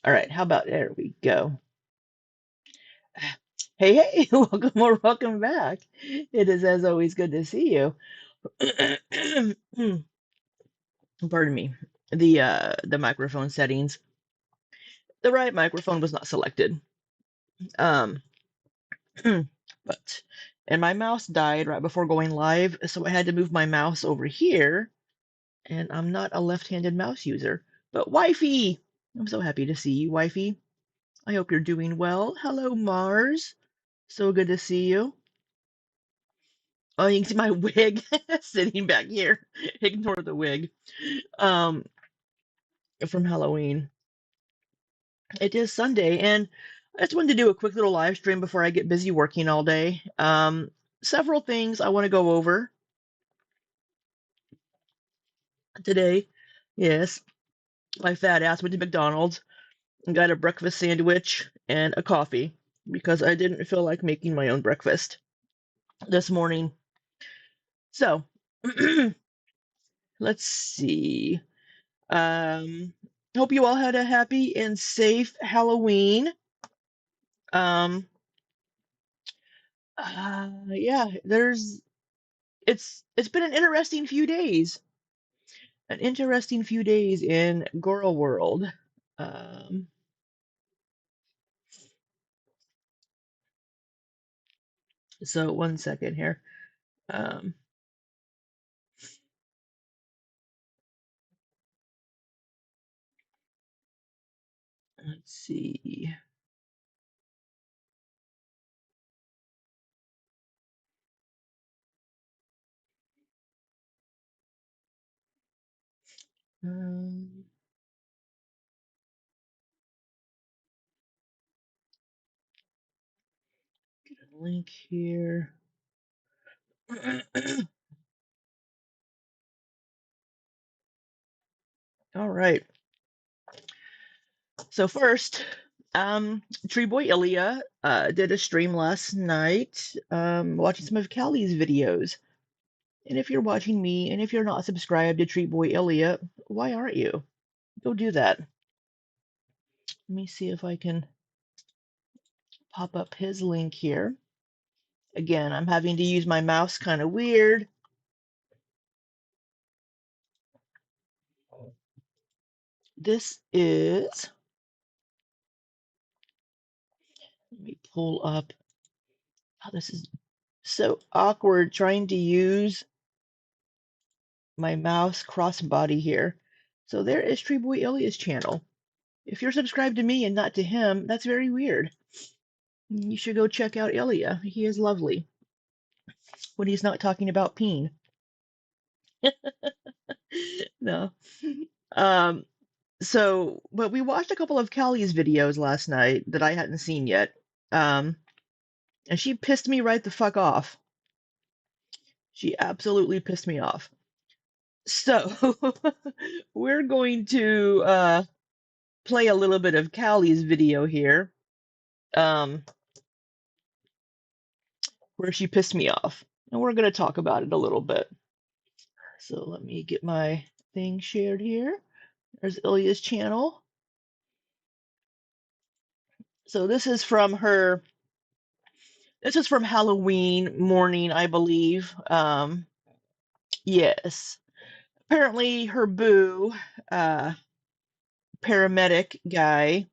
All right, how about there we go. Hey, hey, welcome or welcome back. It is as always good to see you. Pardon me. The microphone settings. The right microphone was not selected. Um but and my mouse died right before going live, so I had to move my mouse over here, and I'm not a left-handed mouse user. But wifey, I'm so happy to see you, wifey. I hope you're doing well. Hello, Mars. So good to see you. Oh, you can see my wig sitting back here. Ignore the wig. Um, from Halloween. It is Sunday, and I just wanted to do a quick little live stream before I get busy working all day. Several things I want to go over today. Yes, my fat ass went to McDonald's and got a breakfast sandwich and a coffee because I didn't feel like making my own breakfast this morning. So, let's see. Um, Hope you all had a happy and safe Halloween. Um, yeah, it's been an interesting few days. An interesting few days in Girl World. Um, so one second here. Um, let's see. Um, get a link here. All right. So first, Tree Boy Ilya did a stream last night, watching some of Callie's videos. And if you're watching me, and if you're not subscribed to Tree Boy Ilya, why aren't you? Go do that. Let me see if I can pop up his link here. Again, I'm having to use my mouse kind of weird. This is, let me pull up. Oh, this is so awkward trying to use my mouse crossbody here. So there is Tree Boy Ilya's channel. If you're subscribed to me and not to him, that's very weird. You should go check out Ilya. He is lovely when he's not talking about peen. No. Um, but we watched a couple of Callie's videos last night that I hadn't seen yet. Um, and she pissed me right the fuck off. She absolutely pissed me off. So we're going to play a little bit of Callie's video here, um, where she pissed me off. And we're going to talk about it a little bit. So let me get my thing shared here. There's Ilya's channel. So this is from Halloween morning, I believe. Yes. Apparently her boo, uh, paramedic guy,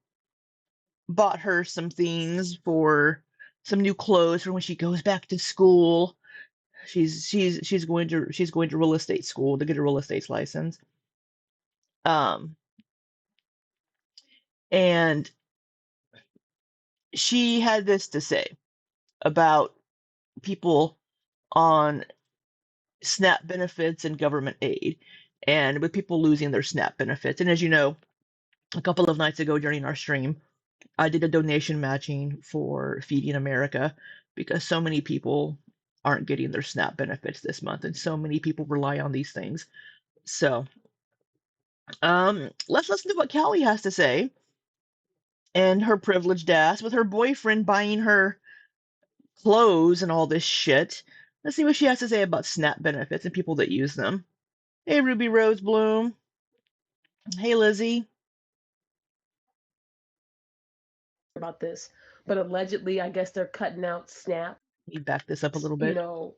bought her some things for some new clothes for when she goes back to school. She's going to real estate school to get a real estate license. Um, and she had this to say about people on SNAP benefits and government aid, and with people losing their SNAP benefits. And as you know, a couple of nights ago during our stream, I did a donation matching for Feeding America because so many people aren't getting their SNAP benefits this month, and so many people rely on these things. So, let's listen to what Callie has to say and her privileged ass with her boyfriend buying her clothes and all this shit. Let's see what she has to say about SNAP benefits and people that use them. Hey, Ruby Rose Bloom. Hey, Lizzie. about this, but allegedly, I guess they're cutting out SNAP. You back this up a little You bit. know,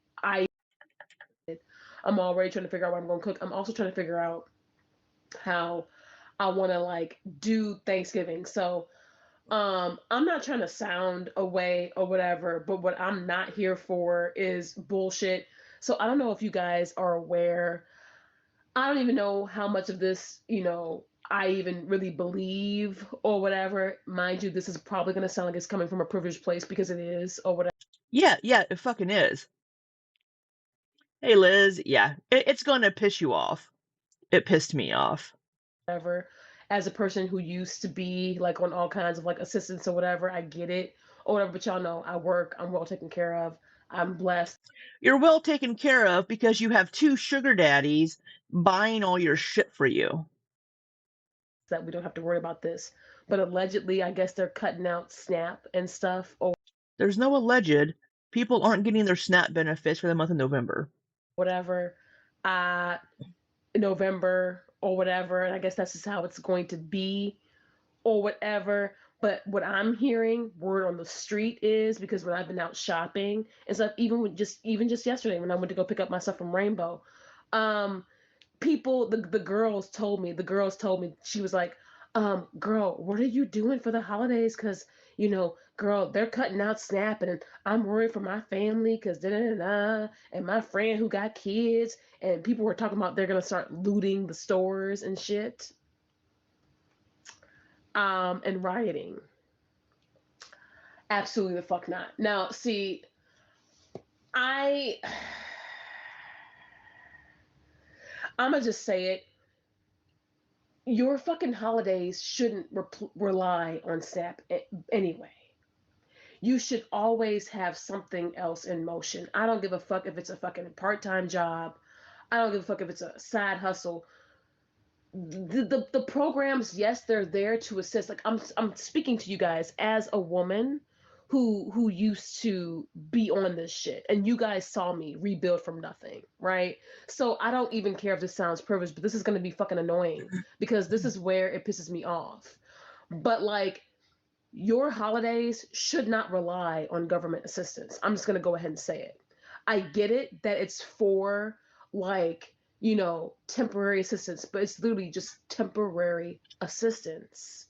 I'm already trying to figure out what I'm going to cook. I'm also trying to figure out how I want to like do Thanksgiving. So, I'm not trying to sound away or whatever, but what I'm not here for is bullshit. So I don't know if you guys are aware. I don't even know how much of this, I even really believe or whatever. Mind you, this is probably going to sound like it's coming from a privileged place because it is or Yeah, it fucking is. Hey, Liz. Yeah, it's gonna piss you off. It pissed me off. whatever. As a person who used to be like on all kinds of like assistance or whatever, I get it or whatever. But y'all know I work, I'm well taken care of, I'm blessed You're well taken care of because you have two sugar daddies buying all your shit for you. that we don't have to worry about this. But allegedly, I guess they're cutting out SNAP and stuff or There's no alleged. People aren't getting their SNAP benefits for the month of November. whatever. Uh, November or whatever. And I guess that's just how it's going to be or whatever. But what I'm hearing, word on the street is because when I've been out shopping and stuff, even just yesterday when I went to go pick up my stuff from Rainbow, um, the girls told me she was like, girl, what are you doing for the holidays? Because girl, they're cutting out SNAP and I'm worried for my family because da da da, and my friend who got kids, and people were talking about they're gonna start looting the stores and shit, and rioting. Absolutely the fuck not. Now see, I I'm gonna just say it. Your fucking holidays shouldn't rely on SNAP anyway. You should always have something else in motion. I don't give a fuck if it's a fucking part-time job. I don't give a fuck if it's a side hustle. The programs, yes, they're there to assist. Like I'm speaking to you guys as a woman who used to be on this shit, and you guys saw me rebuild from nothing, right? So I don't even care if this sounds privileged, but this is gonna be fucking annoying because this is where it pisses me off. But like, your holidays should not rely on government assistance. I'm just going to go ahead and say it. I get it that it's for like, temporary assistance, but it's literally just temporary assistance.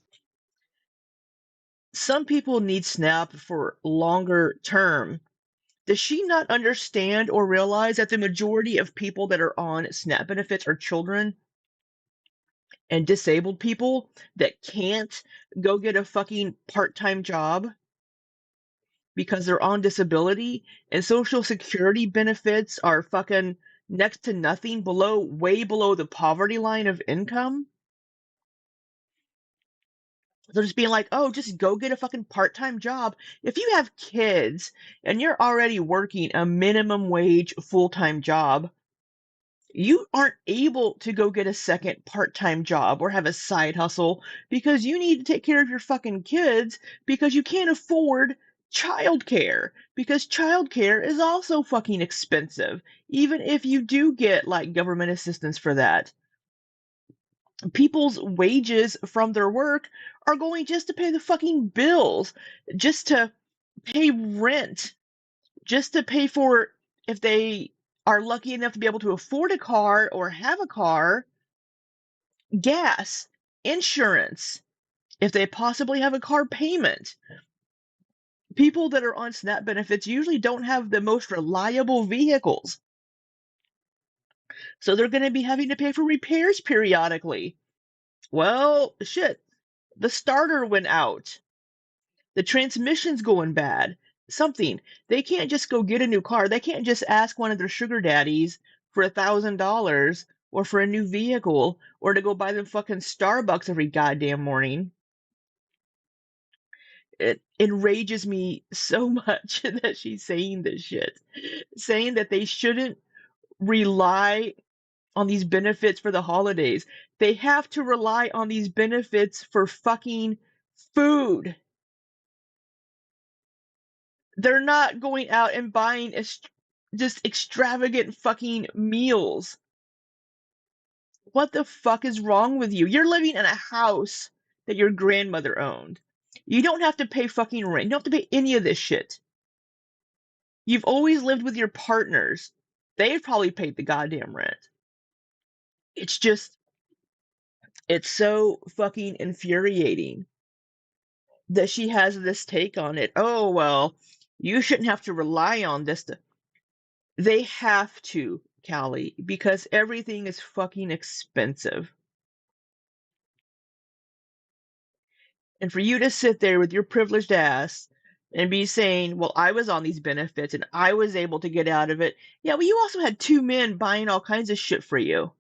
Some people need SNAP for longer term. Does she not understand or realize that the majority of people that are on SNAP benefits are children and disabled people that can't go get a fucking part-time job because they're on disability, and social security benefits are fucking next to nothing, way below the poverty line of income? They're just being like, oh, just go get a fucking part-time job. If you have kids and you're already working a minimum wage full-time job, you aren't able to go get a second part-time job or have a side hustle because you need to take care of your fucking kids because you can't afford childcare, because childcare is also fucking expensive even if you do get like government assistance for that. People's wages from their work are going just to pay the fucking bills, just to pay rent, just to pay for, if they are lucky enough to be able to afford a car or have a car, gas, insurance, if they possibly have a car payment. People that are on SNAP benefits usually don't have the most reliable vehicles. So they're going to be having to pay for repairs periodically. Well, shit, the starter went out. The transmission's going bad. Something. They can't just go get a new car. They can't just ask one of their sugar daddies for $1,000 or for a new vehicle or to go buy them fucking Starbucks every goddamn morning. It enrages me so much that she's saying this shit. Saying that they shouldn't rely on these benefits for the holidays. They have to rely on these benefits for fucking food. They're not going out and buying just extravagant fucking meals. What the fuck is wrong with you? You're living in a house that your grandmother owned. You don't have to pay fucking rent. You don't have to pay any of this shit. You've always lived with your partners. They've probably paid the goddamn rent. It's just, it's so fucking infuriating that she has this take on it. Oh, well, you shouldn't have to rely on this. They have to, Callie, because everything is fucking expensive. And for you to sit there with your privileged ass and be saying, well, I was on these benefits and I was able to get out of it. Yeah, well, you also had two men buying all kinds of shit for you.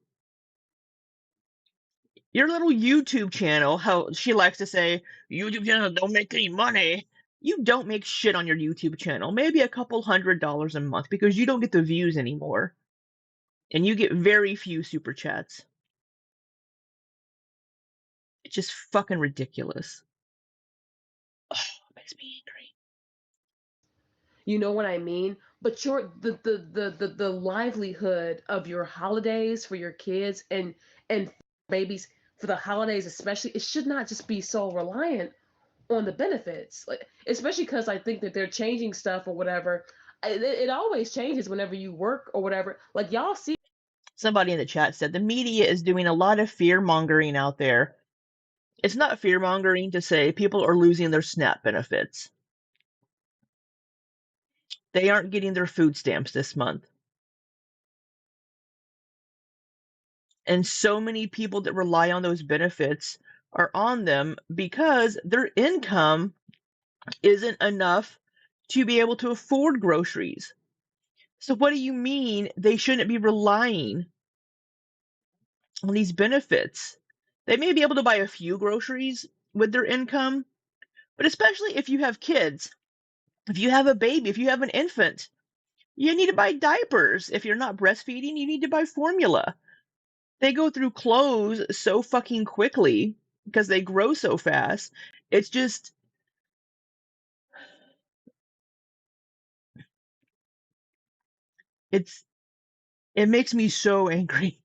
Your little YouTube channel, how she likes to say, YouTube channels don't make any money. You don't make shit on your YouTube channel. Maybe a couple $100 a month because you don't get the views anymore. And you get very few super chats. It's just fucking ridiculous. Oh, it makes me angry. You know what I mean? But your the livelihood of your holidays for your kids and babies for the holidays especially, it should not just be so reliant on the benefits. Like, especially because I think that they're changing stuff or whatever. It always changes whenever you work or whatever. Like y'all see Somebody in the chat said the media is doing a lot of fear mongering out there. It's not fear mongering to say people are losing their SNAP benefits. They aren't getting their food stamps this month. And so many people that rely on those benefits are on them because their income isn't enough to be able to afford groceries. So, what do you mean they shouldn't be relying on these benefits? They may be able to buy a few groceries with their income, but especially if you have kids, if you have a baby, if you have an infant, you need to buy diapers. If you're not breastfeeding, you need to buy formula. They go through clothes so fucking quickly because they grow so fast. It's just, it's, it makes me so angry.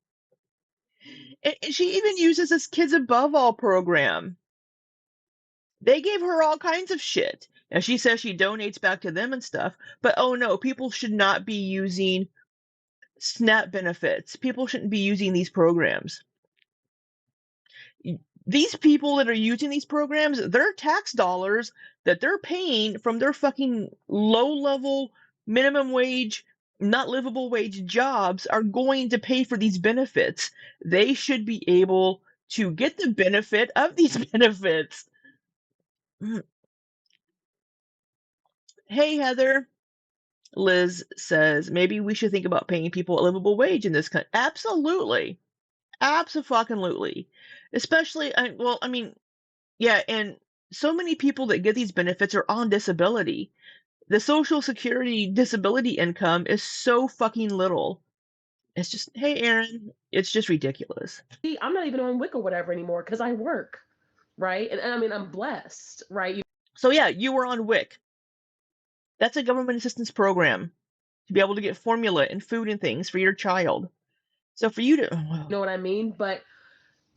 And she even uses this Kids Above All program. They gave her all kinds of shit. Now she says she donates back to them and stuff, but oh no, people should not be using SNAP benefits. People shouldn't be using these programs. These people that are using these programs, their tax dollars that they're paying from their fucking low level minimum wage, not livable wage jobs are going to pay for these benefits. They should be able to get the benefit of these benefits. Hey, Heather. Liz says maybe we should think about paying people a livable wage in this country. Absolutely. Absolutely. Especially, well, I mean, yeah, and so many people that get these benefits are on disability. The Social Security disability income is so fucking little. It's just, hey, Aaron, it's just ridiculous. I'm not even on WIC or whatever anymore because I work, right? And I mean I'm blessed, right? So, yeah, you were on WIC. That's a government assistance program to be able to get formula and food and things for your child. So, for you to, You know what I mean? But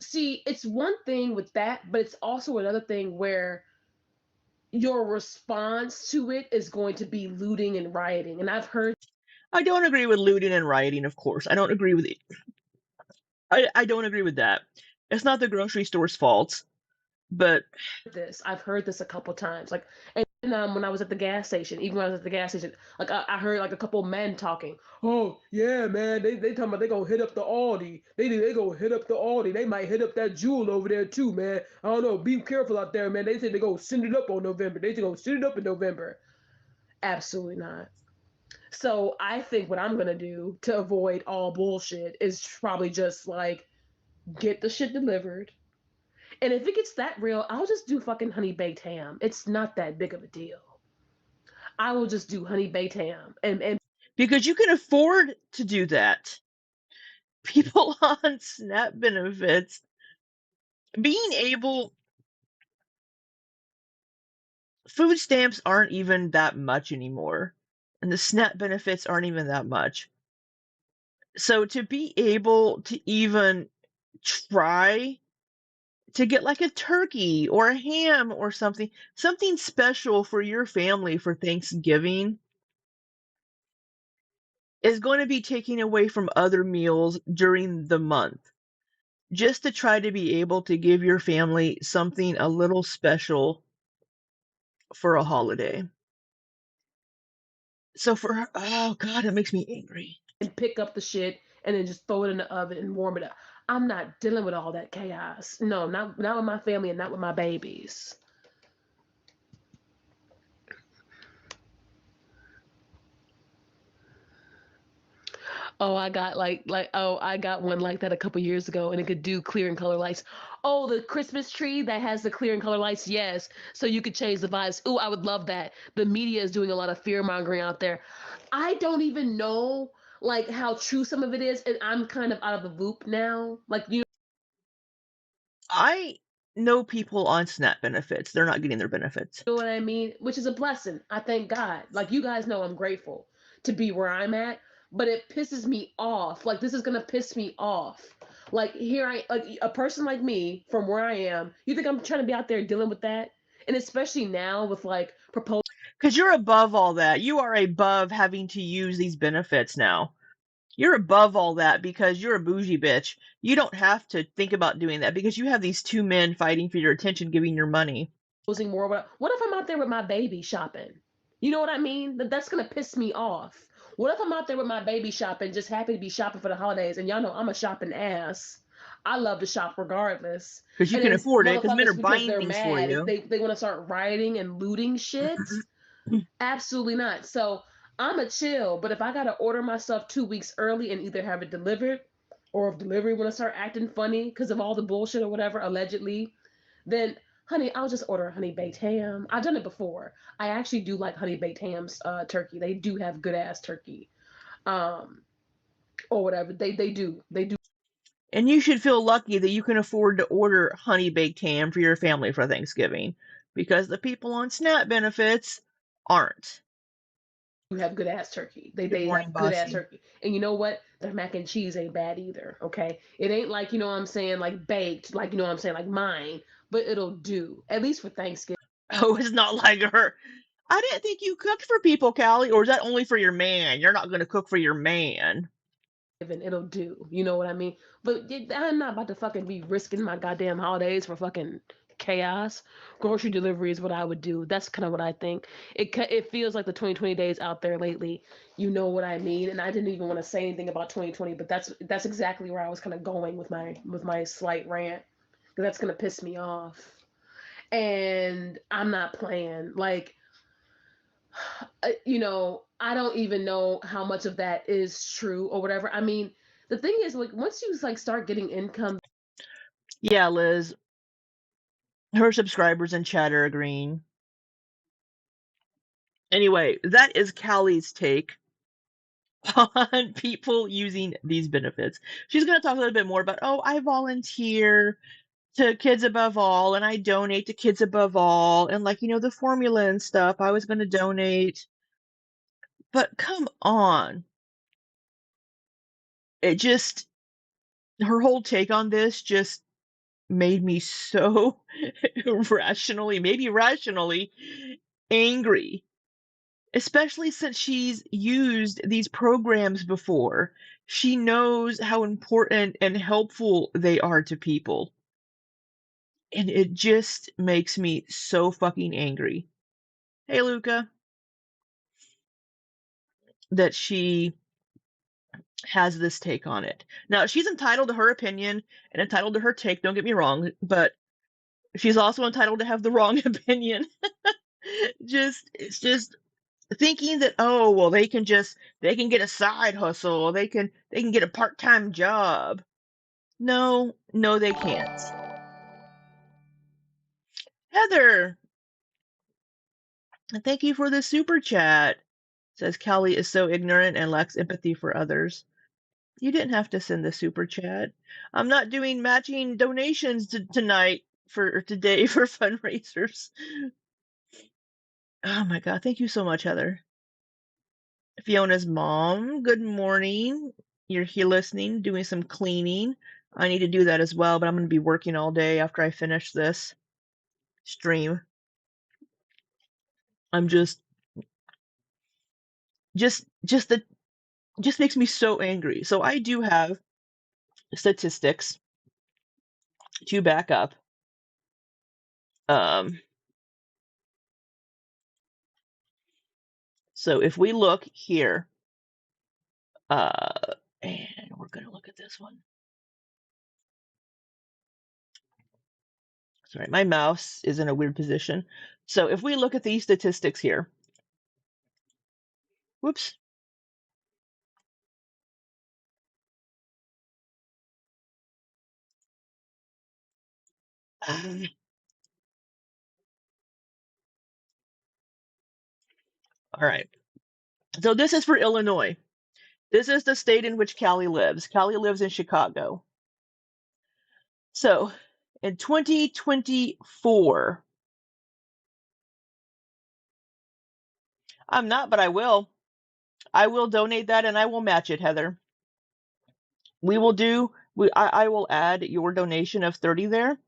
see, it's one thing with that, but it's also another thing where your response to it is going to be looting and rioting. And I've heard I don't agree with looting and rioting, of course. I don't agree with it. I don't agree with that. It's not the grocery store's fault, but this. I've heard this a couple times. Like, and when I was at the gas station, even when I was at the gas station, like I heard like a couple men talking. Oh yeah, man, they talking about they gonna hit up the Aldi. They gonna hit up the Aldi. They might hit up that Jewel over there too, man. I don't know. Be careful out there, man. They said they gonna send it up on November. They said gonna send it up in November. Absolutely not. So I think what I'm gonna do to avoid all bullshit is probably just like get the shit delivered. And if it gets that real, I'll just do fucking honey baked ham. It's not that big of a deal. I will just do honey baked ham and because you can afford to do that. People on SNAP benefits being able, food stamps aren't even that much anymore, and the SNAP benefits aren't even that much. So to be able to even try to get like a turkey or a ham or something special for your family for Thanksgiving is going to be taking away from other meals during the month, just to try to be able to give your family something a little special for a holiday. So for her, oh God, it makes me angry. and pick up the shit and then just throw it in the oven and warm it up. I'm not dealing with all that chaos. No, not with my family and not with my babies. Oh, I got one like that a couple years ago, and it could do clear and color lights. Oh, the Christmas tree that has the clear and color lights, yes. So you could change the vibes. Ooh, I would love that. The media is doing a lot of fear mongering out there. I don't even know like how true some of it is, and I'm kind of out of the loop now. Like you I know people on SNAP benefits. They're not getting their benefits. know what I mean? Which is a blessing. I thank God. Like you guys know I'm grateful to be where I'm at, but it pisses me off. Like this is gonna piss me off. Like here I like a person like me from where I am, you think I'm trying to be out there dealing with that? And especially now with like proposals Because you're above all that. You are above having to use these benefits now. You're above all that because you're a bougie bitch. You don't have to think about doing that because you have these two men fighting for your attention, giving your money. more. What if I'm out there with my baby shopping? You know what I mean? That's gonna piss me off. What if I'm out there with my baby shopping, just happy to be shopping for the holidays? And y'all know I'm a shopping ass. I love to shop regardless. Because you And can then afford it because men are motherfuckers, because buying they're things for mad, if you. they want to start rioting and looting shit, absolutely not. So I'm a chill. But if I gotta order my stuff 2 weeks early and either have it delivered, or if delivery want to start acting funny because of all the bullshit or whatever allegedly, then honey, I'll just order a honey baked ham. I've done it before. I actually do like honey baked hams, turkey. They do have good ass turkey, um, or whatever. They do. And you should feel lucky that you can afford to order honey baked ham for your family for Thanksgiving because the people on SNAP benefits aren't. Have good ass turkey. They Good they morning, have good ass Bossy. turkey. And you know what? Their mac and cheese ain't bad either. Okay, it ain't like you know what I'm saying like baked, like you know what I'm saying like mine, but it'll do at least for Thanksgiving. Oh, it's not like her. I didn't think you cooked for people, Callie, or is that only for your man? You're not going to cook for your man. It'll do. You know what I mean? But I'm not about to fucking be risking my goddamn holidays for fucking chaos. Grocery delivery is what I would do. That's kind of what I think. It feels like the 2020 days out there lately. You know what I mean? And I didn't even want to say anything about 2020, but that's exactly where I was kind of going with my slight rant. Because that's gonna piss me off. And I'm not playing. Like I don't even know how much of that is true or whatever. I mean, the thing is, like, once you like start getting income, Yeah, Liz, her subscribers in chat are agreeing. Anyway, that is Callie's take on people using these benefits. She's going to talk a little bit more about, oh, I volunteer to Kids Above All and I donate to Kids Above All and like, the formula and stuff. I was going to donate. But come on. It just, her whole take on this just made me so maybe rationally angry, especially since she's used these programs before. She knows how important and helpful they are to people. And it just makes me so fucking angry. Hey, Luca, that she has this take on it. Now, she's entitled to her opinion and entitled to her take, don't get me wrong, but she's also entitled to have the wrong opinion. It's just thinking that, oh, well, they can get a side hustle, they can get a part-time job. No, no, they can't. Heather, thank you for the super chat. Says Callie is so ignorant and lacks empathy for others. You didn't have to send the super chat. I'm not doing matching donations tonight for today for fundraisers. Oh my god, thank you so much, Heather. Fiona's mom, good morning. You're here listening, doing some cleaning. I need to do that as well, but I'm going to be working all day after I finish this stream. I'm just the just makes me so angry. So I do have statistics to back up. Um, so if we look here, and we're going to look at this one. Sorry, my mouse is in a weird position. So if we look at these statistics here, whoops. All right. So this is for Illinois. This is the state in which Callie lives. Callie lives in Chicago. So in 2024, I'm not, but I will. I will donate that and I will match it, Heather. We will do, I will add your donation of 30 there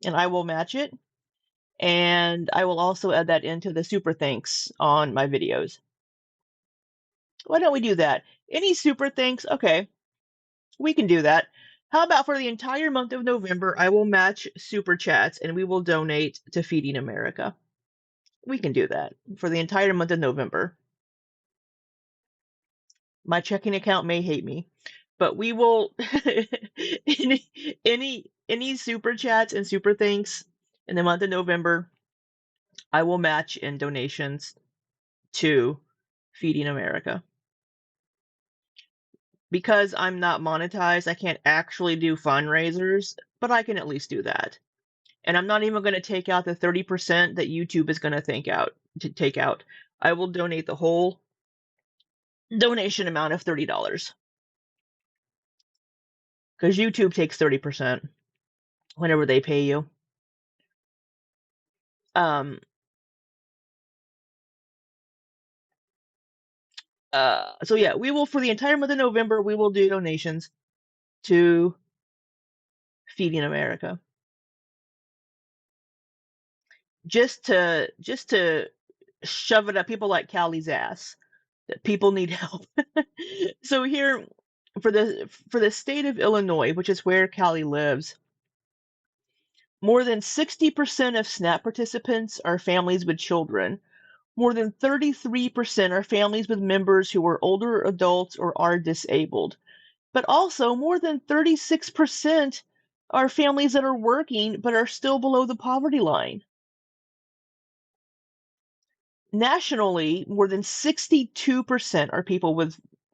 and I will match it. And I will also add that into the super thanks on my videos. Why don't we do that? Any super thanks? Okay, we can do that. How about for the entire month of November, I will match super chats and we will donate to Feeding America. We can do that for the entire month of November. My checking account may hate me, but we will any super chats and super thanks in the month of November, I will match in donations to Feeding America. Because I'm not monetized, I can't actually do fundraisers, but I can at least do that. And I'm not even going to take out the 30% that YouTube is going to take out. I will donate the whole donation amount of $30. Because YouTube takes 30% whenever they pay you. Um, so yeah, we will, for the entire month of November, we will do donations to Feeding America. Just to shove it up people like Callie's ass that people need help. So here for the state of Illinois, which is where Callie lives, more than 60% of SNAP participants are families with children. More than 33% are families with members who are older adults or are disabled. But also, more than 36% are families that are working but are still below the poverty line. Nationally, more than 62%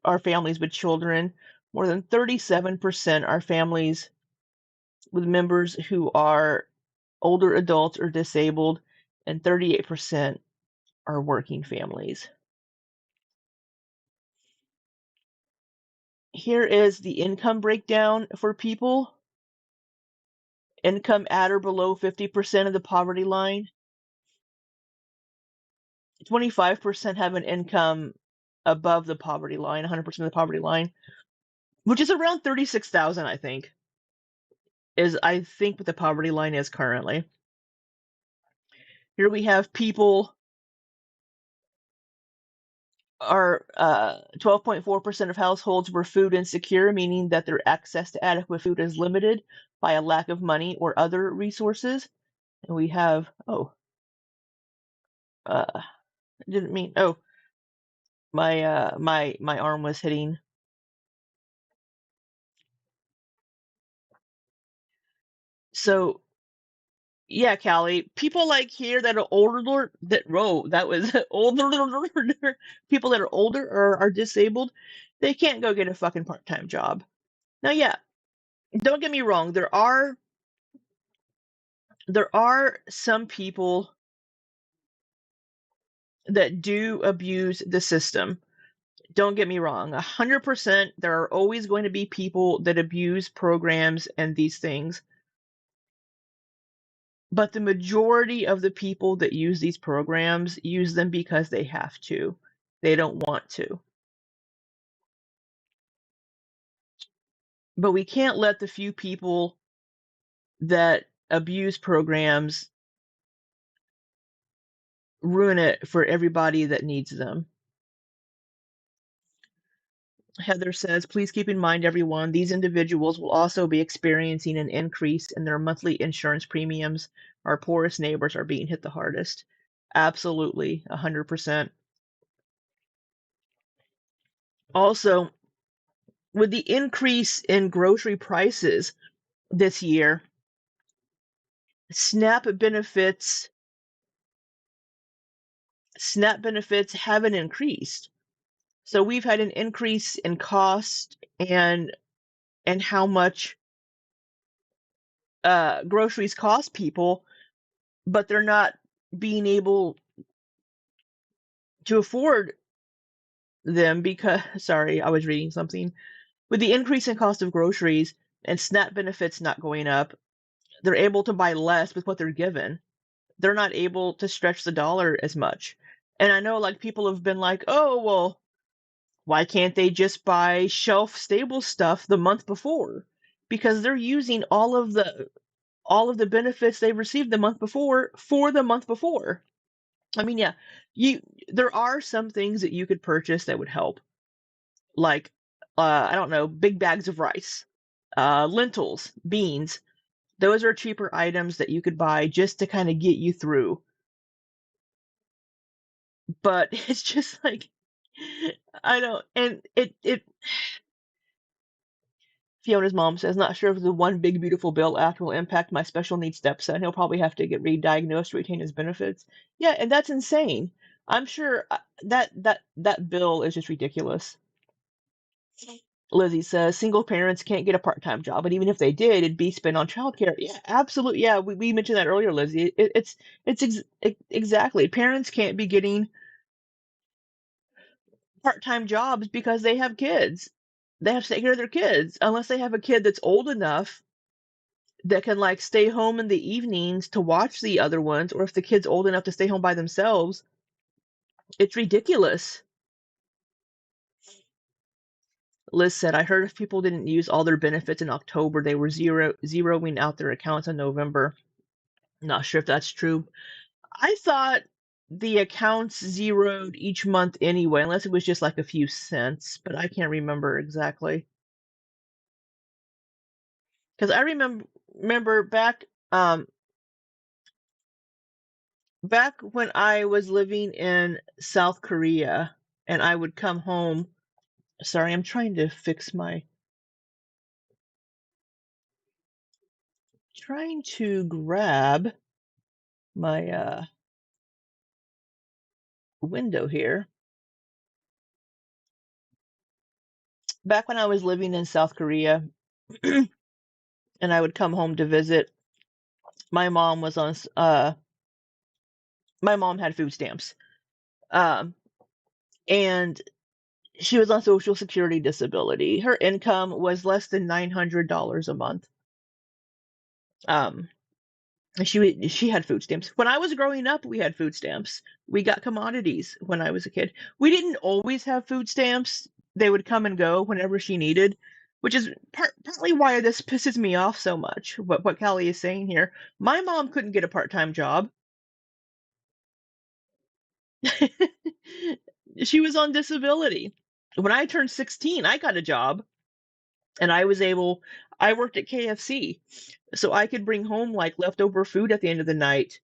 are families with children. More than 37% are families with members who are older adults or disabled, and 38% are working families. Here is the income breakdown for people. Income at or below 50% of the poverty line. 25% have an income above the poverty line, 100% of the poverty line, which is around 36,000, I think. I think what the poverty line is currently. Here we have people are 12.4% of households were food insecure, meaning that their access to adequate food is limited by a lack of money or other resources. And we have didn't mean my arm was hitting. So yeah, Callie, people like here that are older that was older people that are older or are disabled, they can't go get a fucking part-time job. Now, yeah, don't get me wrong, there are some people that do abuse the system. Don't get me wrong, 100% there are always going to be people that abuse programs and these things. But the majority of the people that use these programs use them because they have to. They don't want to. but we can't let the few people that abuse programs ruin it for everybody that needs them. Heather says, please keep in mind, everyone, these individuals will also be experiencing an increase in their monthly insurance premiums. Our poorest neighbors are being hit the hardest. Absolutely, 100%. Also, with the increase in grocery prices this year, SNAP benefits haven't increased. So we've had an increase in cost and how much groceries cost people, but they're not being able to afford them because, sorry, I was reading something. With the increase in cost of groceries and SNAP benefits not going up, they're able to buy less with what they're given. They're not able to stretch the dollar as much. And I know like people have been like, oh, well, why can't they just buy shelf stable stuff the month before? Because they're using all of the benefits they received the month before for the month before. I mean, yeah, you there are some things that you could purchase that would help, like I don't know, big bags of rice, lentils, beans. Those are cheaper items that you could buy just to kind of get you through. But it's just like I don't, and it. Fiona's mom says, not sure if the one big beautiful bill act will impact my special needs stepson. He'll probably have to get re-diagnosed to retain his benefits. Yeah, and that's insane. I'm sure that bill is just ridiculous. Lizzie says single parents can't get a part-time job, and even if they did, it'd be spent on childcare. Yeah, absolutely. Yeah, we mentioned that earlier, Lizzie. Exactly. Parents can't be getting part-time jobs because they have kids. They have to take care of their kids unless they have a kid that's old enough that can like stay home in the evenings to watch the other ones, or if the kid's old enough to stay home by themselves. It's ridiculous. Liz said, I heard if people didn't use all their benefits in October, they were zeroing out their accounts in November. Not sure if that's true. I thought the accounts zeroed each month anyway, unless it was just like a few cents, but I can't remember exactly. Because I remember back when I was living in South Korea and I would come home. Sorry, I'm trying to fix my trying to grab my window here. Back when I was living in South Korea and I would come home to visit, my mom was on my mom had food stamps. Um and she was on Social Security disability. Her income was less than $900 a month. Um she had food stamps. When I was growing up, we had food stamps. We got commodities when I was a kid. We didn't always have food stamps. They would come and go whenever she needed, which is partly why this pisses me off so much. What Callie is saying here. My mom couldn't get a part-time job. She was on disability. When I turned 16, I got a job and I worked at KFC. So I could bring home like leftover food at the end of the night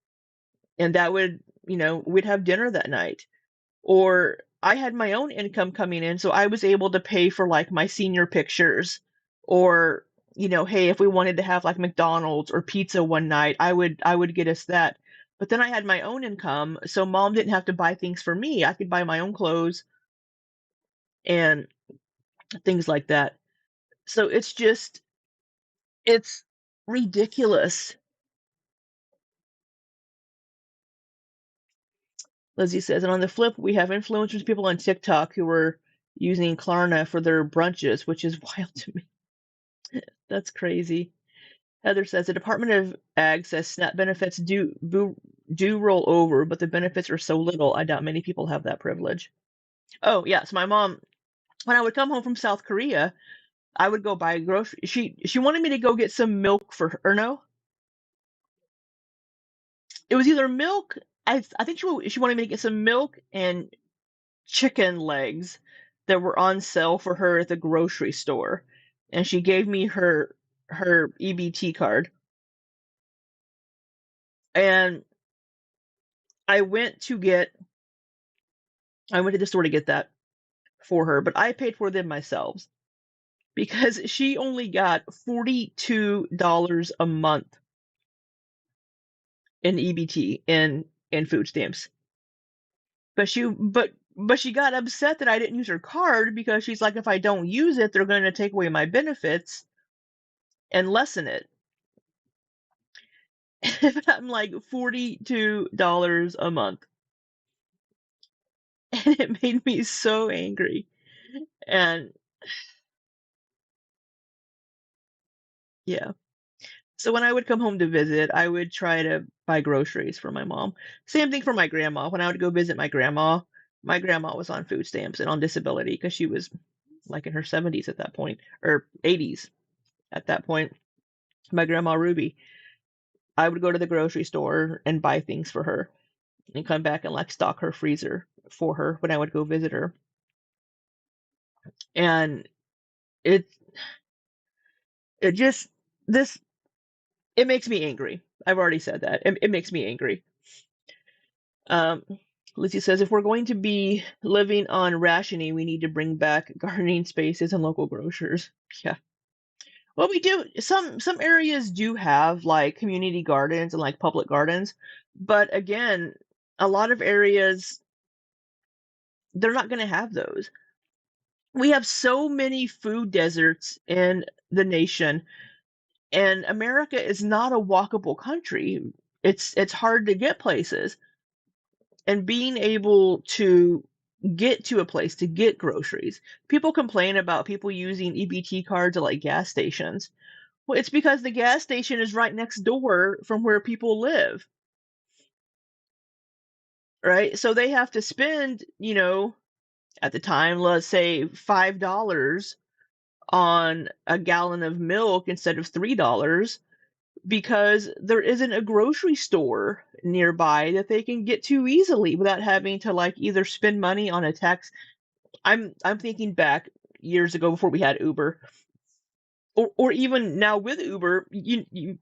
and that would, we'd have dinner that night. Or I had my own income coming in, so I was able to pay for like my senior pictures. Or, hey, if we wanted to have like McDonald's or pizza one night, I would get us that. But then I had my own income, so mom didn't have to buy things for me. I could buy my own clothes and things like that. So it's ridiculous. Lizzie says, and on the flip, we have influencers, people on TikTok who are using Klarna for their brunches, which is wild to me. That's crazy. Heather says the Department of Ag says SNAP benefits do roll over, but the benefits are so little. I doubt many people have that privilege. Oh yes, my mom. When I would come home from South Korea, I would go buy grocery. She wanted me to go get some milk for her. Or no, it was either milk. I think she wanted me to get some milk and chicken legs that were on sale for her at the grocery store, and she gave me her EBT card, and I went to get I went to the store to get that for her, but I paid for them myself because she only got $42 a month in EBT in food stamps. But she got upset that I didn't use her card because she's like, if I don't use it, they're going to take away my benefits and lessen it. I'm like $42 a month, and it made me so angry. And yeah, so when I would come home to visit, I would try to buy groceries for my mom. Same thing for my grandma. When I would go visit my grandma was on food stamps and on disability because she was like in her 70s at that point, or 80s at that point. My grandma Ruby, I would go to the grocery store and buy things for her and come back and like stock her freezer for her when I would go visit her. And it it just this it makes me angry. I've already said that. It makes me angry. Um, Lizzie says if we're going to be living on rationing, we need to bring back gardening spaces and local grocers. Yeah. Well, we do. Some areas do have like community gardens and like public gardens, but again, a lot of areas they're not going to have those. We have so many food deserts in the nation, and America is not a walkable country. It's hard to get places, and being able to get to a place to get groceries. People complain about people using EBT cards at like gas stations. Well, it's because the gas station is right next door from where people live, right? So they have to spend, at the time, let's say $5 on a gallon of milk instead of $3 because there isn't a grocery store nearby that they can get to easily without having to like either spend money on a tax. I'm thinking back years ago before we had Uber, or even now with Uber, being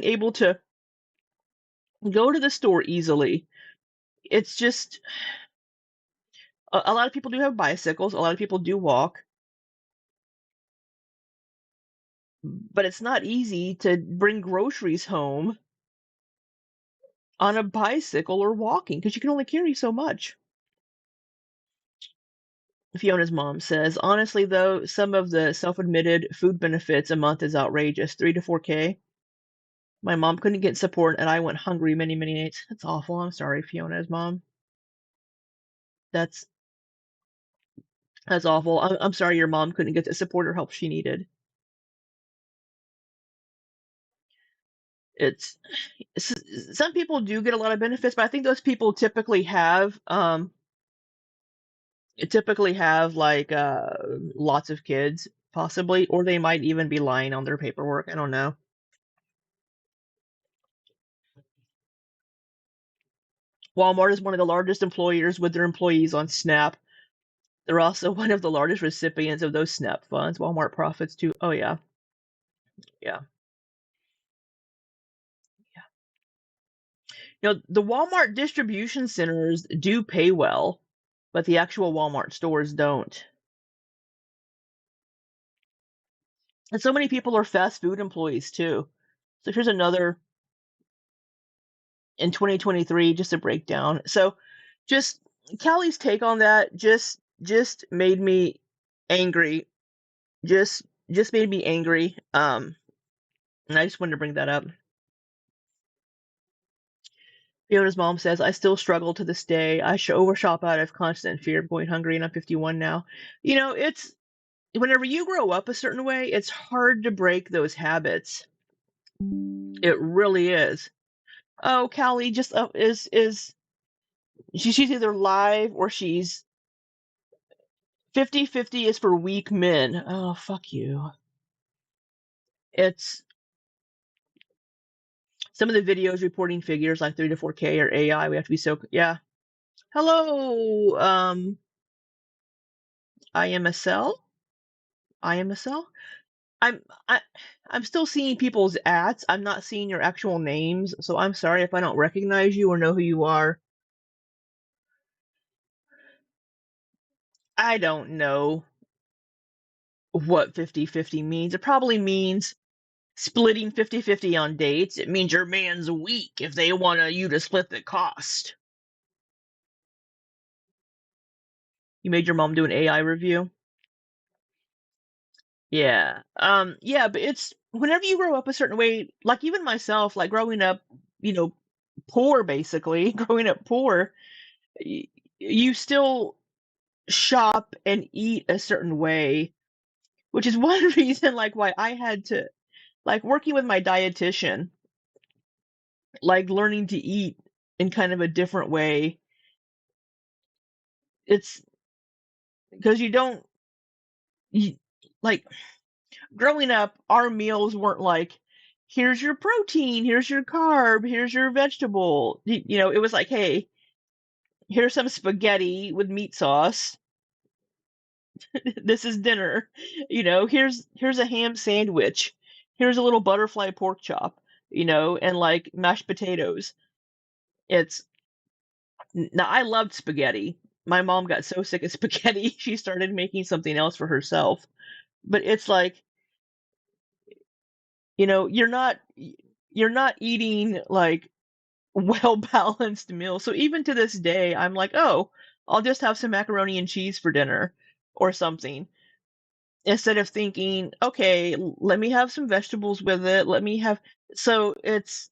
able to go to the store easily. It's just a lot of people do have bicycles, a lot of people do walk, but it's not easy to bring groceries home on a bicycle or walking because you can only carry so much. Fiona's mom says, honestly, though, some of the self admitted food benefits a month is outrageous. 3 to 4K. My mom couldn't get support, and I went hungry many, many nights. That's awful. I'm sorry, Fiona's mom. That's that's awful. I'm sorry your mom couldn't get the support or help she needed. It's some people do get a lot of benefits, but I think those people typically have like lots of kids, possibly, or they might even be lying on their paperwork. I don't know. Walmart is one of the largest employers with their employees on SNAP. They're also one of the largest recipients of those SNAP funds. Walmart profits too. Oh yeah, yeah, yeah. The Walmart distribution centers do pay well, but the actual Walmart stores don't. And so many people are fast food employees too. So here's another in 2023, just a breakdown. So just Callie's take on that just made me angry. Just made me angry. And I just wanted to bring that up. Fiona's mom says, I still struggle to this day. I should overshop out of constant fear of going hungry, and I'm 51 now. It's whenever you grow up a certain way, it's hard to break those habits. It really is. Oh, Callie just is she's either live or she's 50-50 is for weak men. Oh, fuck you. It's some of the videos reporting figures like 3 to 4K or AI. We have to be so, yeah. Hello, IMSL? IMSL? I'm I I'm still seeing people's ads. I'm not seeing your actual names, so I'm sorry if I don't recognize you or know who you are. I don't know what 50-50 means. It probably means splitting 50-50 on dates. It means your man's weak if they want you to split the cost. You made your mom do an AI review? Yeah. Yeah, but it's whenever you grow up a certain way, like even myself, like growing up, you know, poor basically, growing up poor, you still shop and eat a certain way, which is one reason like why I had to like working with my dietitian, like learning to eat in kind of a different way. It's because you, like growing up, our meals weren't like, here's your protein, here's your carb, here's your vegetable. It was like, hey, here's some spaghetti with meat sauce. This is dinner. Here's a ham sandwich. Here's a little butterfly pork chop, and like mashed potatoes. It's Now I loved spaghetti. My mom got so sick of spaghetti, she started making something else for herself. But it's like, you're not eating like well balanced meal. So even to this day, I'm like, oh, I'll just have some macaroni and cheese for dinner or something. Instead of thinking, okay, let me have some vegetables with it. So it's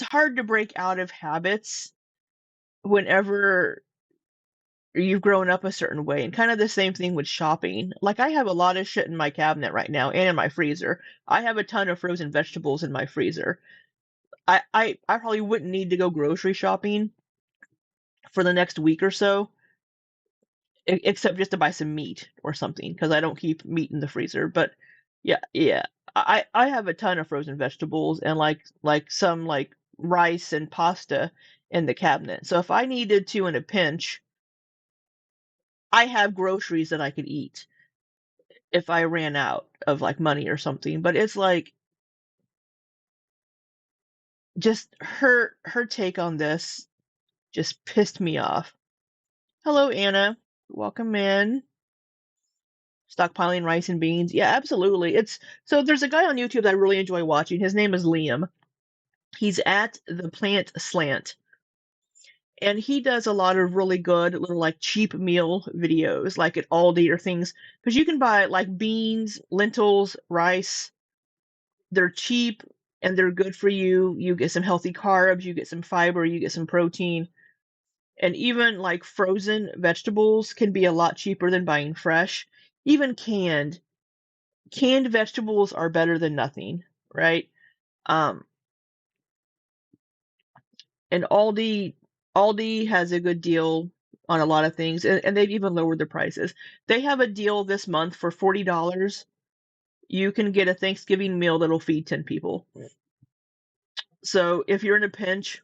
hard to break out of habits whenever you've grown up a certain way. And kind of the same thing with shopping. Like I have a lot of shit in my cabinet right now and in my freezer. I have a ton of frozen vegetables in my freezer. I probably wouldn't need to go grocery shopping for the next week or so, except just to buy some meat or something, because I don't keep meat in the freezer. But yeah, yeah, I have a ton of frozen vegetables and like some like rice and pasta in the cabinet. So if I needed to in a pinch, I have groceries that I could eat if I ran out of like money or something. But it's like just her take on this just pissed me off. Hello, Anna. Welcome in. Stockpiling rice and beans. Yeah, absolutely. There's a guy on YouTube that I really enjoy watching. His name is Liam. He's at the Plant Slant. And he does a lot of really good little like cheap meal videos, like at Aldi or things. Because you can buy like beans, lentils, rice. They're cheap and they're good for you. You get some healthy carbs, you get some fiber, you get some protein. And even like frozen vegetables can be a lot cheaper than buying fresh. Even canned vegetables are better than nothing, right? Um, and Aldi has a good deal on a lot of things, and they've even lowered their prices. They have a deal this month for $40. You can get a Thanksgiving meal that'll feed 10 people. So if you're in a pinch,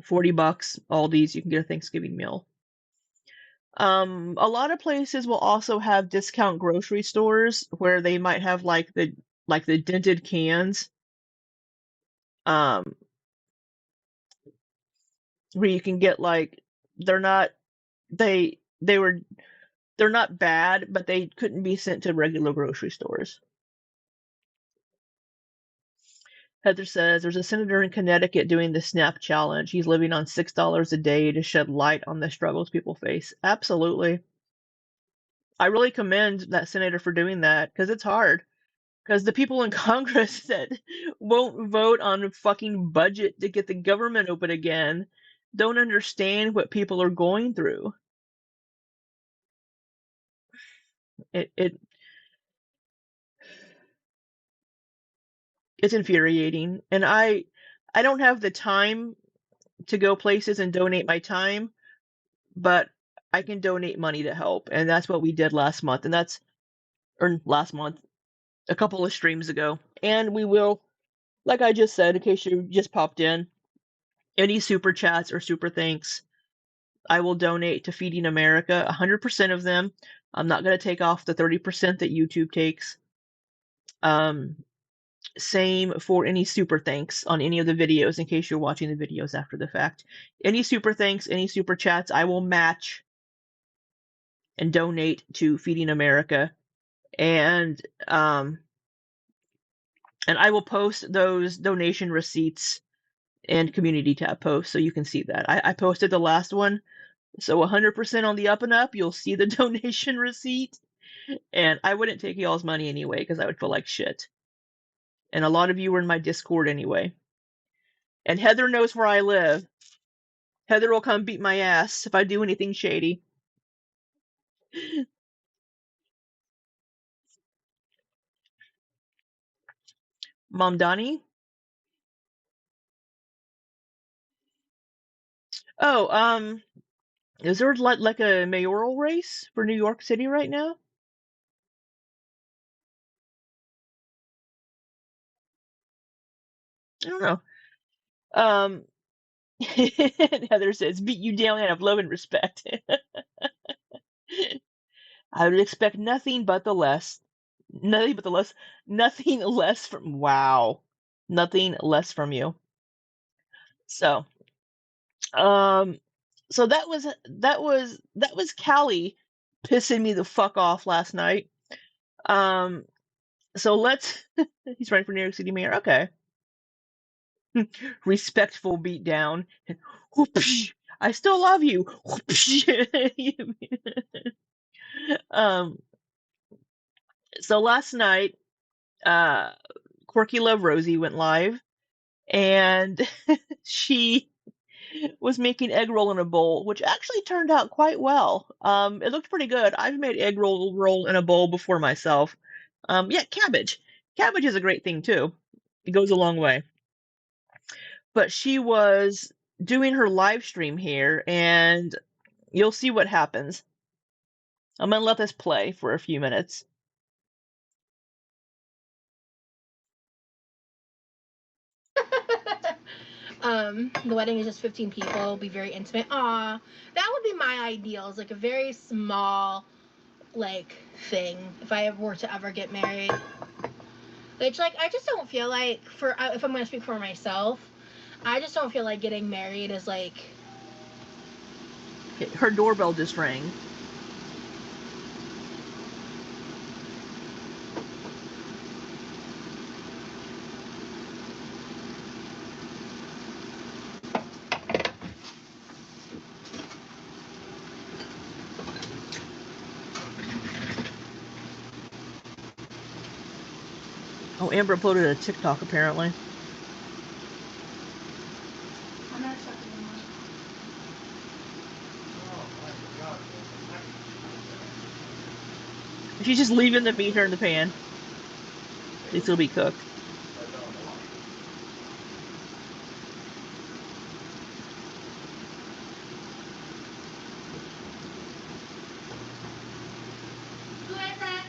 $40, Aldi's, you can get a Thanksgiving meal. A lot of places will also have discount grocery stores where they might have like the dented cans. Um, where you can get like they're not they were they're not bad, but they couldn't be sent to regular grocery stores. Heather says there's a senator in Connecticut doing the SNAP challenge. He's living on $6 a day to shed light on the struggles people face. Absolutely. I really commend that senator for doing that because it's hard. Because the people in Congress that won't vote on a fucking budget to get the government open again don't understand what people are going through. It it's infuriating, and I don't have the time to go places and donate my time, but I can donate money to help. And that's what we did last month. And that's, or last month, a couple of streams ago. And we will, like I just said, in case you just popped in, any super chats or super thanks, I will donate to Feeding America, 100% of them. I'm not going to take off the 30% that YouTube takes. Same for any super thanks on any of the videos, in case you're watching the videos after the fact. Any super thanks, any super chats, I will match and donate to Feeding America. And I will post those donation receipts and community tab posts so you can see that. I posted the last one, so 100% on the up and up, you'll see the donation receipt. And I wouldn't take y'all's money anyway because I would feel like shit. And a lot of you were in my Discord anyway. And Heather knows where I live. Heather will come beat my ass if I do anything shady. Mom Donnie? Oh, is there like a mayoral race for New York City right now? I don't know. Um, Heather says, beat you down out of love and respect. I would expect nothing but the less. Nothing but the less. Nothing less from. Wow. Nothing less from you. So, um, so that was Callie pissing me the fuck off last night. Um, so let's. He's running for New York City mayor. Okay. Respectful beatdown. I still love you. um. So last night, uh, Quirky Love Rosie went live, and she was making egg roll in a bowl, which actually turned out quite well. It looked pretty good. I've made egg roll in a bowl before myself. Yeah, cabbage. Cabbage is a great thing too. It goes a long way. But she was doing her live stream here, and you'll see what happens. I'm gonna let this play for a few minutes. The wedding is just 15 people. It'll be very intimate. Aw, that would be my ideal. It's like a very small, like, thing if I were to ever get married. Which, like, I just don't feel like, if I'm gonna speak for myself, I just don't feel like getting married is like. Her doorbell just rang. Oh, Amber uploaded a TikTok apparently. I'm not accepting anymore. She's just leaving the meat here in the pan. At least it'll be cooked. Who is that?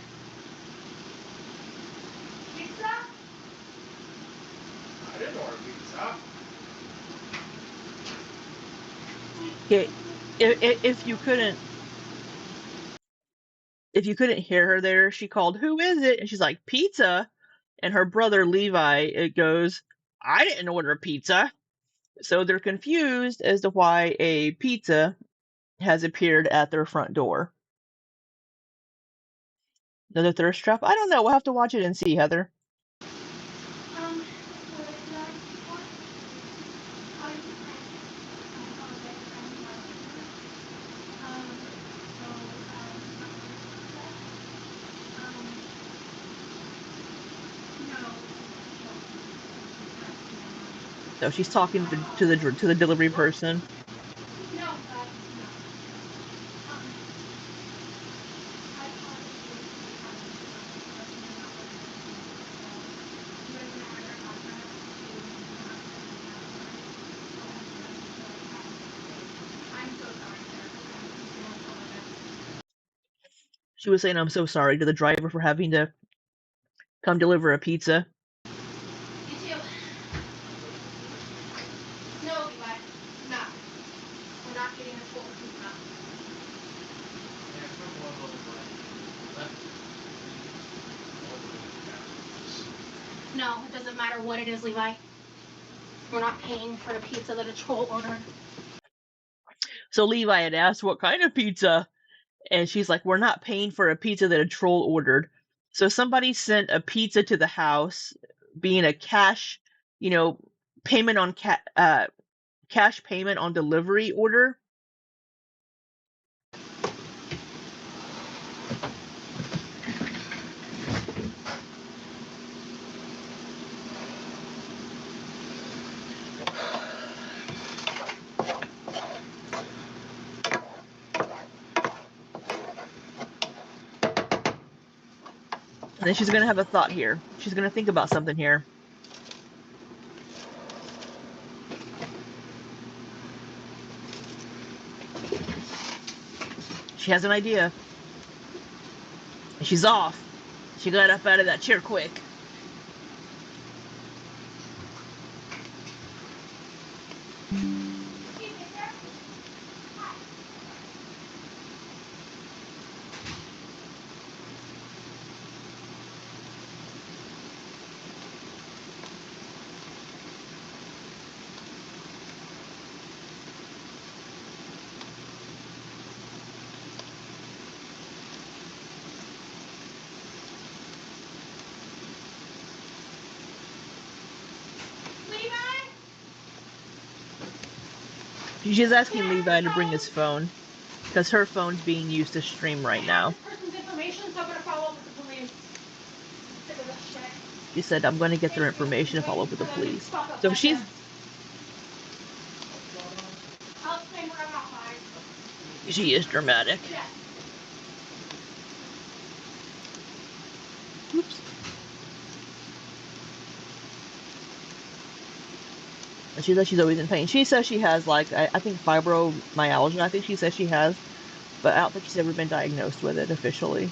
Pizza? I didn't order pizza. Okay, if you couldn't hear her there, she called, "Who is it?" And she's like, "Pizza." And her brother Levi, it goes, "I didn't order pizza." So they're confused as to why a pizza has appeared at their front door. Another thirst trap? I don't know. We'll have to watch it and see, Heather. Um, So she's talking to the delivery person. She was saying, I'm so sorry to the driver for having to come deliver a pizza. You too. No, Levi. No. We're not getting a full pizza. No, it doesn't matter what it is, Levi. We're not paying for a pizza that a troll ordered. So Levi had asked what kind of pizza, and she's like, we're not paying for a pizza that a troll ordered. So somebody sent a pizza to the house, being a cash, payment on cash payment on delivery order. And then she's going to have a thought here. She's going to think about something here. She has an idea. And she's off. She got up out of that chair quick. She's asking Levi to bring his phone because her phone's being used to stream right now. This person's information, so I'm gonna follow up with the police. She said, I'm going to get their information and follow up with the police. So she's... I'll explain what I'm not buying. She is dramatic. Yeah. Oops. And she says she's always in pain. She says she has, like, I think fibromyalgia, I think she says she has. But I don't think she's ever been diagnosed with it officially.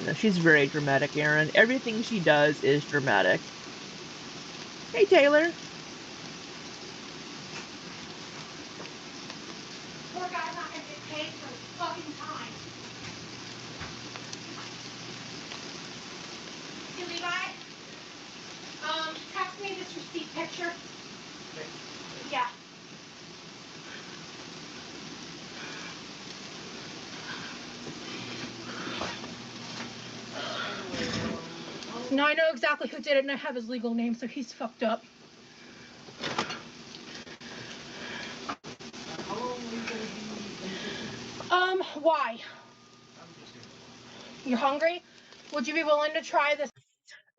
And she's very dramatic, Erin. Everything she does is dramatic. Hey, Taylor. Poor guy's not gonna get paid for his fucking time. Hey, Levi. Text me this receipt picture. Yeah. No, I know exactly who did it, and I have his legal name, so he's fucked up. Why? You're hungry? Would you be willing to try this?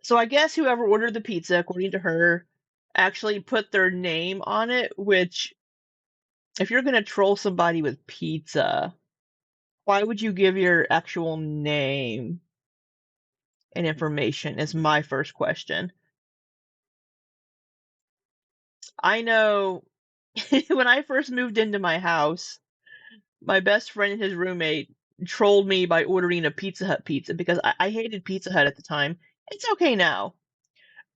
So I guess whoever ordered the pizza, according to her, actually put their name on it, which, if you're going to troll somebody with pizza, why would you give your actual name and information is my first question. I know when I first moved into my house, my best friend and his roommate trolled me by ordering a Pizza Hut pizza because I hated Pizza Hut at the time. It's okay now.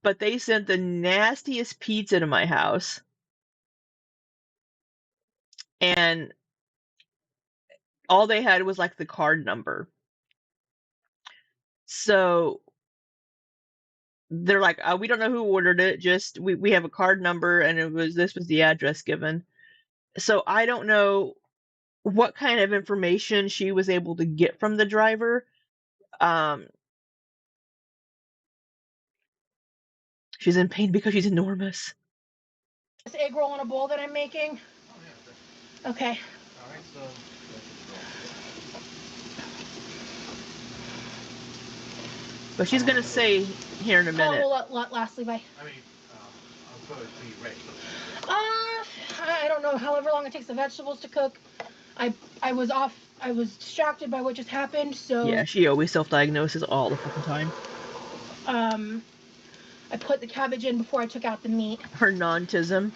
But they sent the nastiest pizza to my house. And all they had was like the card number. So they're like, we don't know who ordered it, just we have a card number and this was the address given. So I don't know what kind of information she was able to get from the driver. She's in pain because she's enormous. This egg roll in a bowl that I'm making? Oh, yeah. Okay. All right, so... But she's gonna say here in a minute. How long will it last, Levi? I mean, I'll cook it till you're ready. I don't know, however long it takes the vegetables to cook. I was distracted by what just happened, so... Yeah, she always self-diagnoses all the fucking time. I put the cabbage in before I took out the meat. Her non-tism.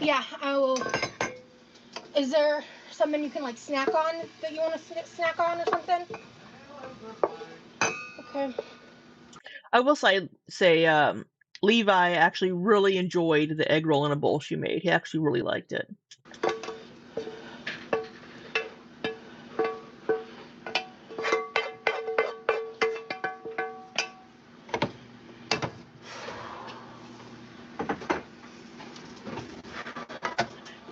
Yeah, I will Is there something you can like snack on that you want to snack on or something? Okay. I will say Levi actually really enjoyed the egg roll in a bowl she made. He actually really liked it.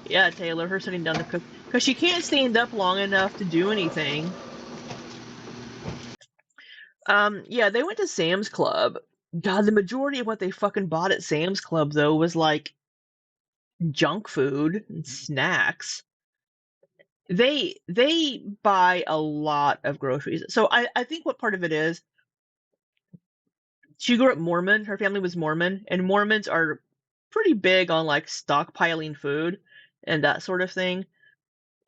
Yeah, Taylor, her sitting down to cook because she can't stand up long enough to do anything. Yeah, they went to Sam's Club. God, the majority of what they fucking bought at Sam's Club though was like junk food and snacks. They buy a lot of groceries. So I think what part of it is she grew up Mormon, her family was Mormon, and Mormons are pretty big on like stockpiling food and that sort of thing.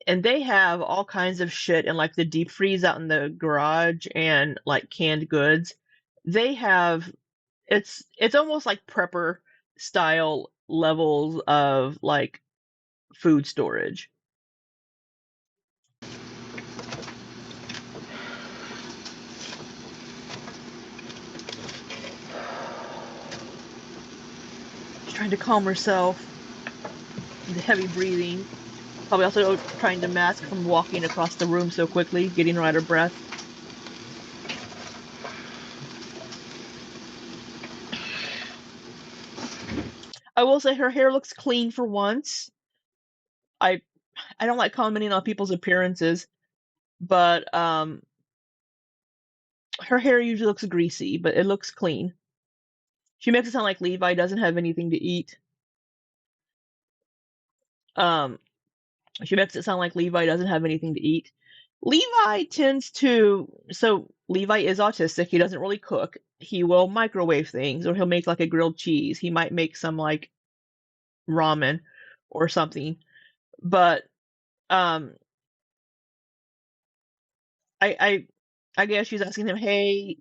And they have all kinds of shit in like the deep freeze out in the garage and like canned goods. They have it's almost like prepper style levels of like food storage. She's trying to calm herself. The heavy breathing. Probably also trying to mask from walking across the room so quickly, getting her out of breath. I will say her hair looks clean for once. I don't like commenting on people's appearances, but her hair usually looks greasy, but it looks clean. She makes it sound like Levi doesn't have anything to eat. Um, she makes it sound like Levi doesn't have anything to eat. Levi tends to, so Levi is autistic. He doesn't really cook. He will microwave things, or he'll make like a grilled cheese. He might make some like ramen or something. But um, I I guess she's asking him, hey,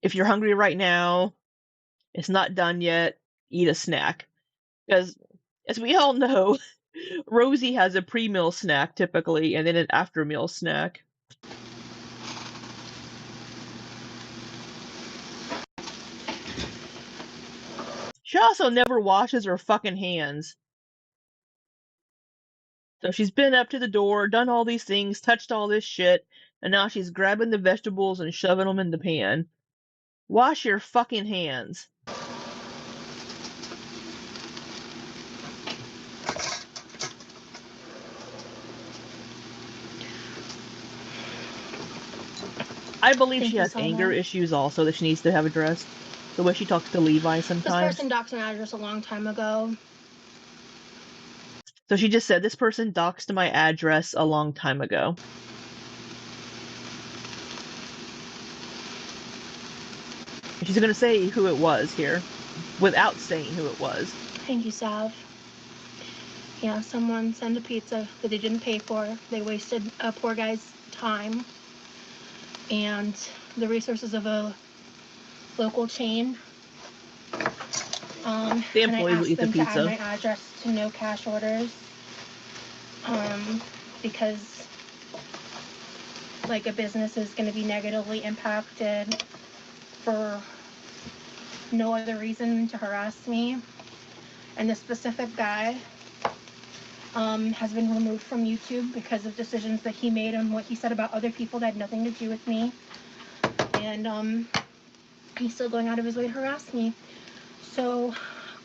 if you're hungry right now, it's not done yet. Eat a snack. Because, as we all know, Rosie has a pre-meal snack typically, and then an after-meal snack. She also never washes her fucking hands. So she's been up to the door, done all these things, touched all this shit, and now she's grabbing the vegetables and shoving them in the pan. Wash your fucking hands. I believe Thank she you has so anger much. issues also that she needs to have addressed. The way she talks to Levi This sometimes. person doxed my address a long time ago. So she just said, this person doxed my address a long time ago. And she's going to say who it was here, without saying who it was. Thank you, Sav. Yeah, someone sent a pizza that they didn't pay for. They wasted a poor guy's time and the resources of a local chain. The And I employees will asked eat the them to add my pizza. address to no cash orders. Because like a business is going to be negatively impacted for no other reason to harass me. And this specific guy has been removed from YouTube because of decisions that he made and what he said about other people that had nothing to do with me. And he's still going out of his way to harass me. So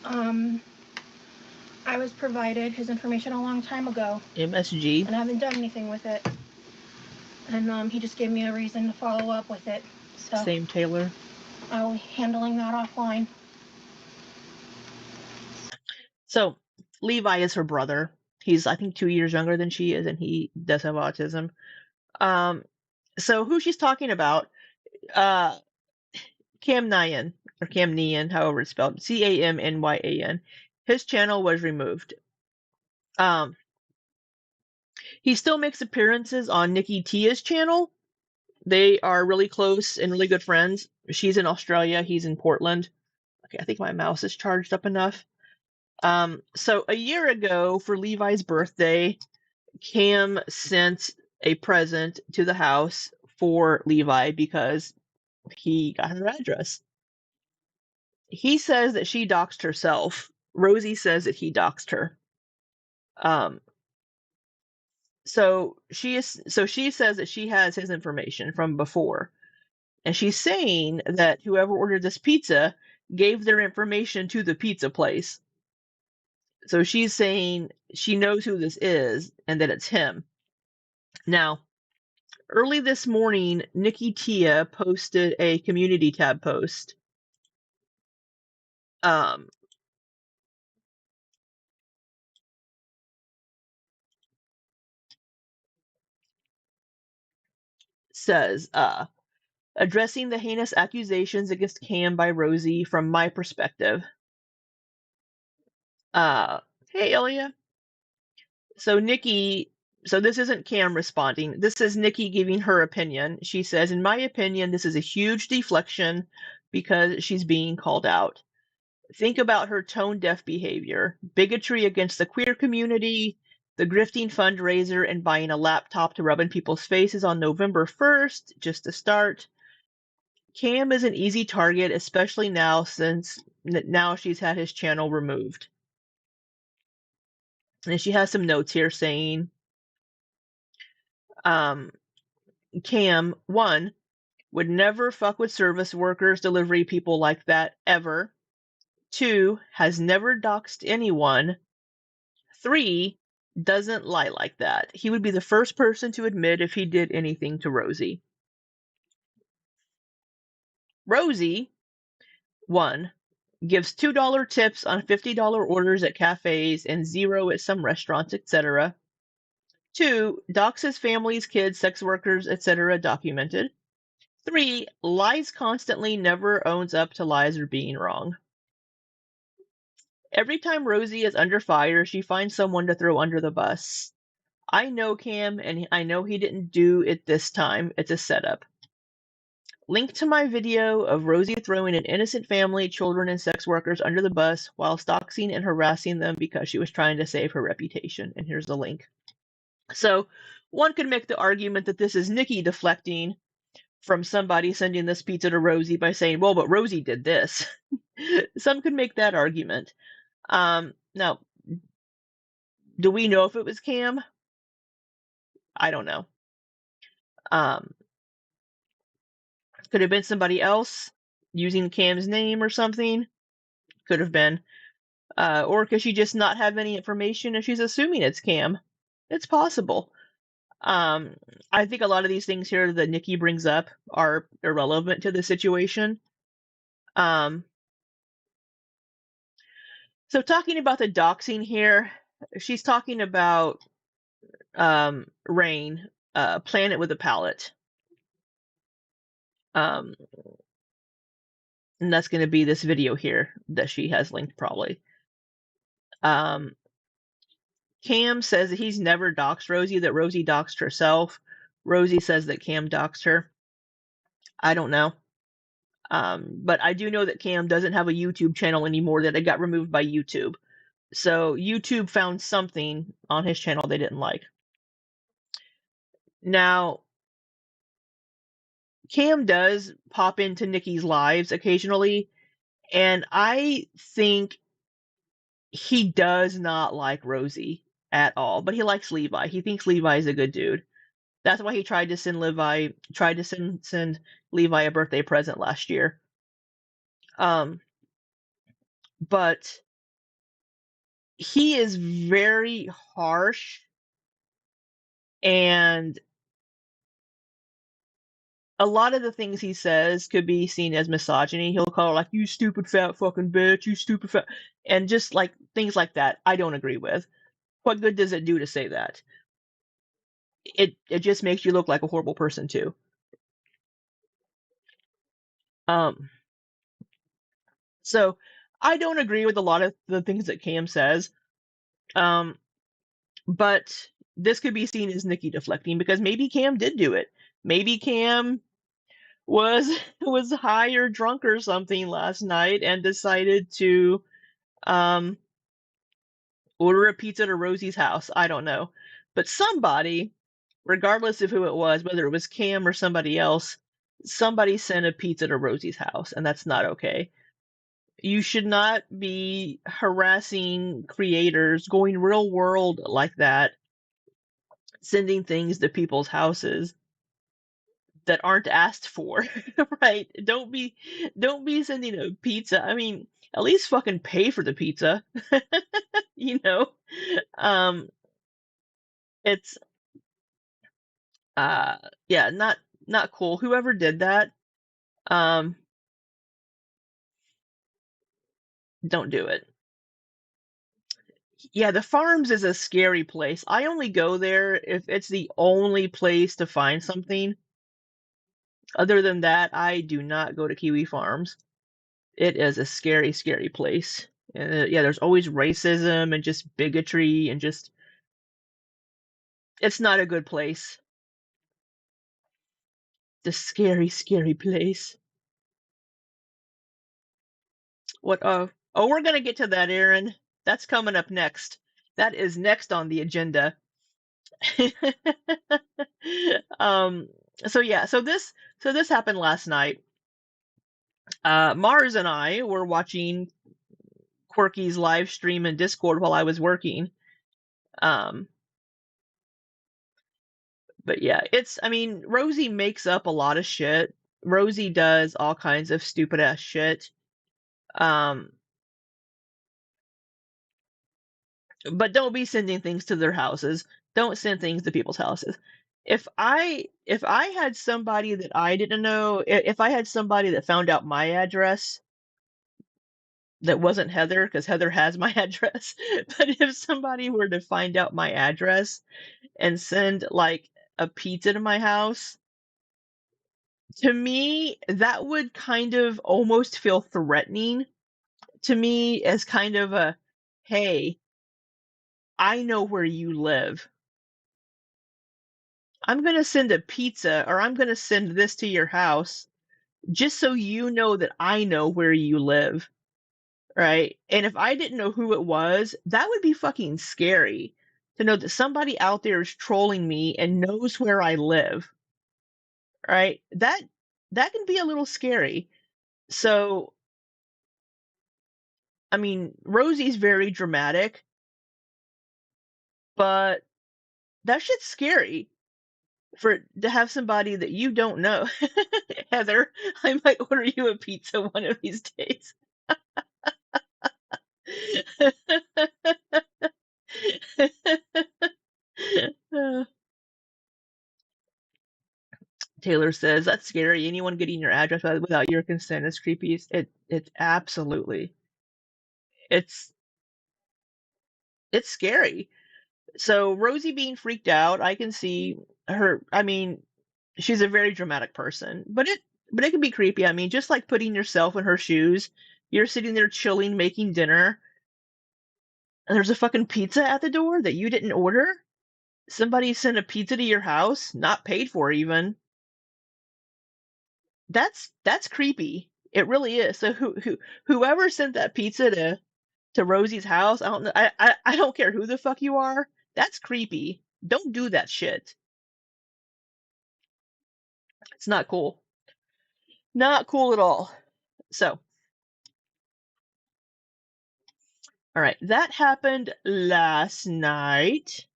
I was provided his information a long time ago. MSG. And I haven't done anything with it. And he just gave me a reason to follow up with it. So Same Taylor. I'll be handling that offline. So Levi is her brother. He's, I think, 2 years younger than she is, and he does have autism. So who she's talking about, Cam Nyan, or Cam Nyan, however it's spelled, Camnyan. His channel was removed. He still makes appearances on Nikki Tia's channel. They are really close and really good friends. She's in Australia, he's in Portland. Okay, I think my mouse is charged up enough. So a year ago for Levi's birthday, Cam sent a present to the house for Levi because he got her address. He says that she doxed herself. Rosie says that he doxed her. So she says that she has his information from before. And she's saying that whoever ordered this pizza gave their information to the pizza place. So she's saying she knows who this is and that it's him. Now, early this morning, Nikki Tia posted a community tab post. Says, addressing the heinous accusations against Cam by Rosie from my perspective. Hey, Ilya. So this isn't Cam responding. This is Nikki giving her opinion. She says, in my opinion, this is a huge deflection because she's being called out. Think about her tone-deaf behavior, bigotry against the queer community, the grifting fundraiser, and buying a laptop to rub in people's faces on November 1st, just to start. Cam is an easy target, especially now since now she's had his channel removed. And she has some notes here saying, Cam, 1, would never fuck with service workers, delivery people like that, ever. 2, has never doxed anyone. 3, doesn't lie like that. He would be the first person to admit if he did anything to Rosie. Rosie, 1, gives $2 tips on $50 orders at cafes and 0 at some restaurants, etc. 2, doxes families, kids, sex workers, etc. documented. 3, lies constantly, never owns up to lies or being wrong. Every time Rosie is under fire, she finds someone to throw under the bus. I know Cam, and I know he didn't do it this time. It's a setup. Link to my video of Rosie throwing an innocent family, children, and sex workers under the bus while doxing and harassing them because she was trying to save her reputation. And here's the link. So one could make the argument that this is Nikki deflecting from somebody sending this pizza to Rosie by saying, well, but Rosie did this. Some could make that argument. Now, do we know if it was Cam? I don't know. Could have been somebody else using Cam's name or something. Could have been. Or could she just not have any information and she's assuming it's Cam? It's possible. I think a lot of these things here that Nikki brings up are irrelevant to the situation. So talking about the doxing here, she's talking about Rain, Planet with a Palette. And that's going to be this video here that she has linked probably. Cam says that he's never doxed Rosie, that Rosie doxed herself. Rosie says that Cam doxed her. I don't know. But I do know that Cam doesn't have a YouTube channel anymore, that it got removed by YouTube. So YouTube found something on his channel they didn't like. Now, Cam does pop into Nikki's lives occasionally, and I think he does not like Rosie at all, but he likes Levi. He thinks Levi is a good dude. That's why he tried to send Levi a birthday present last year. But he is very harsh, and a lot of the things he says could be seen as misogyny. He'll call her like, you stupid fat fucking bitch, you stupid fat, and just like things like that I don't agree with. What good does it do to say that? It just makes you look like a horrible person too. So I don't agree with a lot of the things that Cam says. But this could be seen as Nikki deflecting because maybe Cam did do it. Maybe Cam was high or drunk or something last night and decided to order a pizza to Rosie's house. I don't know. But somebody, regardless of who it was, whether it was Cam or somebody else, somebody sent a pizza to Rosie's house, and that's not okay. You should not be harassing creators, going real world like that, sending things to people's houses that aren't asked for, right? Don't be sending a pizza. I mean, at least fucking pay for the pizza. you know? Um it's uh yeah, not cool. Whoever did that, um don't do it. Yeah, the farms is a scary place. I only go there if it's the only place to find something. Other than that, I do not go to Kiwi Farms. It is a scary, scary place. Yeah, there's always racism and just bigotry and just it's not a good place. The scary, scary place. What oh, we're gonna get to that, Aaron. That's coming up next. That is next on the agenda. um so yeah, so this happened last night. Mars and I were watching Quirky's live stream in Discord while I was working. Um but yeah, I mean, Rosie makes up a lot of shit. Rosie does all kinds of stupid ass shit. Um but don't be sending things to their houses. Don't send things to people's houses. If I had somebody that I didn't know, if I had somebody that found out my address that wasn't Heather, because Heather has my address, but if somebody were to find out my address and send like a pizza to my house, to me that would kind of almost feel threatening to me, as kind of a, hey, I know where you live. I'm going to send a pizza, or I'm going to send this to your house just so you know that I know where you live, right? And if I didn't know who it was, that would be fucking scary to know that somebody out there is trolling me and knows where I live, right? That can be a little scary. So, I mean, Rosie's very dramatic, but that shit's scary for to have somebody that you don't know. Heather, I might order you a pizza one of these days. Taylor says that's scary. Anyone getting your address without your consent is creepy. It's absolutely it's it's scary. So Rosie being freaked out, I can see her. I mean, she's a very dramatic person, but it can be creepy. I mean, just like putting yourself in her shoes. You're sitting there chilling, making dinner, and there's a fucking pizza at the door that you didn't order. Somebody sent a pizza to your house, not paid for even. That's creepy. It really is. So whoever sent that pizza to Rosie's house, I don't know. I don't care who the fuck you are. That's creepy. Don't do that shit. It's not cool. Not cool at all. So, all right, that happened last night.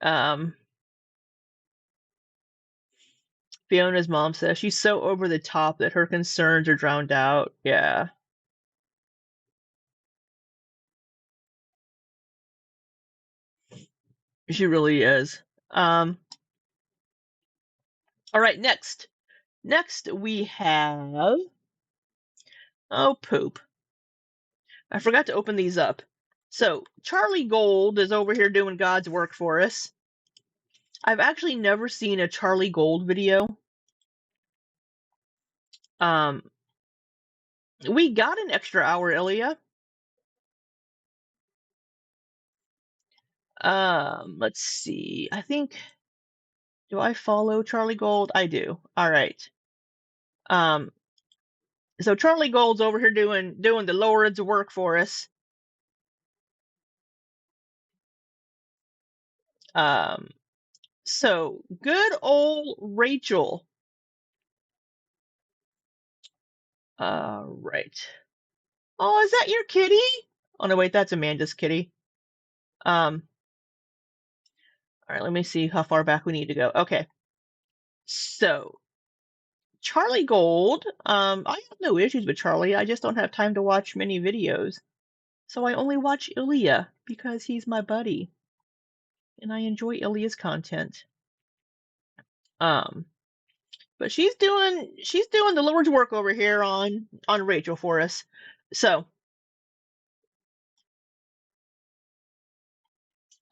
Um, Fiona's mom says she's so over the top that her concerns are drowned out. Yeah, she really is. All right, next. Next we have, oh poop. I forgot to open these up. So Charlie Gold is over here doing God's work for us. I've actually never seen a Charlie Gold video. We got an extra hour, Ilya. Let's see. I think, do I follow Charlie Gold? I do. All right. Um, so Charlie Gold's over here doing the Lord's work for us. So good old Rachel. Right. Oh, is that your kitty? Oh no, wait, that's Amanda's kitty. All right, let me see how far back we need to go. Okay. So Charlie Gold. I have no issues with Charlie. I just don't have time to watch many videos. So I only watch Ilya because he's my buddy. And I enjoy Ilya's content. But she's doing the Lord's work over here on Rachel for us. So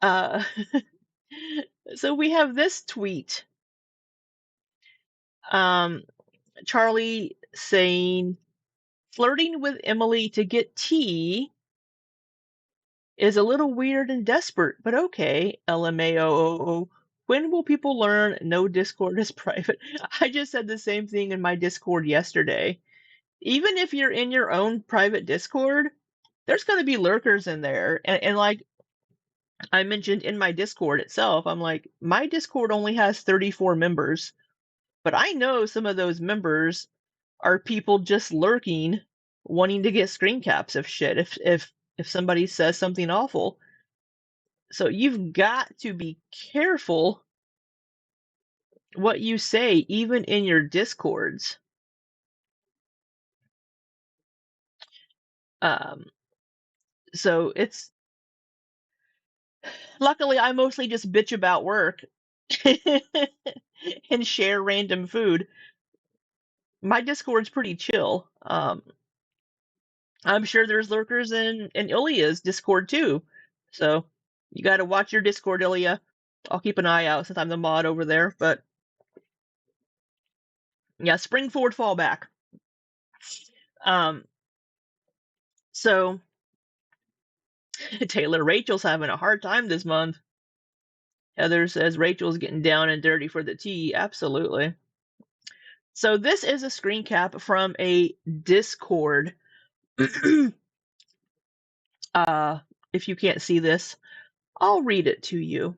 uh so we have this tweet. Charlie saying flirting with Emily to get tea is a little weird and desperate, but okay. LMAO. When will people learn no Discord is private? I just said the same thing in my Discord yesterday. Even if you're in your own private Discord, there's going to be lurkers in there. And like I mentioned in my Discord itself, I'm like, my Discord only has 34 members, but I know some of those members are people just lurking, wanting to get screen caps of shit if somebody says something awful. So you've got to be careful what you say, even in your Discords. So it's luckily I mostly just bitch about work and share random food. My Discord's pretty chill. I'm sure there's lurkers in Ilya's Discord too. So you got to watch your Discord, Ilya. I'll keep an eye out since I'm the mod over there. But yeah, spring forward, fall back. So Taylor, Rachel's having a hard time this month. Heather says Rachel's getting down and dirty for the tea. Absolutely. So this is a screen cap from a Discord. If you can't see this, I'll read it to you.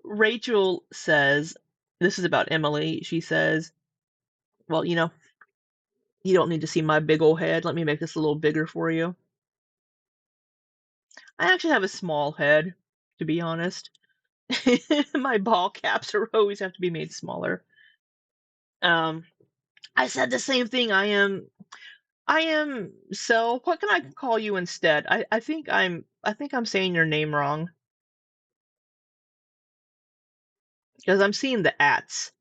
Rachel says, this is about Emily. She says, well, you don't need to see my big old head. Let me make this a little bigger for you. I actually have a small head, to be honest. My ball caps are always have to be made smaller. I said the same thing. I am so what can I call you instead? I think I'm saying your name wrong. Because I'm seeing the ats.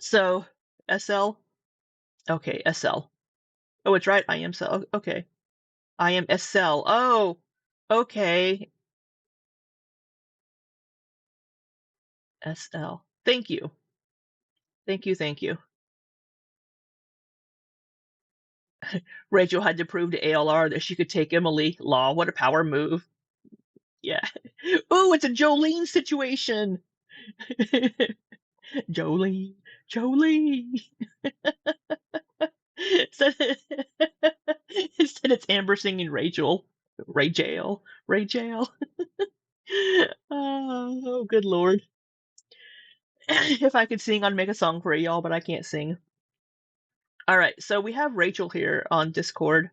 So SL. Okay, SL. Oh, it's right. I am SL. Okay. I am SL. Oh, okay. SL. Thank you. Thank you. Thank you. Rachel had to prove to ALR that she could take Emily. Law, what a power move. Yeah. Ooh, it's a Jolene situation. Jolene. Jolene. Instead, it's Amber singing Rachel. Ray Jail. Ray Jail. Oh, good lord. If I could sing, I'd make a song for y'all, but I can't sing. All right, so we have Rachel here on Discord.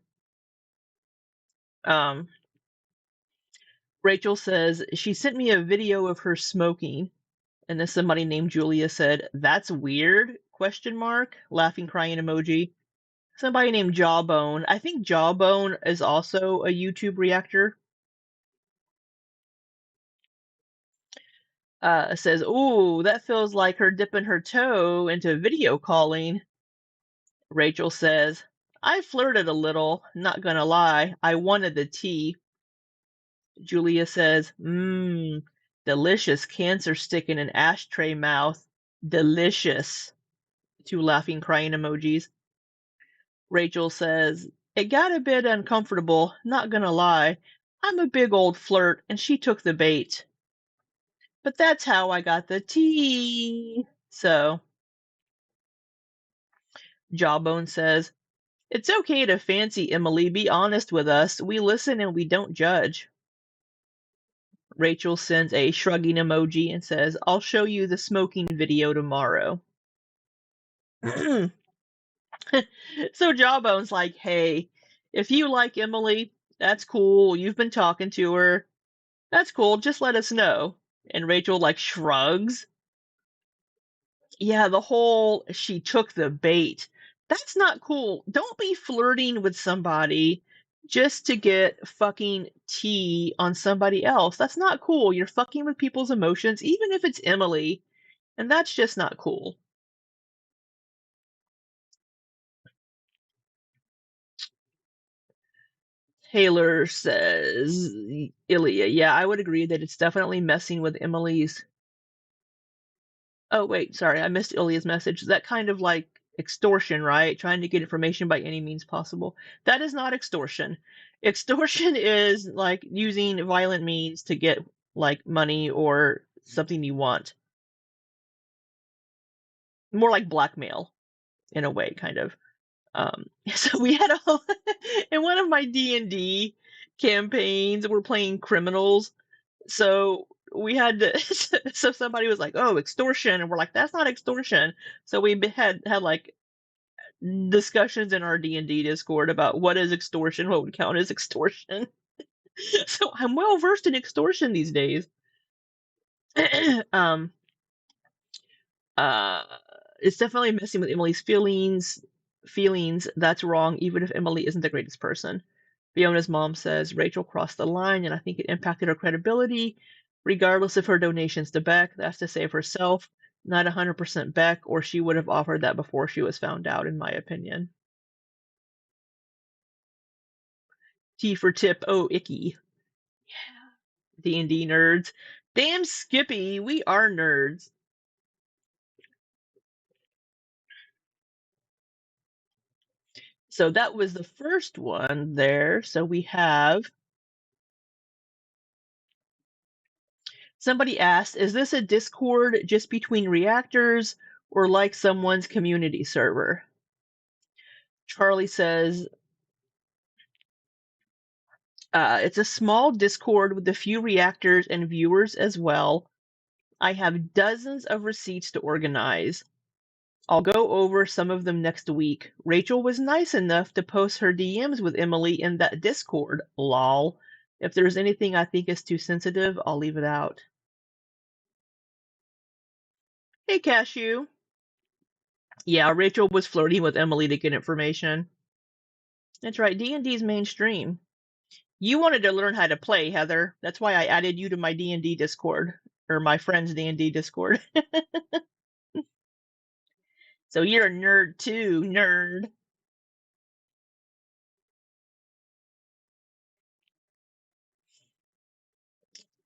Rachel says she sent me a video of her smoking, and then somebody named Julia said, "That's weird?" Question mark. Laughing, crying emoji. Somebody named Jawbone. I think Jawbone is also a YouTube reactor. Says, "Ooh, that feels like her dipping her toe into video calling." Rachel says, "I flirted a little, not gonna lie. I wanted the tea." Julia says, delicious cancer stick in an ashtray mouth. Delicious. Two laughing, crying emojis. Rachel says, it got a bit uncomfortable, not gonna lie. I'm a big old flirt, and she took the bait. But that's how I got the tea. So, Jawbone says, It's okay to fancy Emily. Be honest with us. We listen and we don't judge. Rachel sends a shrugging emoji and says, I'll show you the smoking video tomorrow. So Jawbone's like, hey, if you like Emily, that's cool. You've been talking to her. That's cool. Just let us know. And Rachel like shrugs. Yeah, the whole she took the bait. That's not cool. Don't be flirting with somebody just to get fucking tea on somebody else. That's not cool. You're fucking with people's emotions, even if it's Emily. And that's just not cool. Taylor says, Ilya, yeah, I would agree that it's definitely messing with Emily's. Oh, wait, sorry, I missed Ilya's message. That kind of like extortion, right? Trying to get information by any means possible. That is not extortion. Extortion is like using violent means to get like money or something you want. More like blackmail in a way, kind of. So we had a in one of my D&D campaigns, we're playing criminals. So we had to, so somebody was like, "Oh, extortion," and we're like, "That's not extortion." So we had like discussions in our D&D Discord about what is extortion, what would count as extortion. So I'm well versed in extortion these days. um, uh, it's definitely messing with Emily's feelings. That's wrong, even if Emily isn't the greatest person. Fiona's mom says Rachel crossed the line, and I think it impacted her credibility, regardless of her donations to Beck. That's to save herself, not 100% Beck, or she would have offered that before she was found out, in my opinion. T for tip. Oh, icky. Yeah. D&D nerds. Damn Skippy, we are nerds. So that was the first one there. So we have somebody asked, is this a Discord just between reactors or like someone's community server? Charlie says, it's a small Discord with a few reactors and viewers as well. I have dozens of receipts to organize. I'll go over some of them next week. Rachel was nice enough to post her DMs with Emily in that Discord. Lol. If there's anything I think is too sensitive, I'll leave it out. Hey, Cashew. Yeah, Rachel was flirting with Emily to get information. That's right, D&D's mainstream. You wanted to learn how to play, Heather. That's why I added you to my D&D Discord, or my friend's D&D Discord. So you're a nerd too, nerd.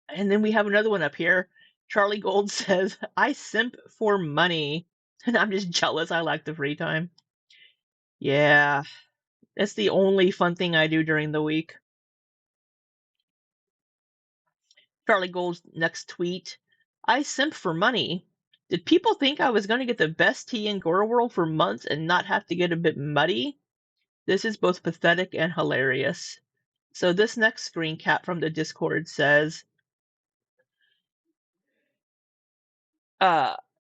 And then we have another one up here. Charlie Gold says, I simp for money. And I'm just jealous. I like the free time. Yeah, that's the only fun thing I do during the week. Charlie Gold's next tweet. I simp for money. Did people think I was going to get the best tea in Gore World for months and not have to get a bit muddy? This is both pathetic and hilarious. So this next screen cap from the Discord says,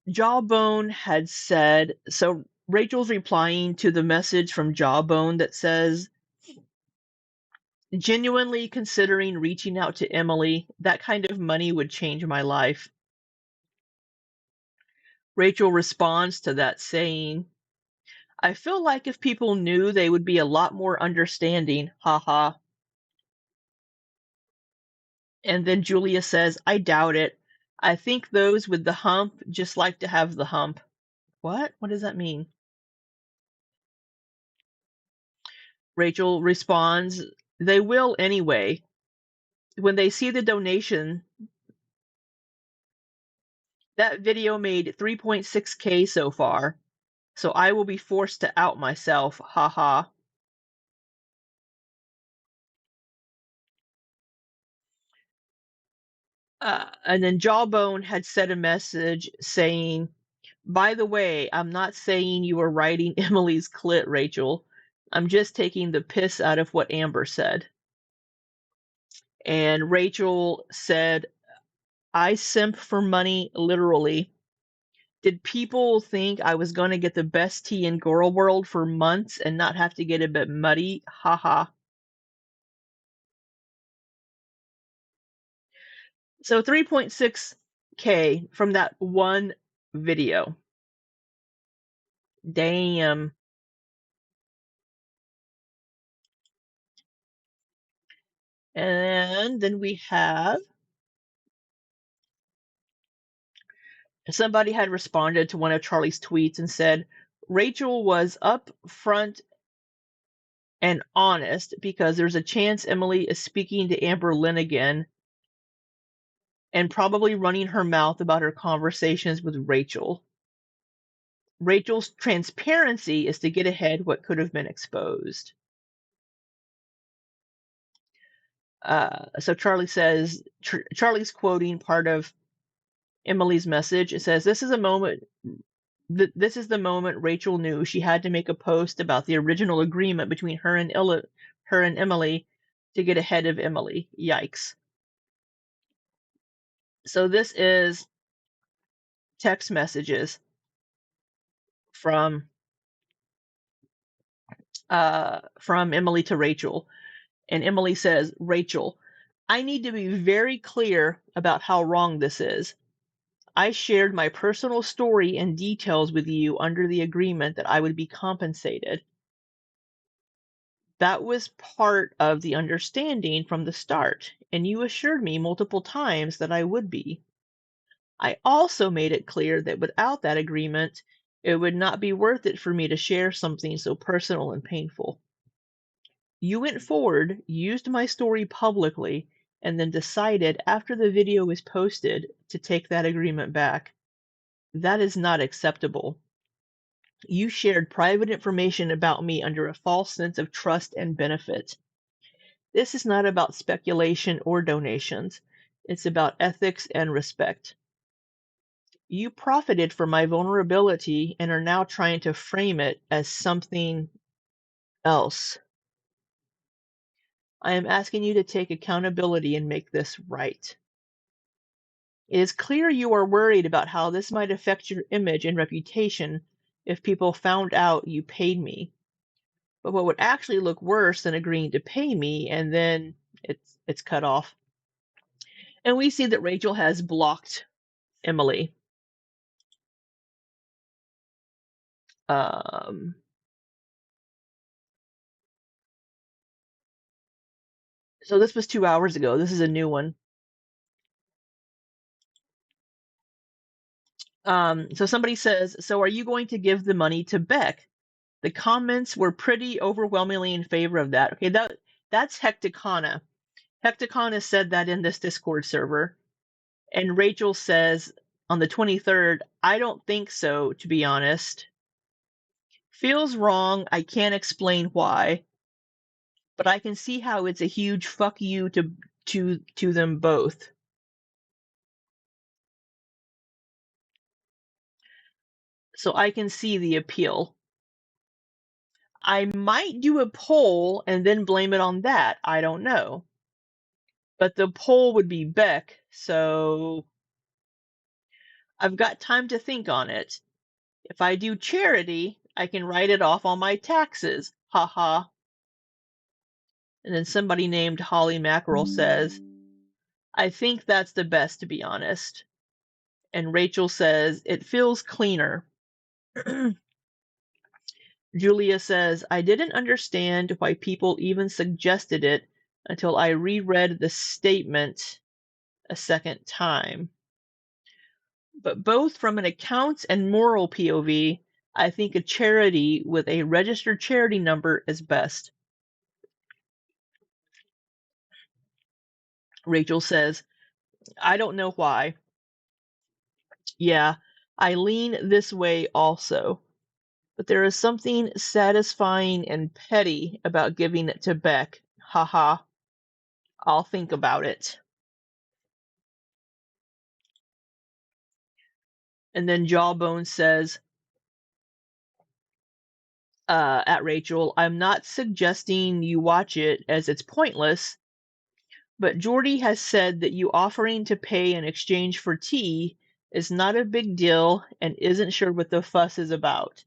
Jawbone had said, so Rachel's replying to the message from Jawbone that says, genuinely considering reaching out to Emily, that kind of money would change my life. Rachel responds to that saying, I feel like if people knew, they would be a lot more understanding, haha. And then Julia says, I doubt it. I think those with the hump just like to have the hump. What? What does that mean? Rachel responds, they will anyway. When they see the donation, that video made 3.6K so far, so I will be forced to out myself, haha. And then Jawbone had sent a message saying, by the way, I'm not saying you were writing Emily's clit, Rachel. I'm just taking the piss out of what Amber said. And Rachel said, I simp for money, literally. Did people think I was going to get the best tea in Girl World for months and not have to get a bit muddy? Haha. So 3.6K from that one video. Damn. And then we have somebody had responded to one of Charlie's tweets and said, Rachel was upfront and honest because there's a chance Emily is speaking to Amber Lynn again and probably running her mouth about her conversations with Rachel. Rachel's transparency is to get ahead what could have been exposed. So Charlie says, Charlie's quoting part of Emily's message. It says, this is the moment Rachel knew she had to make a post about the original agreement between her and Emily to get ahead of Emily. Yikes. So this is text messages from Emily to Rachel. And Emily says, Rachel, I need to be very clear about how wrong this is. I shared my personal story and details with you under the agreement that I would be compensated. That was part of the understanding from the start, and you assured me multiple times that I would be. I also made it clear that without that agreement, it would not be worth it for me to share something so personal and painful. You went forward, used my story publicly, and then decided after the video was posted to take that agreement back. That is not acceptable. You shared private information about me under a false sense of trust and benefit. This is not about speculation or donations. It's about ethics and respect. You profited from my vulnerability and are now trying to frame it as something else. I am asking you to take accountability and make this right. It is clear you are worried about how this might affect your image and reputation if people found out you paid me. But what would actually look worse than agreeing to pay me and then it's cut off. And we see that Rachel has blocked Emily. So this was 2 hours ago. This is a new one. So somebody says, so are you going to give the money to Beck? The comments were pretty overwhelmingly in favor of that. Okay, that's Hecticana. Hecticana said that in this Discord server. And Rachel says on the 23rd, I don't think so, to be honest. Feels wrong. I can't explain why. But I can see how it's a huge fuck you to them both. So I can see the appeal. I might do a poll and then blame it on that. I don't know. But the poll would be Beck, so I've got time to think on it. If I do charity, I can write it off on my taxes. Ha ha. And then somebody named Holly Mackerel says, I think that's the best, to be honest. And Rachel says, it feels cleaner. Julia says, I didn't understand why people even suggested it until I reread the statement a second time. But both from an accounts and moral POV, I think a charity with a registered charity number is best. Rachel says, I don't know why. Yeah, I lean this way also. But there is something satisfying and petty about giving it to Beck. Haha. I'll think about it. And then Jawbone says, at Rachel, I'm not suggesting you watch it as it's pointless, but Jordy has said that you offering to pay in exchange for tea is not a big deal and isn't sure what the fuss is about.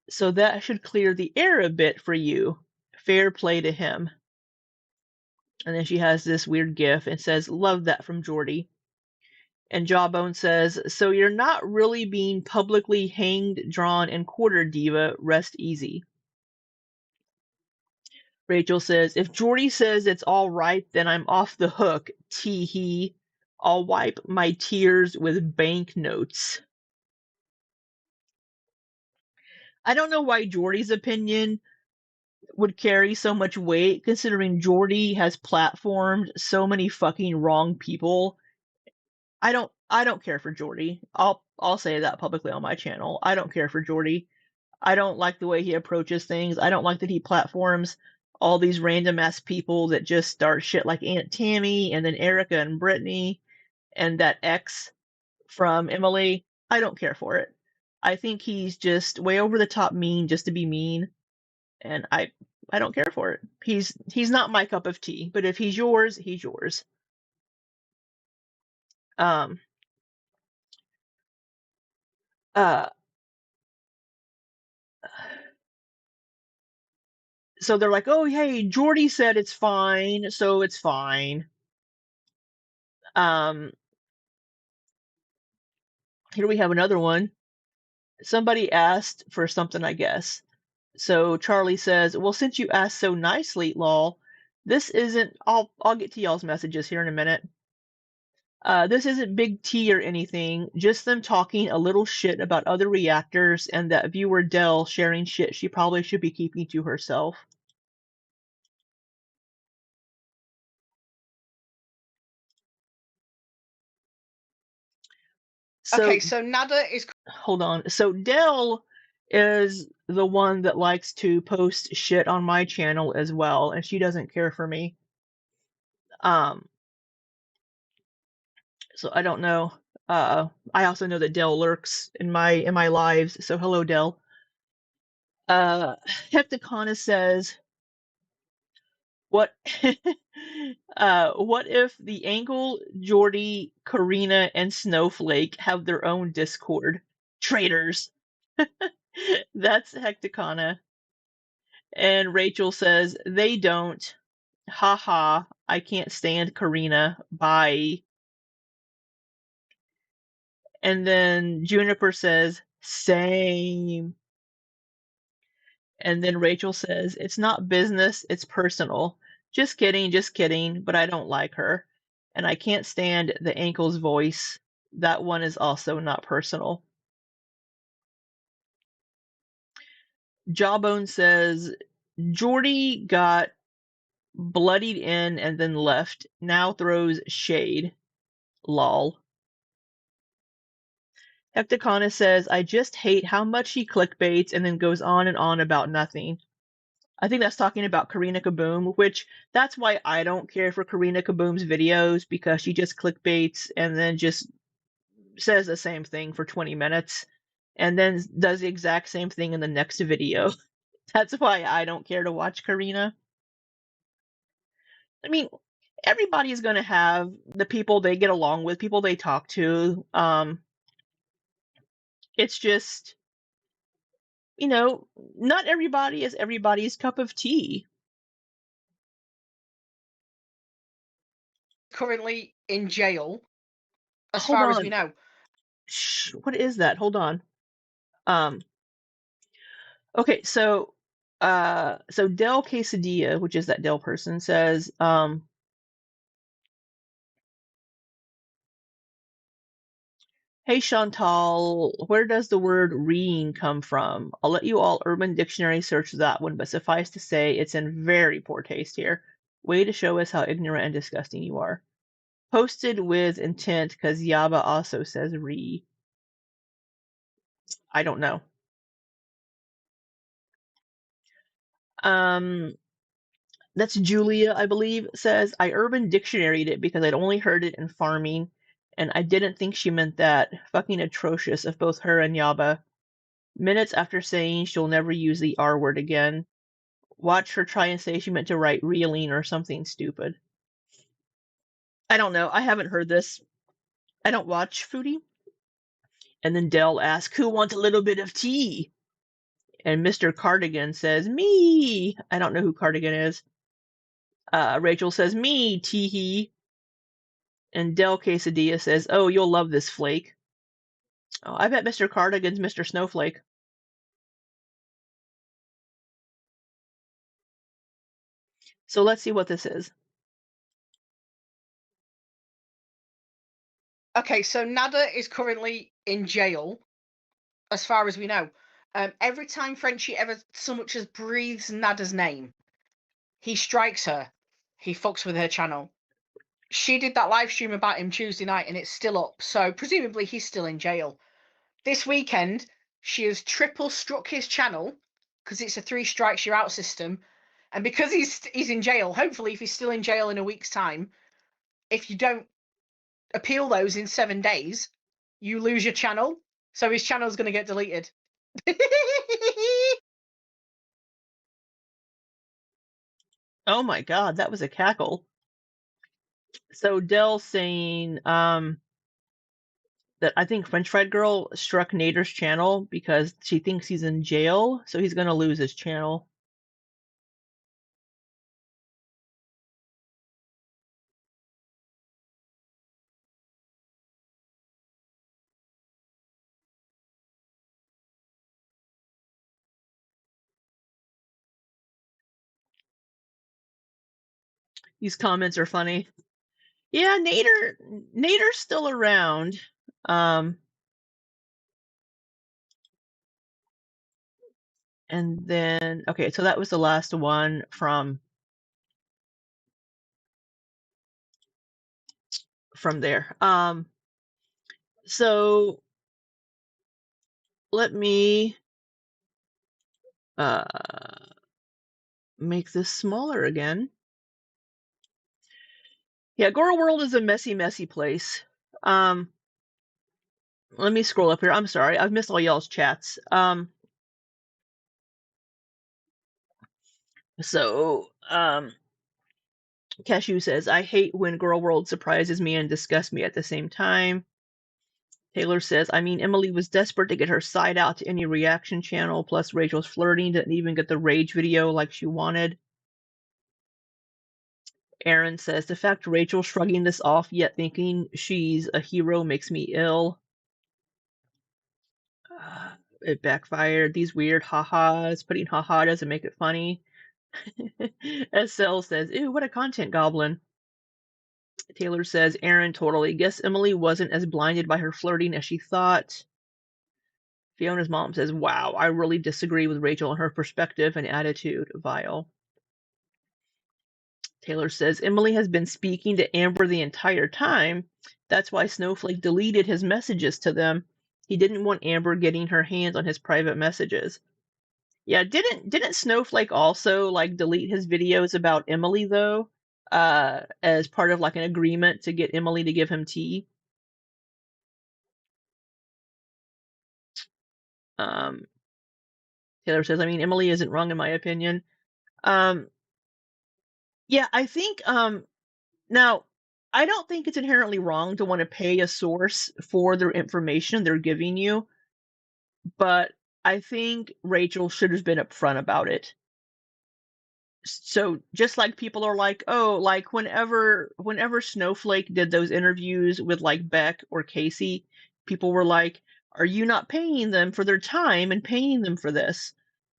So that should clear the air a bit for you. Fair play to him. And then she has this weird gif and says, love that from Jordy. And Jawbone says, so you're not really being publicly hanged, drawn, and quartered, Diva. Rest easy. Rachel says, if Jordy says it's all right, then I'm off the hook. Tee hee. I'll wipe my tears with banknotes. I don't know why Jordy's opinion would carry so much weight, considering Jordy has platformed so many fucking wrong people. I don't care for Jordy. I'll say that publicly on my channel. I don't care for Jordy. I don't like the way he approaches things. I don't like that he platforms all these random ass people that just start shit like Aunt Tammy and then Erica and Brittany and that ex from Emily. I don't care for it. I think he's just way over the top mean just to be mean, and I don't care for it. He's not my cup of tea, but if he's yours, he's yours. Um uh so they're like, "Oh, hey, Jordy said it's fine, so it's fine." Um Here we have another one. Somebody asked for something, I guess. So Charlie says, "Well, since you asked so nicely, lol, this isn't I'll get to y'all's messages here in a minute. This isn't big T or anything, just them talking a little shit about other reactors and that viewer Dell sharing shit she probably should be keeping to herself." So, okay, so Nada is. hold on. So Dell is the one that likes to post shit on my channel as well, and she doesn't care for me. So I don't know. I also know that Dell lurks in my lives. So hello, Dell. Hepticona says, "What? What if the Angle, Jordy, Karina, and Snowflake have their own Discord? Traitors." That's Hecticona. And Rachel says, "They don't. Ha ha. I can't stand Karina. Bye." And then Juniper says, "Same." And then Rachel says, "It's not business, it's personal. Just kidding, but I don't like her. And I can't stand the ankle's voice. That one is also not personal." Jawbone says, "Jordy got bloodied in and then left. Now throws shade. Lol." Hepticona says, "I just hate how much she clickbaits and then goes on and on about nothing." I think that's talking about Karina Kaboom, which that's why I don't care for Karina Kaboom's videos, because she just clickbaits and then just says the same thing for 20 minutes and then does the exact same thing in the next video. That's why I don't care to watch Karina. I mean, everybody is going to have the people they get along with, people they talk to. It's just, not everybody is everybody's cup of tea. Currently in jail, as Hold far as we on. know. Shh, what is that? Hold on. Okay, so Del Quesadilla, which is that Del person, says, "Hey Chantal, where does the word reeing come from? I'll let you all Urban Dictionary search that one, but suffice to say, it's in very poor taste here. Way to show us how ignorant and disgusting you are. Posted with intent, because Yaba also says re. I don't know. Um, That's Julia, I believe, says, "I Urban Dictionaried it because I'd only heard it in farming, and I didn't think she meant that. Fucking atrocious of both her and Yaba." Minutes after saying she'll never use the R word again, watch her try and say she meant to write reeling or something stupid. I don't know. I haven't heard this. I don't watch Foodie. And then Dell asks, who wants a little bit of tea? And Mr. Cardigan says, me. I don't know who Cardigan is. Rachel says, me, teehee. And Del Quesadilla says, oh, you'll love this flake. Oh, I bet Mr. Cardigan's Mr. Snowflake. So let's see what this is. Okay, so Nada is currently in jail, as far as we know. Every time Frenchie ever so much as breathes Nada's name, he strikes her. He fucks with her channel. She did that live stream about him Tuesday night, and it's still up. So presumably he's still in jail. This weekend, she has triple struck his channel because it's a 3 strikes you're out system. And because he's in jail, hopefully if he's still in jail in a week's time, if you don't appeal those in 7 days, you lose your channel. So his channel's going to get deleted. Oh my god, that was a cackle. So Dell's saying that I think French Fried Girl struck Nader's channel because she thinks he's in jail, so he's going to lose his channel. These comments are funny. Yeah, Nader's still around. And then, okay, so that was the last one from there. So let me make this smaller again. Yeah, Goro World is a messy, messy place. Let me scroll up here. I'm sorry, I've missed all y'all's chats. Cashew says, I hate when Girl World surprises me and disgusts me at the same time. Taylor says, I mean, Emily was desperate to get her side out to any reaction channel, plus Rachel's flirting didn't even get the rage video like she wanted. Aaron says, the fact Rachel shrugging this off yet thinking she's a hero makes me ill. It backfired. These weird ha-has. Putting ha-ha doesn't make it funny. SL says, ew, what a content goblin. Taylor says, Aaron totally. Guess Emily wasn't as blinded by her flirting as she thought. Fiona's mom says, wow, I really disagree with Rachel on her perspective and attitude. Vile. Taylor says, Emily has been speaking to Amber the entire time. That's why Snowflake deleted his messages to them. He didn't want Amber getting her hands on his private messages. Yeah, didn't Snowflake also like delete his videos about Emily though? As part of like an agreement to get Emily to give him tea. Taylor says, I mean, Emily isn't wrong in my opinion. Yeah, I think now I don't think it's inherently wrong to want to pay a source for their information they're giving you, but I think Rachel should have been upfront about it. So just like people are like, oh, like whenever Snowflake did those interviews with like Beck or Casey, people were like, are you not paying them for their time and paying them for this?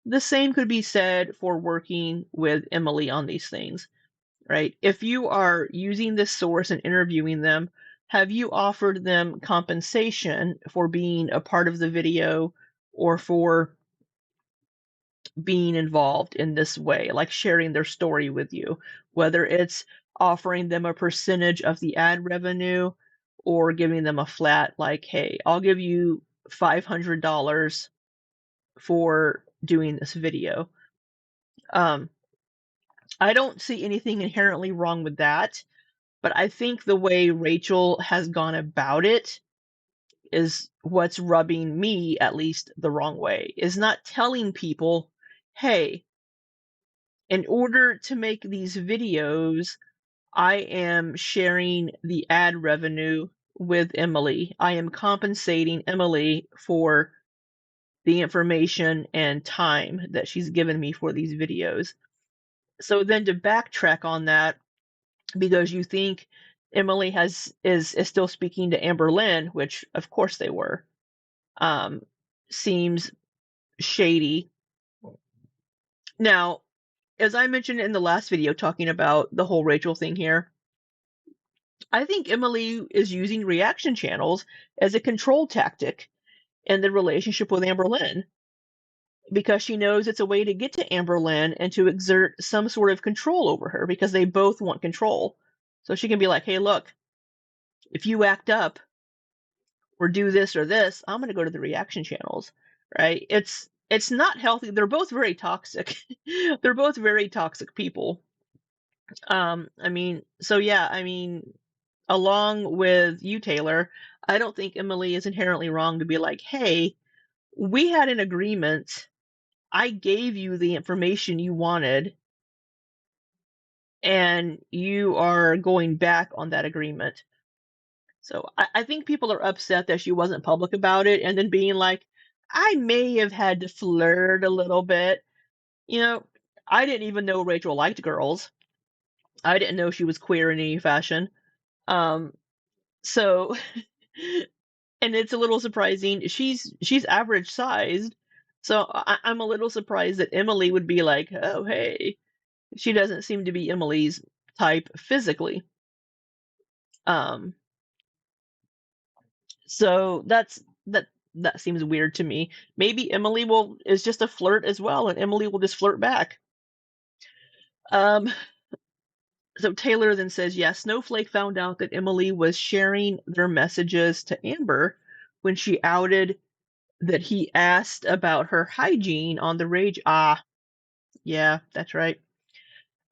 The same could be said for working with Emily on these things, right? If you are using this source and interviewing them, have you offered them compensation for being a part of the video or for being involved in this way, like sharing their story with you, whether it's offering them a percentage of the ad revenue or giving them a flat, like, hey, I'll give you $500 for doing this video. I don't see anything inherently wrong with that, but I think the way Rachel has gone about it is what's rubbing me, at least, the wrong way, is not telling people, hey, in order to make these videos, I am sharing the ad revenue with Emily. I am compensating Emily for the information and time that she's given me for these videos. So then to backtrack on that, because you think Emily is still speaking to Amber Lynn, which of course they were, seems shady. Now, as I mentioned in the last video talking about the whole Rachel thing here, I think Emily is using reaction channels as a control tactic in the relationship with Amber Lynn, because she knows it's a way to get to Amber Lynn and to exert some sort of control over her, because they both want control. So she can be like, hey, look, if you act up or do this or this, I'm going to go to the reaction channels, right? It's not healthy. They're both very toxic. They're both very toxic people. I mean, so yeah, I mean, along with you, Taylor, I don't think Emily is inherently wrong to be like, hey, we had an agreement. I gave you the information you wanted, and you are going back on that agreement. So I think people are upset that she wasn't public about it, and then being like, I may have had to flirt a little bit. You know, I didn't even know Rachel liked girls. I didn't know she was queer in any fashion. So and it's a little surprising. She's average sized, so I'm a little surprised that Emily would be like, oh hey, she doesn't seem to be Emily's type physically. So that seems weird to me. Maybe Emily is just a flirt as well, and Emily will just flirt back. So Taylor then says, yeah, Snowflake found out that Emily was sharing their messages to Amber when she outed that he asked about her hygiene on the Rage. Yeah, that's right.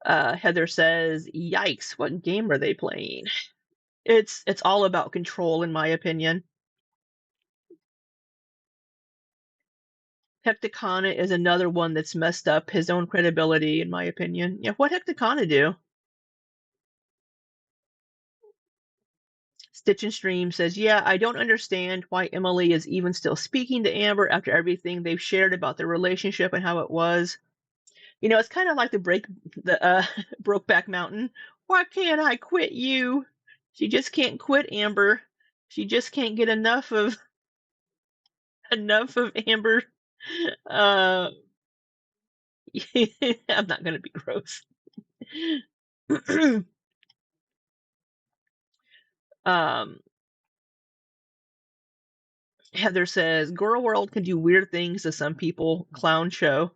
Heather says, yikes, what game are they playing? It's all about control, in my opinion. Hecticana is another one that's messed up his own credibility, in my opinion. Yeah, what Hecticana do? Stitch and Stream says, yeah, I don't understand why Emily is even still speaking to Amber after everything they've shared about their relationship and how it was. You know, it's kind of like the Brokeback Mountain. Why can't I quit you? She just can't quit Amber. She just can't get enough of Amber. Uh, I'm not gonna be gross. Heather says, Girl World can do weird things to some people. Clown show.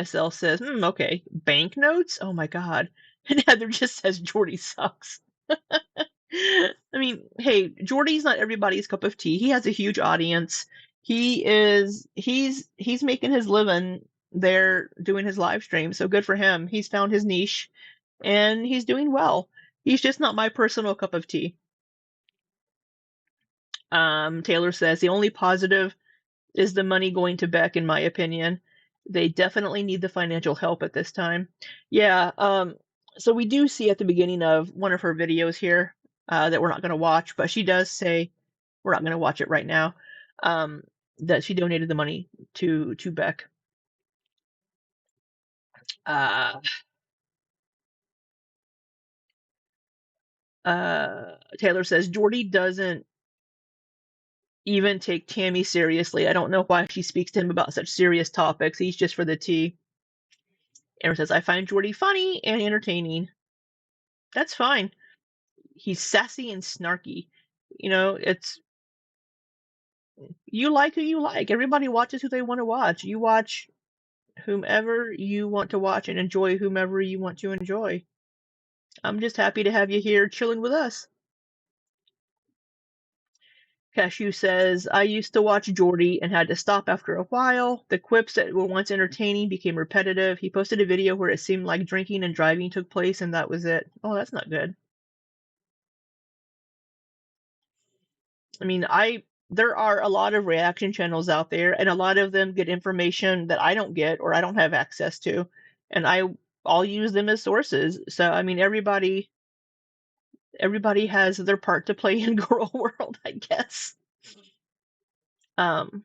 SL says, okay. Banknotes? Oh my god. And Heather just says Jordy sucks. I mean, hey, Jordy's not everybody's cup of tea. He has a huge audience. He's making his living there doing his live stream, so good for him. He's found his niche and he's doing well. He's just not my personal cup of tea. Taylor says the only positive is the money going to Beck, in my opinion. They definitely need the financial help at this time. Yeah, so we do see at the beginning of one of her videos here that we're not going to watch, but she does say, we're not going to watch it right now, that she donated the money to Beck. Taylor says, Jordy doesn't even take Tammy seriously. I don't know why she speaks to him about such serious topics. He's just for the tea. Aaron says, I find Jordy funny and entertaining. That's fine. He's sassy and snarky. You know, you like who you like. Everybody watches who they want to watch. You watch whomever you want to watch and enjoy whomever you want to enjoy. I'm just happy to have you here chilling with us. Cashew says, I used to watch Jordy and had to stop after a while. The quips that were once entertaining became repetitive. He posted a video where it seemed like drinking and driving took place, and that was it. Oh, that's not good. I mean, I there are a lot of reaction channels out there, and a lot of them get information that I don't get or I don't have access to, and I'll use them as sources. So I mean, everybody has their part to play in Girl World, I guess. Um,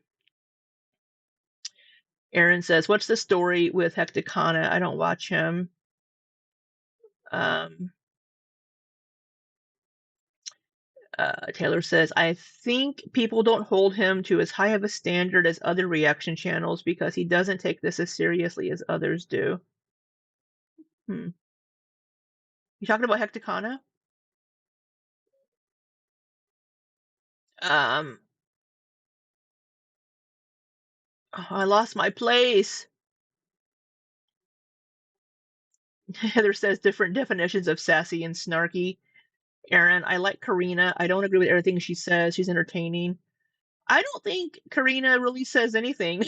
Aaron says, "What's the story with Hecticana? I don't watch him." Um, Taylor says, "I think people don't hold him to as high of a standard as other reaction channels because he doesn't take this as seriously as others do." Hmm. You talking about Hecticana? Um, oh, I lost my place. Heather says different definitions of sassy and snarky. Aaron, I like Karina. I don't agree with everything she says. She's entertaining. I don't think Karina really says anything.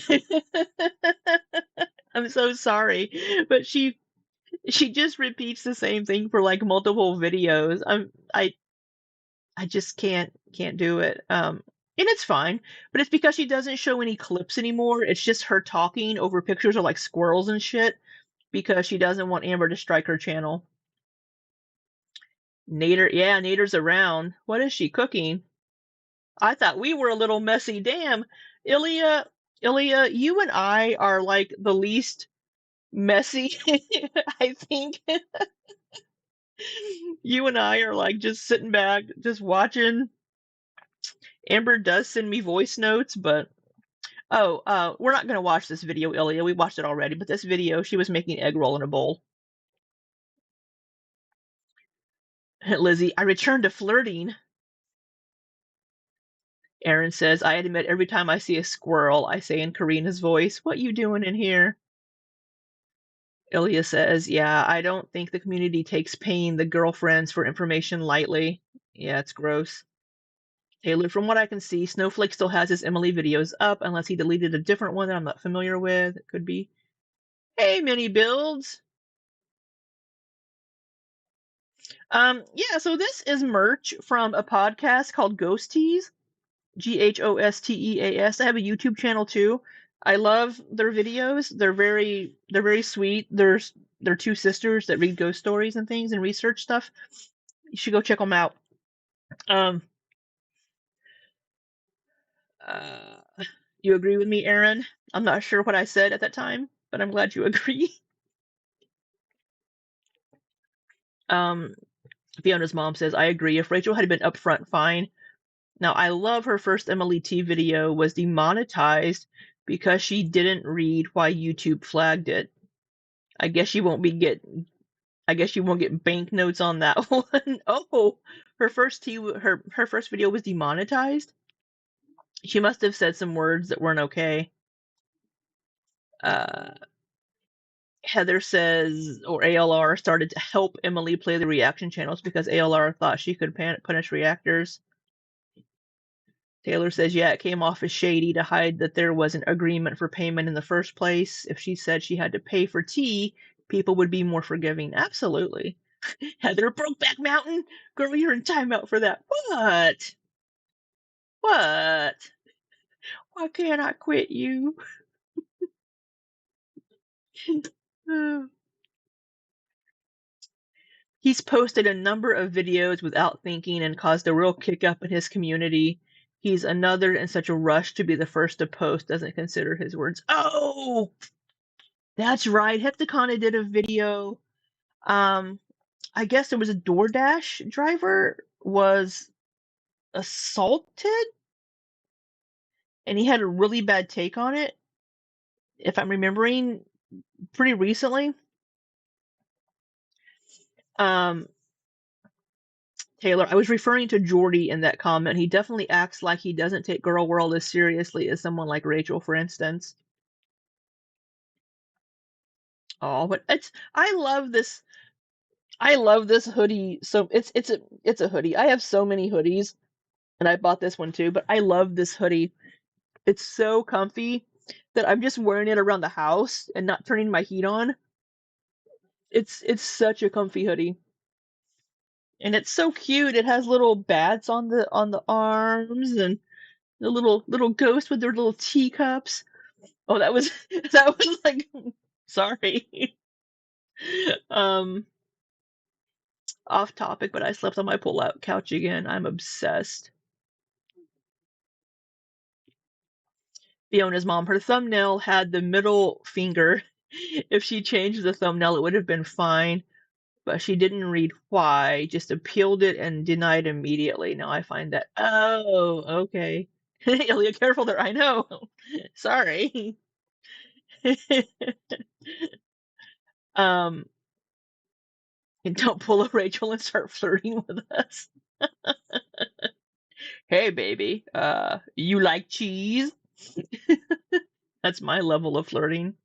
I'm so sorry, but she just repeats the same thing for like multiple videos. I just can't do it. And it's fine, but it's because she doesn't show any clips anymore. It's just her talking over pictures of like squirrels and shit because she doesn't want Amber to strike her channel. Nader, yeah, Nader's around. What is she cooking? I thought we were a little messy. Damn, Ilya, you and I are like the least messy. I think you and I are like just sitting back, just watching. Amber does send me voice notes, but we're not gonna watch this video, Ilya. We watched it already, but this video, she was making egg roll in a bowl. Lizzie, I returned to flirting. Aaron says, I admit every time I see a squirrel, I say in Karina's voice, "What you doing in here?" Ilya says, yeah, I don't think the community takes paying the girlfriends for information lightly. Yeah, it's gross. Taylor, from what I can see, Snowflake still has his Emily videos up unless he deleted a different one that I'm not familiar with. It could be. Hey, mini builds. Yeah, so this is merch from a podcast called Ghosties, Ghosteas. I have a YouTube channel too. I love their videos. They're very sweet. They're two sisters that read ghost stories and things and research stuff. You should go check them out. Um, uh, you agree with me, Aaron? I'm not sure what I said at that time, but I'm glad you agree. Um, Fiona's mom says, I agree. If Rachel had been upfront, fine. Now, I love her first Emily T video was demonetized because she didn't read why YouTube flagged it. I guess you won't get banknotes on that one. Oh, her first video was demonetized. She must have said some words that weren't okay. Uh, Heather says, or ALR started to help Emily play the reaction channels because ALR thought she could punish reactors. Taylor says, yeah, it came off as shady to hide that there was an agreement for payment in the first place. If she said she had to pay for tea, people would be more forgiving. Absolutely. Heather, Brokeback Mountain? Girl, you're in timeout for that. What? What? Why can't I quit you? He's posted a number of videos without thinking and caused a real kick up in his community. He's another in such a rush to be the first to post, doesn't consider his words. Oh, that's right. Hepticana did a video. Um, I guess there was a DoorDash driver was assaulted and he had a really bad take on it, if I'm remembering pretty recently. Um, Taylor, I was referring to Jordy in that comment. He definitely acts like he doesn't take Girl World as seriously as someone like Rachel, for instance. Oh, but I love this. I love this hoodie. So it's a hoodie. I have so many hoodies, and I bought this one too. But I love this hoodie. It's so comfy that I'm just wearing it around the house and not turning my heat on. It's such a comfy hoodie. And it's so cute. It has little bats on the arms and The little ghost with their little teacups. Oh, that was that was like sorry. Um, Off topic, but I slept on my pull-out couch again. I'm obsessed. Fiona's mom, her thumbnail had the middle finger. If she changed the thumbnail, it would have been fine, but she didn't read why, just appealed it and denied immediately. Now I find that, oh, okay. Ilya, careful there, I know. Sorry. um, and don't pull a Rachel and start flirting with us. Hey, baby, you like cheese? That's my level of flirting.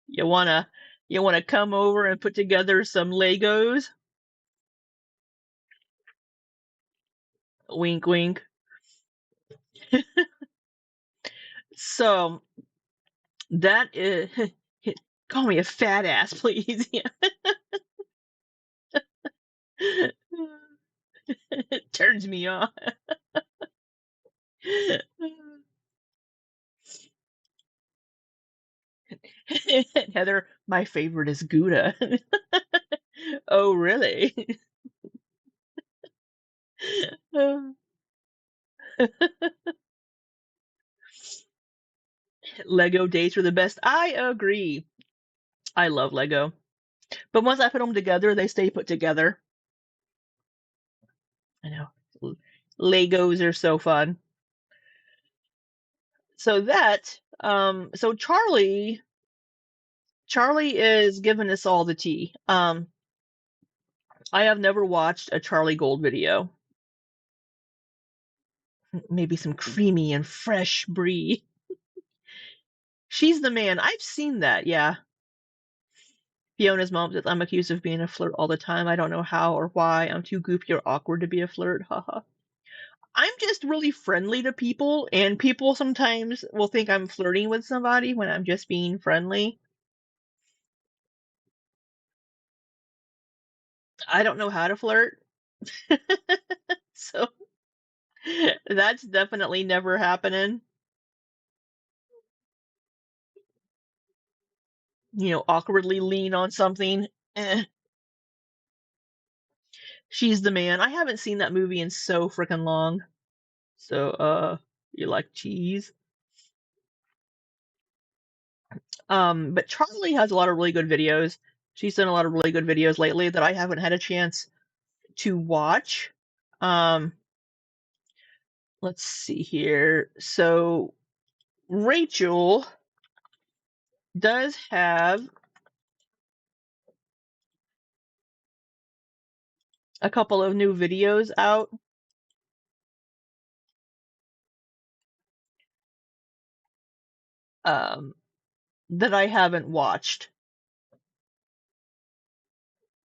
You wanna you wanna come over and put together some Legos? Wink, wink. So that is call me a fat ass, please. It turns me on. Heather, my favorite is Gouda. Oh, really? Lego dates are the best. I agree. I love Lego. But once I put them together, they stay put together. I know. Legos are so fun. So so Charlie is giving us all the tea. I have never watched a Charlie Gold video. Maybe some creamy and fresh brie. She's the man. I've seen that, yeah. Fiona's mom says, I'm accused of being a flirt all the time. I don't know how or why. I'm too goofy or awkward to be a flirt. Haha. I'm just really friendly to people, and people sometimes will think I'm flirting with somebody when I'm just being friendly. I don't know how to flirt. So that's definitely never happening. Awkwardly lean on something. Eh. She's the man. I haven't seen that movie in so freaking long. So, you like cheese? But Charlie has a lot of really good videos. She's done a lot of really good videos lately that I haven't had a chance to watch. Let's see here. So, Rachel does have a couple of new videos out. That I haven't watched.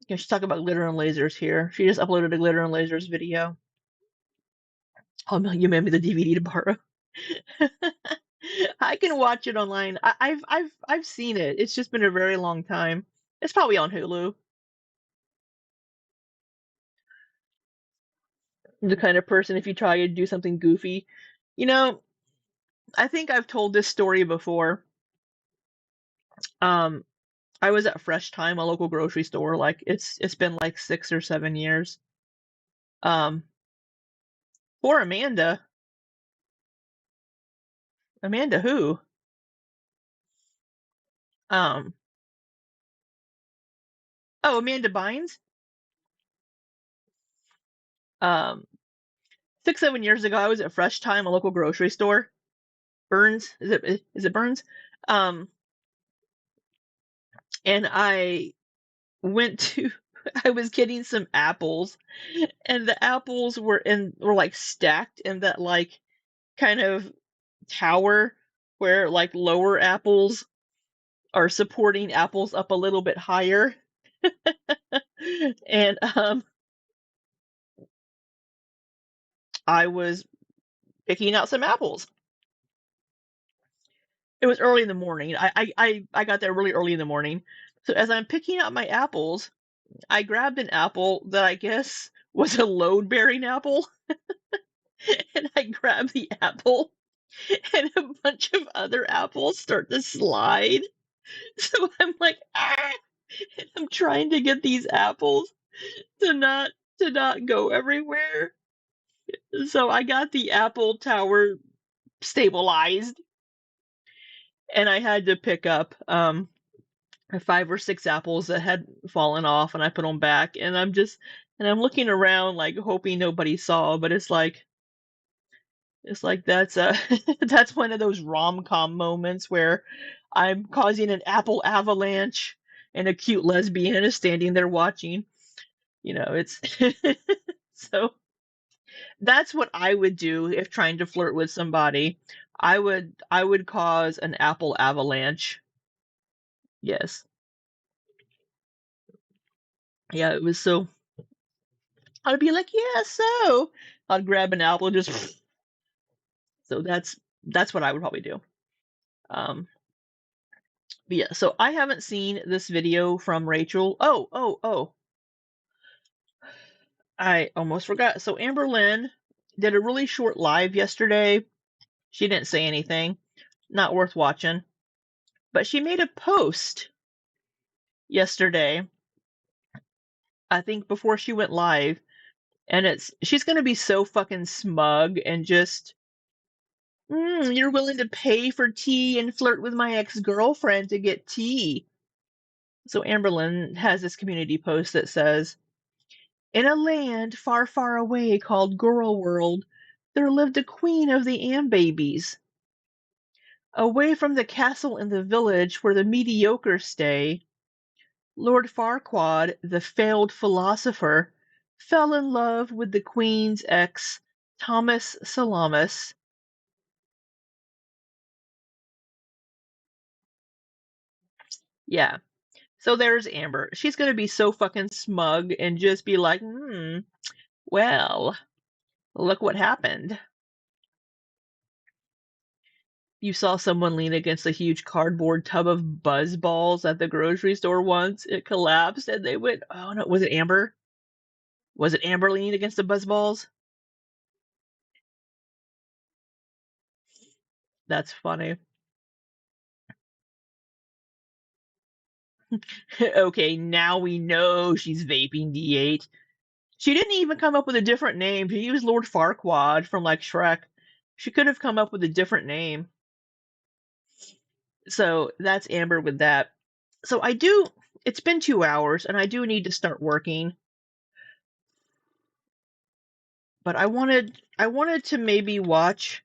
She's talking about glitter and lasers here. She just uploaded a glitter and lasers video. Oh no, you made me the DVD to borrow. I can watch it online. I've seen it. It's just been a very long time. It's probably on Hulu. The kind of person, if you try to do something goofy, you know, I think I've told this story before. I was at Fresh Time, a local grocery store. Like it's been like 6 or 7 years. Um, for Amanda. Amanda who? Um, oh, Amanda Bynes. Um, 6, 7 years ago, I was at Fresh Time, a local grocery store. Burns, is it Burns? Um, and I went to I was getting some apples, and the apples were like stacked in that like kind of tower where like lower apples are supporting apples up a little bit higher. And I was picking out some apples. It was early in the morning. I got there really early in the morning. So as I'm picking out my apples, I grabbed an apple that I guess was a load-bearing apple. and I grab the apple, and a bunch of other apples start to slide. So I'm like, ah! And I'm trying to get these apples to not go everywhere. So I got the apple tower stabilized, and I had to pick up 5 or 6 apples that had fallen off, and I put them back. And I'm looking around like hoping nobody saw, but it's like that's that's one of those rom-com moments where I'm causing an apple avalanche and a cute lesbian is standing there watching. It's so that's what I would do if trying to flirt with somebody. I would cause an apple avalanche. Yes. Yeah, it was so I'd be like, "Yeah, so." I'd grab an apple and just so that's what I would probably do. Um but yeah, so I haven't seen this video from Rachel. Oh. I almost forgot. So Amber Lynn did a really short live yesterday. She didn't say anything. Not worth watching. But she made a post yesterday, I think before she went live, and she's gonna be so fucking smug and just you're willing to pay for tea and flirt with my ex-girlfriend to get tea. So Amberlyn has this community post that says, in a land far, far away called Girl World, there lived a queen of the Ambabies. Away from the castle and the village where the mediocre stay, Lord Farquaad, the failed philosopher, fell in love with the queen's ex, Thomas Salamis. Yeah. So there's Amber. She's gonna be so fucking smug and just be like, well, look what happened. You saw someone lean against a huge cardboard tub of buzz balls at the grocery store once. It collapsed and they went, oh no, was it Amber? Was it Amber leaning against the buzz balls? That's funny. Okay, now we know she's vaping D8. She didn't even come up with a different name. She used Lord Farquaad from like Shrek. She could have come up with a different name. So that's Amber with that. So it's been 2 hours and I do need to start working. But I wanted to maybe watch.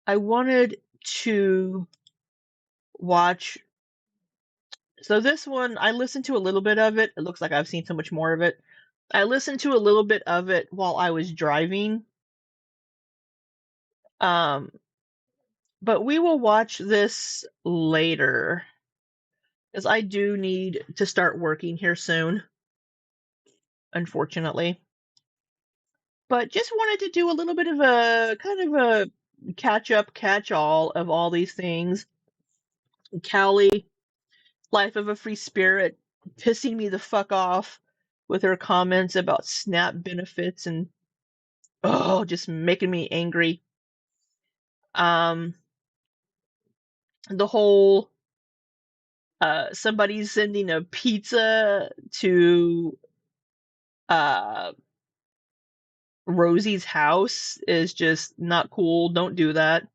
I wanted to watch. So this one, I listened to a little bit of it. It looks like I've seen so much more of it. I listened to a little bit of it while I was driving. Um, but we will watch this later because I do need to start working here soon, unfortunately. But just wanted to do a little bit of a kind of a catch up, catch all of all these things. Callie, Life of a Free Spirit, pissing me the fuck off with her comments about SNAP benefits and just making me angry. The whole somebody sending a pizza to Rosie's house is just not cool. Don't do that.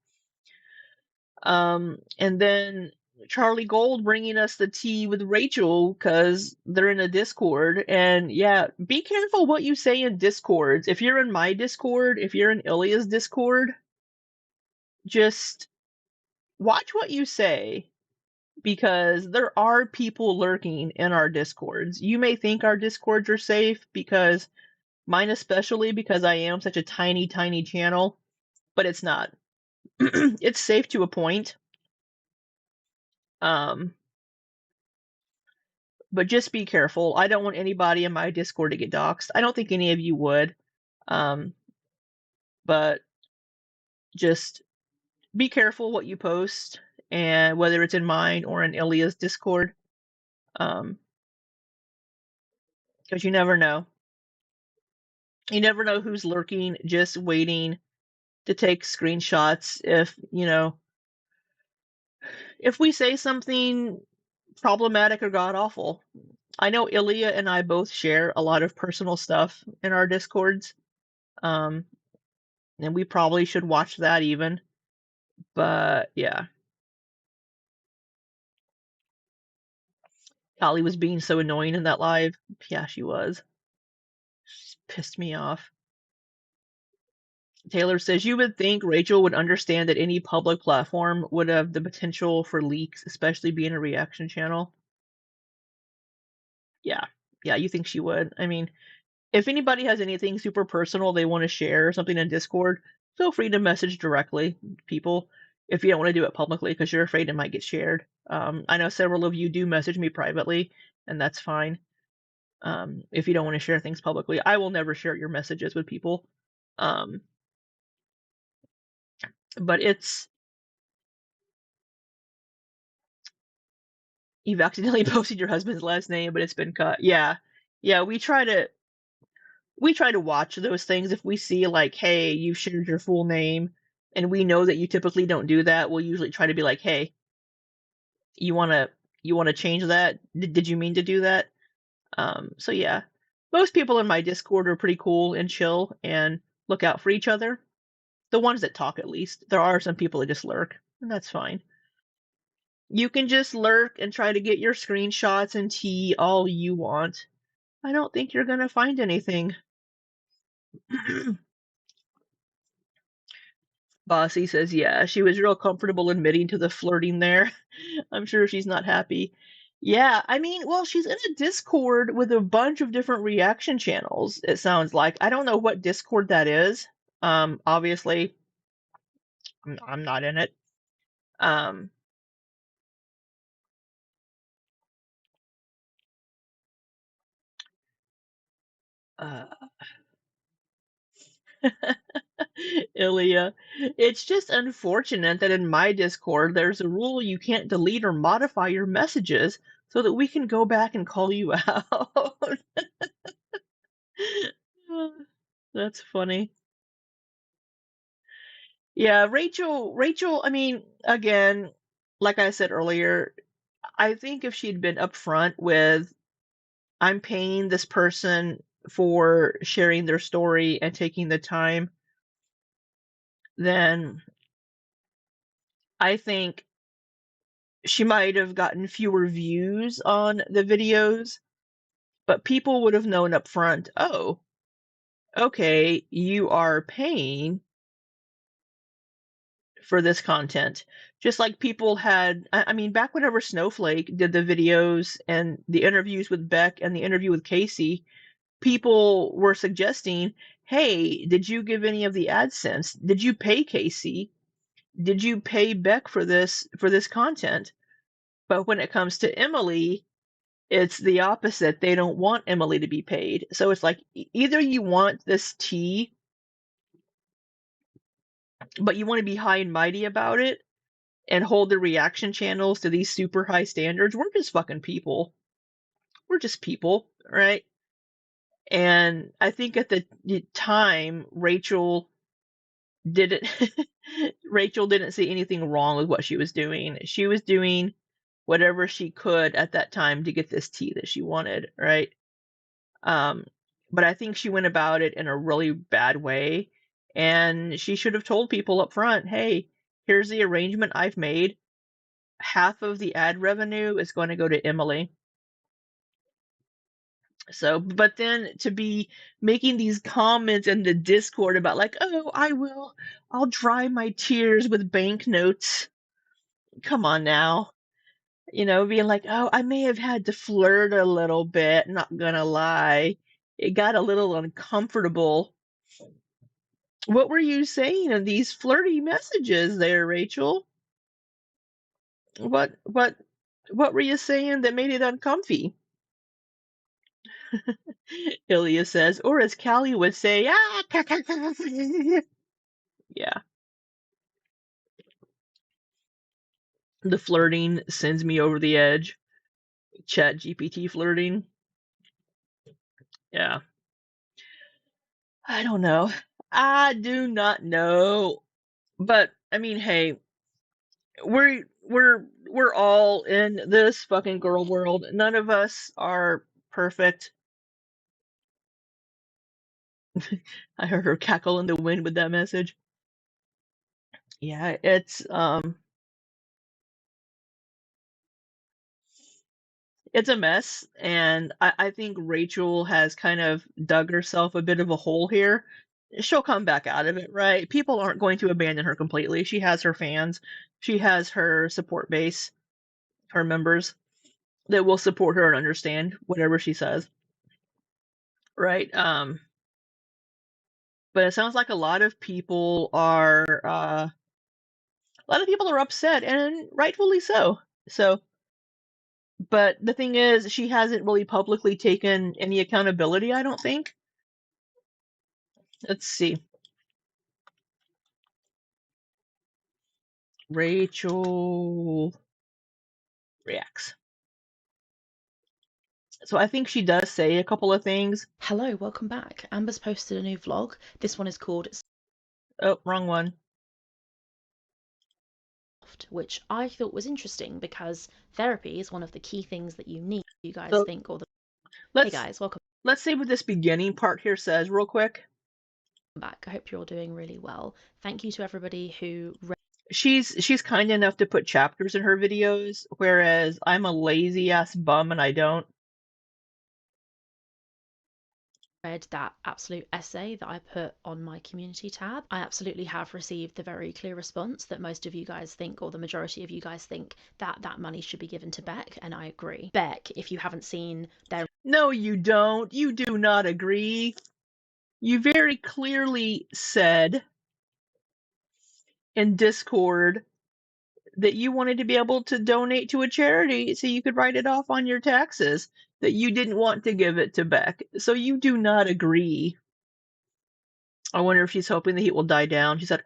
And then Charlie Gold bringing us the tea with Rachel because they're in a Discord. And yeah, be careful what you say in Discords. If you're in my Discord, if you're in Ilya's Discord, just watch what you say because there are people lurking in our Discords. You may think our Discords are safe because mine especially because I am such a tiny, tiny channel, but it's not. It's safe to a point. But just be careful. I don't want anybody in my Discord to get doxxed. I don't think any of you would. But just be careful what you post, and whether it's in mine or in Ilya's Discord. Because you never know. You never know who's lurking, just waiting to take screenshots if we say something problematic or god awful. I know Ilya and I both share a lot of personal stuff in our Discords. And we probably should watch that even. But yeah. Callie was being so annoying in that live. Yeah, she was. She pissed me off. Taylor says, you would think Rachel would understand that any public platform would have the potential for leaks, especially being a reaction channel. Yeah. Yeah, you think she would. I mean, if anybody has anything super personal they want to share, something in Discord, feel free to message directly people if you don't want to do it publicly because you're afraid it might get shared. I know several of you do message me privately, and that's fine. If you don't want to share things publicly, I will never share your messages with people. But you've accidentally posted your husband's last name, but it's been cut. Yeah. Yeah, we try to watch those things. If we see like, hey, you've shared your full name and we know that you typically don't do that, we'll usually try to be like, hey, you wanna change that? Did you mean to do that? So yeah. Most people in my Discord are pretty cool and chill and look out for each other. The ones that talk at least. There are some people that just lurk, and that's fine. You can just lurk and try to get your screenshots and tea all you want. I don't think you're gonna find anything. Bossy says, yeah, she was real comfortable admitting to the flirting there. I'm sure she's not happy. Yeah, I mean, well, she's in a Discord with a bunch of different reaction channels, it sounds like. I don't know what Discord that is. Obviously, I'm not in it. Um, uh, Ilya, it's just unfortunate that in my Discord there's a rule you can't delete or modify your messages so that we can go back and call you out. That's funny. Yeah, Rachel, I mean, again, like I said earlier, I think if she'd been upfront with, I'm paying this person for sharing their story and taking the time, then I think she might have gotten fewer views on the videos, but people would have known up front, oh, okay, you are paying for this content. Just like people had, I mean, back whenever Snowflake did the videos and the interviews with Beck and the interview with Casey, people were suggesting, hey, did you give any of the AdSense? Did you pay Casey? Did you pay Beck for this content? But when it comes to Emily, it's the opposite. They don't want Emily to be paid. So it's like either you want this tea, but you want to be high and mighty about it and hold the reaction channels to these super high standards. We're just fucking people. We're just people, right? And I think at the time, didn't Rachel didn't see anything wrong with what she was doing. She was doing whatever she could at that time to get this tea that she wanted, right? But I think she went about it in a really bad way, and she should have told people up front, hey, here's the arrangement I've made. Half of the ad revenue is going to go to Emily. So, but then to be making these comments in the Discord about like, oh, I'll dry my tears with banknotes. Come on now. Being like, oh, I may have had to flirt a little bit, not gonna lie. It got a little uncomfortable. What were you saying in these flirty messages there, Rachel? What were you saying that made it uncomfy? Ilya says, or as Callie would say, ah, yeah. The flirting sends me over the edge. Chat GPT flirting. Yeah. I don't know. I do not know. But I mean, hey, we're all in this fucking girl world. None of us are perfect. I heard her cackle in the wind with that message. Yeah, it's a mess, and I think Rachel has kind of dug herself a bit of a hole here. She'll come back out of it, right? People aren't going to abandon her completely. She has her fans, she has her support base, her members that will support her and understand whatever she says, right? But it sounds like a lot of people are upset, and rightfully so. So, but the thing is, she hasn't really publicly taken any accountability, I don't think. Let's see. Rachel reacts. So I think she does say a couple of things. Hello, welcome back. Amber's posted a new vlog. This one is called Oh, wrong one. Soft, which I thought was interesting because therapy is one of the key things that you need. You guys So think, or the let's hey guys, welcome see what this beginning part here says real quick. back. I hope you're all doing really well. Thank you to everybody who She's kind enough to put chapters in her videos, whereas I'm a lazy ass bum and I don't. read that absolute essay that I put on my community tab. I absolutely have received the very clear response that most of you guys think, or the majority of you guys think, that that money should be given to Beck, and I agree. Beck, if you haven't seen their No, you don't. You do not agree. You very clearly said in Discord that you wanted to be able to donate to a charity so you could write it off on your taxes, that you didn't want to give it to Beck. So you do not agree. I wonder if she's hoping the heat will die down. She's had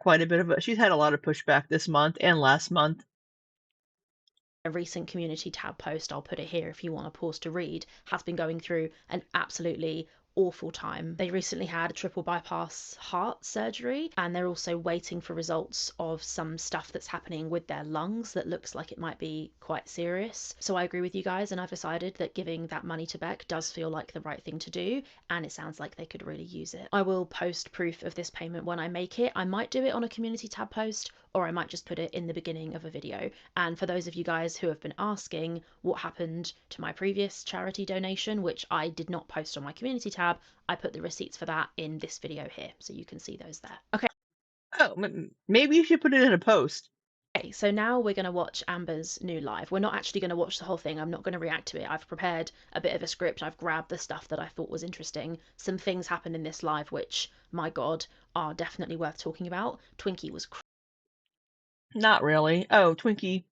a lot of pushback this month and last month. a recent community tab post, I'll put it here if you want to pause to read, has been going through an absolutely awful time. They recently had a triple bypass heart surgery, and they're also waiting for results of some stuff that's happening with their lungs that looks like it might be quite serious. So I agree with you guys, and I've decided that giving that money to Beck does feel like the right thing to do, and it sounds like they could really use it. I will post proof of this payment when I make it. I might do it on a community tab post, or I might just put it in the beginning of a video. And for those of you guys who have been asking what happened to my previous charity donation, which I did not post on my community tab, I put the receipts for that in this video here, so you can see those there. Okay. Oh, maybe you should put it in a post. Okay, so now we're going to watch Amber's new live. We're not actually going to watch the whole thing. I'm not going to react to it. I've prepared a bit of a script. I've grabbed the stuff that I thought was interesting. Some things happened in this live which, my God, are definitely worth talking about. Twinkie was Not really. Oh, Twinkie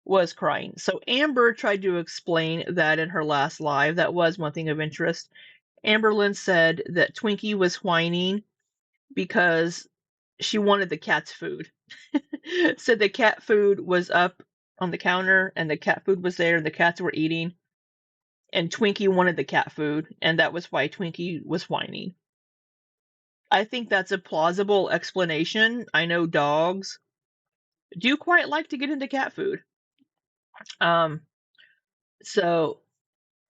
was crying. So Amber tried to explain that in her last live. That was one thing of interest. Amberlyn said that Twinkie was whining because she wanted the cat's food. Said the cat food was up on the counter and the cat food was there and the cats were eating. And Twinkie wanted the cat food, and that was why Twinkie was whining. I think that's a plausible explanation. I know dogs do quite like to get into cat food. So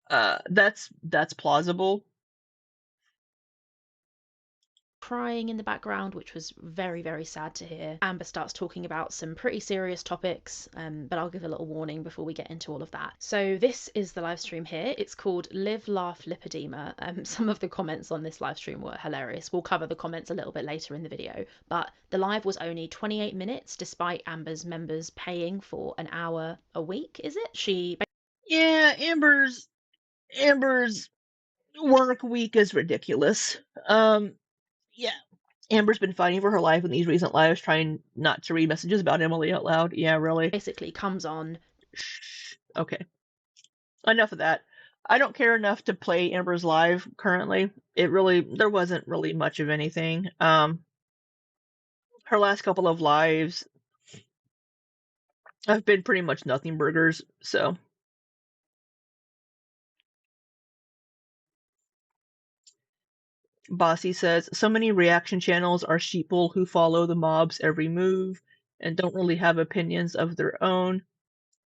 that's plausible. crying in the background, which was very, very sad to hear. Amber starts talking about some pretty serious topics, but I'll give a little warning before we get into all of that. So this is the live stream here. It's called Live, Laugh, Lipedema. Some of the comments on this live stream were hilarious. We'll cover the comments a little bit later in the video, but the live was only 28 minutes, despite Amber's members paying for an hour a week, is it? Yeah, Amber's work week is ridiculous. Yeah, Amber's been fighting for her life in these recent lives, trying not to read messages about Emily out loud. Yeah, really. Basically comes on. Shh. Okay. Enough of that. I don't care enough to play Amber's live currently. There wasn't really much of anything. Her last couple of lives have been pretty much nothing burgers, so Bossy says, so many reaction channels are sheeple who follow the mob's every move and don't really have opinions of their own.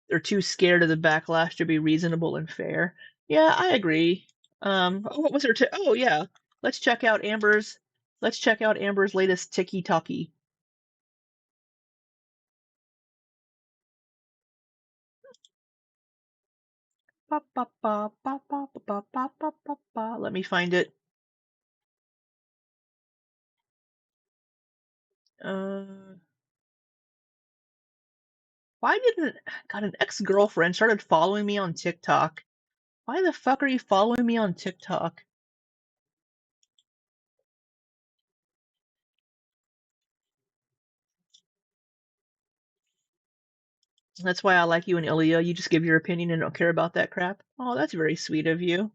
They're too scared of the backlash to be reasonable and fair. Yeah, I agree. What was her? Oh yeah, let's check out Amber's. Let's check out Amber's latest Tiki Talkie. Let me find it. Why didn't got an ex-girlfriend started following me on TikTok? Why the fuck are you following me on TikTok? That's why I like you and Ilya. You just give your opinion and don't care about that crap. Oh, that's very sweet of you.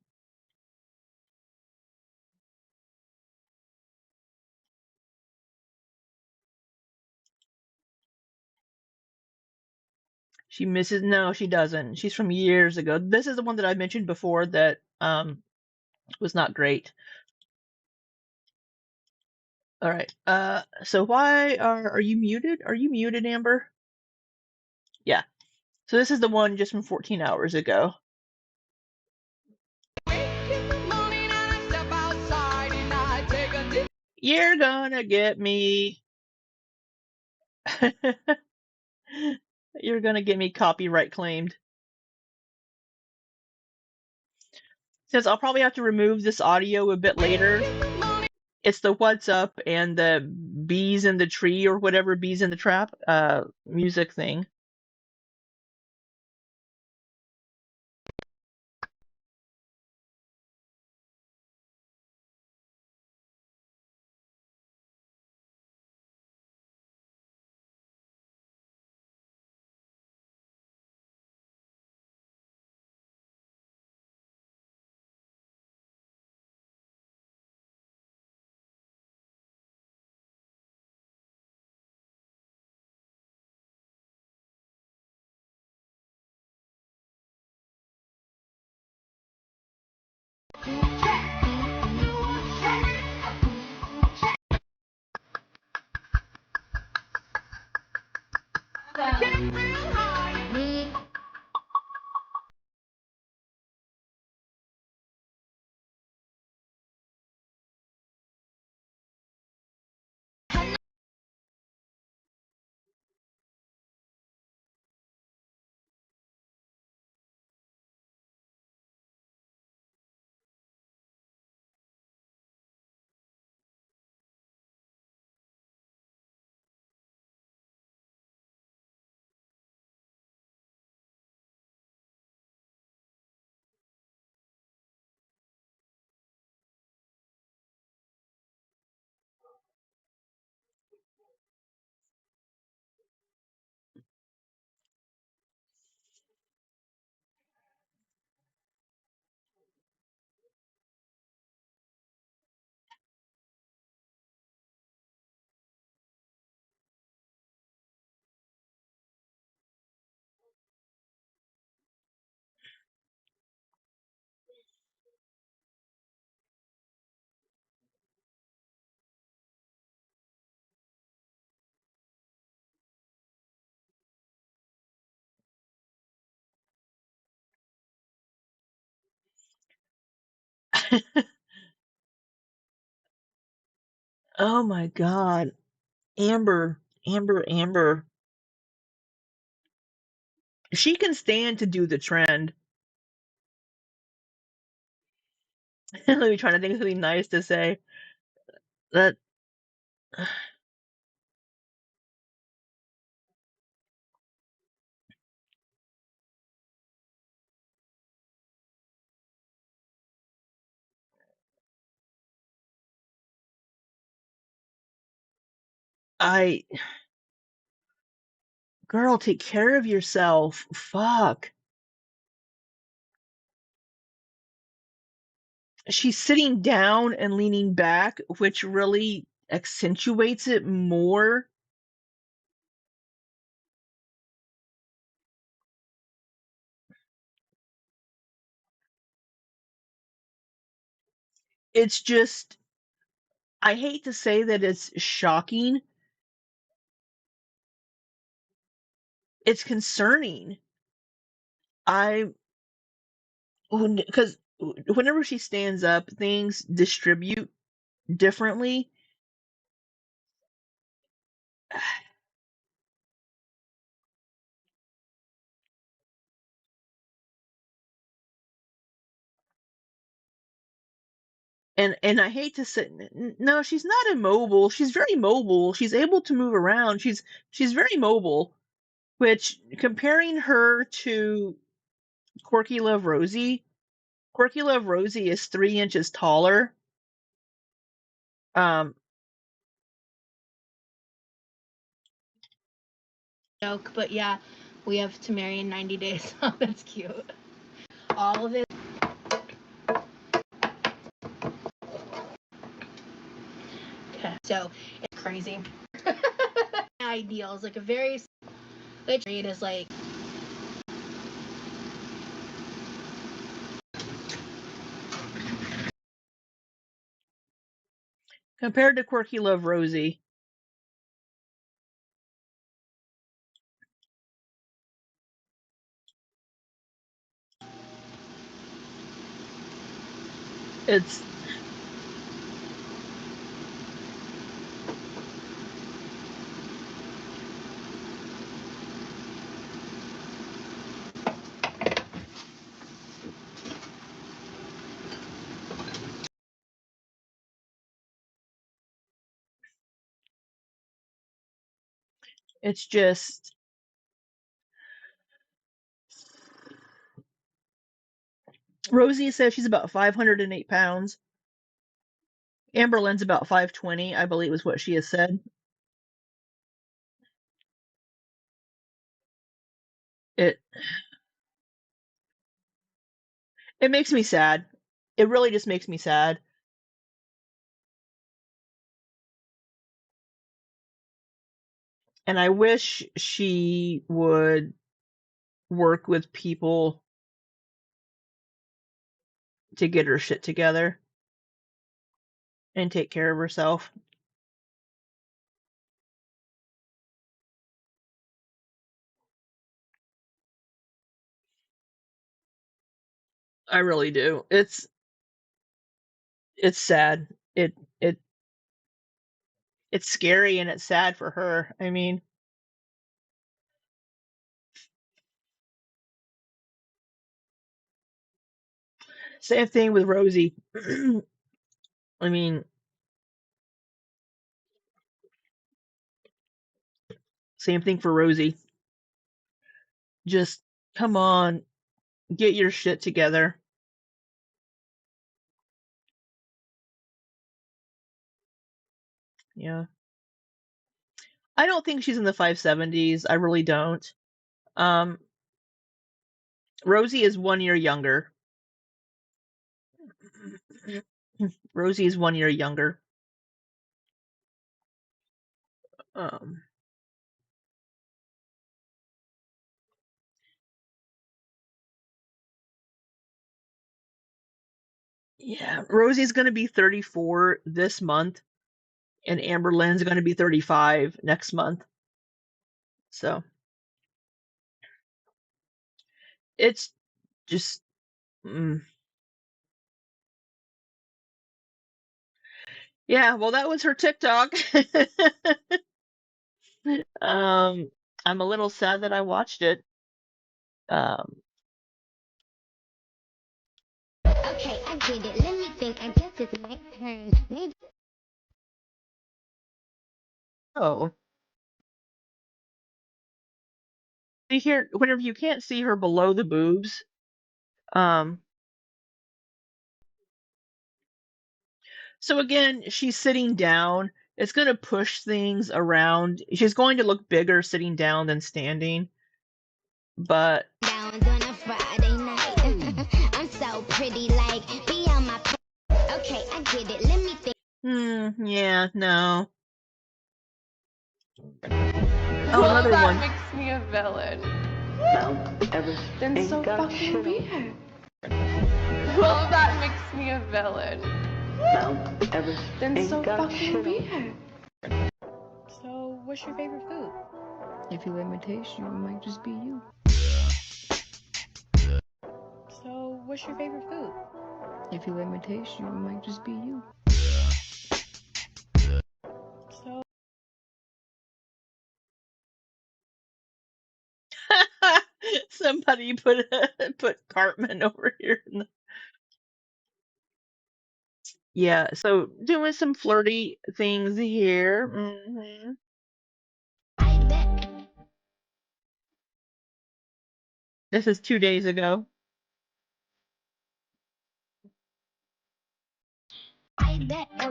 She misses. No, she doesn't. She's from years ago. This is the one that I mentioned before that was not great. All right. So why are you muted? Are you muted, Amber? Yeah. So this is the one just from 14 hours ago. You're gonna get me. You're gonna get me copyright claimed. Since I'll probably have to remove this audio a bit later. It's the what's up and the bees in the tree or whatever, bees in the trap music thing. Oh my god. Amber, Amber. She can stand to do the trend. Let me try to think of something nice to say. That I girl, take care of yourself. Fuck. She's sitting down and leaning back, which really accentuates it more. It's just I hate to say that it's shocking. It's concerning. Because whenever she stands up, things distribute differently. And I hate to say, no, she's not immobile. She's very mobile. She's able to move around. She's very mobile. Which, comparing her to Corky Love Rosie is 3 inches taller. Joke, but yeah, we have to marry in 90 days. Oh, that's cute. All of it. Okay. So it's crazy. Ideals, like a very trade is like Compared to Quirky Love Rosie, it's just Rosie says she's about 508 pounds. Amber Lynn's about 520, I believe is what she has said. It makes me sad. It really just makes me sad. And I wish she would work with people to get her shit together and take care of herself. I really do. It's sad. It's scary and it's sad for her. I mean, same thing with Rosie. I mean, same thing for Rosie. Just come on, get your shit together. Yeah. I don't think she's in the 570s. I really don't. Rosie is 1 year younger. Rosie is 1 year younger. Yeah, Rosie's going to be 34 this month, and Amber Lynn's going to be 35 next month. So it's just, yeah. Well, that was her TikTok. I'm a little sad that I watched it. Okay, I get it. Let me think. I guess it's my turn. Maybe. Oh, see here, whenever you can't see her below the boobs, so again, she's sitting down. It's going to push things around. She's going to look bigger sitting down than standing. But Downs on a Friday night. I'm so pretty, like, be on my. Okay, I get it. Let me think. Yeah, no. Oh, another that one. makes me a villain. Then so fucking be it. Well, that makes me a villain. Mount Everest Then ain't so got fucking shit be on it. So, what's your favorite food? If you let me taste you, it might just be you. So, what's your favorite food? If you let me taste you, it might just be you. So, Somebody put Cartman over here. Yeah, so doing some flirty things here. This is 2 days ago.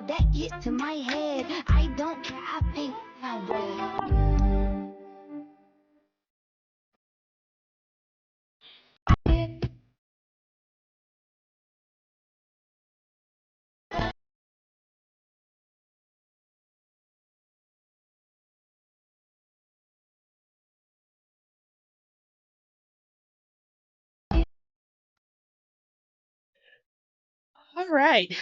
That gets to my head. I don't care, I think I'm All right.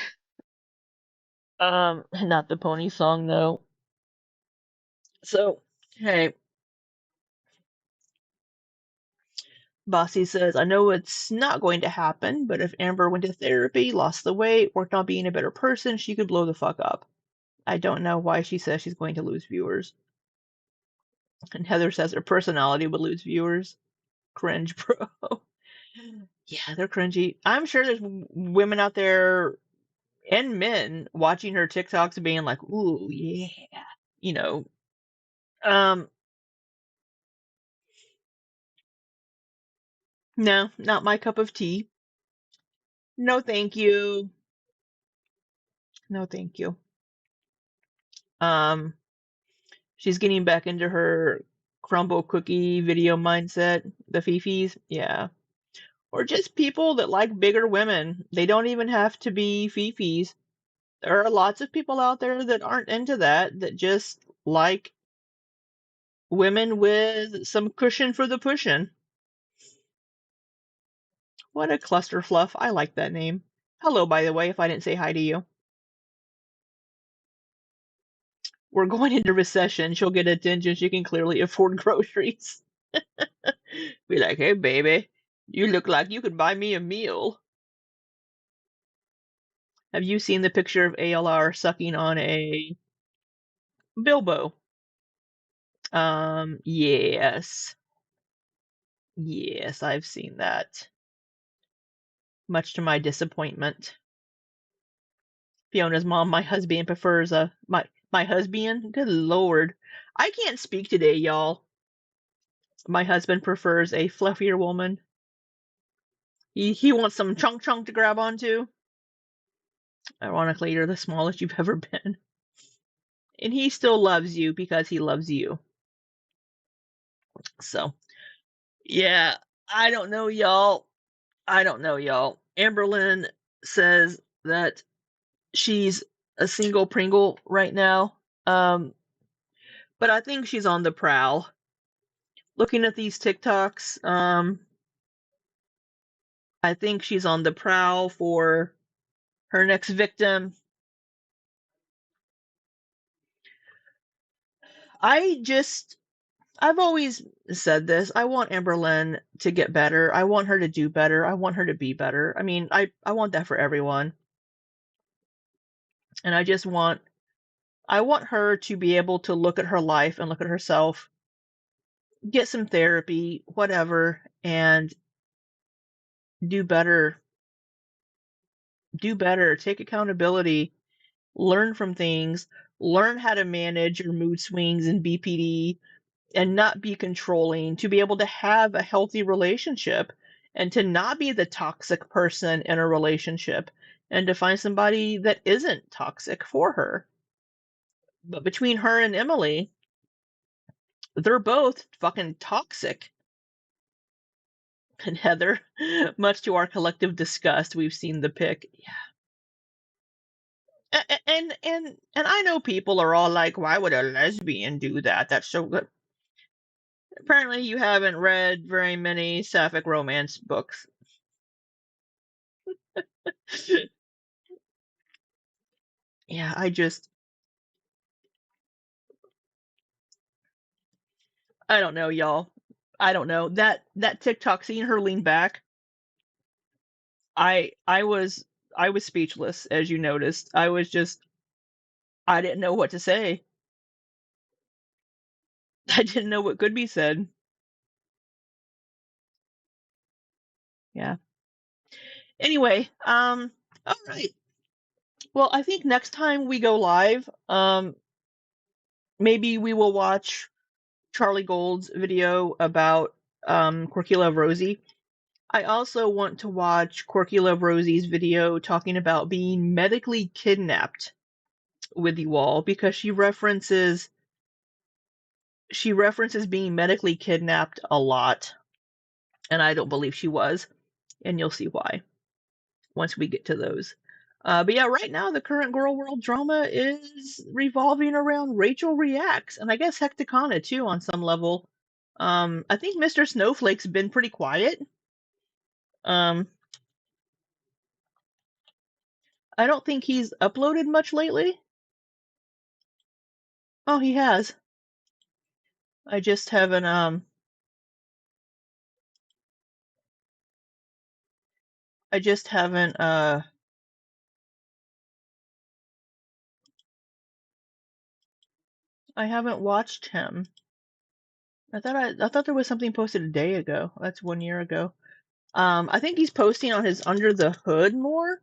Not the pony song though. So, hey, Bossy says, I know it's not going to happen, but if Amber went to therapy, lost the weight, worked on being a better person, she could blow the fuck up. I don't know why she says she's going to lose viewers. And Heather says her personality would lose viewers. Cringe, bro. Yeah, they're cringy. I'm sure there's women out there and men watching her TikToks being like, ooh, yeah. You know, um, no, not my cup of tea. No, thank you. No, thank you. Um, she's getting back into her crumble cookie video mindset, the fifis, yeah. Or just people that like bigger women. They don't even have to be fifis. There are lots of people out there that aren't into that just like women with some cushion for the pushing. What a cluster fluff. I like that name. Hello, by the way, if I didn't say hi to you. We're going into recession. She'll get attention. She can clearly afford groceries. Be like, hey, baby, you look like you could buy me a meal. Have you seen the picture of ALR sucking on a Bilbo? Yes. Yes, I've seen that. Much to my disappointment. Fiona's mom, my husband prefers my husband. Good lord, I can't speak today, y'all. My husband prefers a fluffier woman. He wants some chunk chunk to grab onto. Ironically, you're the smallest you've ever been, and he still loves you because he loves you. So, yeah, I don't know, y'all. I don't know, y'all. Amberlynn says that she's a single Pringle right now. But I think she's on the prowl. Looking at these TikToks, I think she's on the prowl for her next victim. I've always said this. I want Amberlynn to get better. I want her to do better. I want her to be better. I mean, I want that for everyone. And I want her to be able to look at her life and look at herself, get some therapy, whatever, and do better. Do better. Take accountability. Learn from things. Learn how to manage your mood swings and BPD and not be controlling, to be able to have a healthy relationship and to not be the toxic person in a relationship and to find somebody that isn't toxic for her. But between her and Emily, they're both fucking toxic. And Heather, much to our collective disgust, we've seen the pic. Yeah. And I know people are all like, why would a lesbian do that? That's so good. Apparently you haven't read very many sapphic romance books. Yeah, I don't know, y'all. I don't know. That TikTok, seeing her lean back, I I was I was speechless, as you noticed. I didn't know what to say. I didn't know what could be said. Yeah. Anyway, all right. Well, I think next time we go live, maybe we will watch Charlie Gold's video about Quirky Love Rosie. I also want to watch Quirky Love Rosie's video talking about being medically kidnapped with you all, because she references being medically kidnapped a lot, and I don't believe she was, and you'll see why once we get to those. But yeah, right now the current Girl World drama is revolving around Rachel Reacts, and I guess Hecticana too on some level. I think Mr. Snowflake's been pretty quiet. Um, I don't think he's uploaded much lately. Oh, he has. I just haven't I just haven't I haven't watched him. I thought there was something posted a day ago. That's 1 year ago. I think he's posting on his Under the Hood more.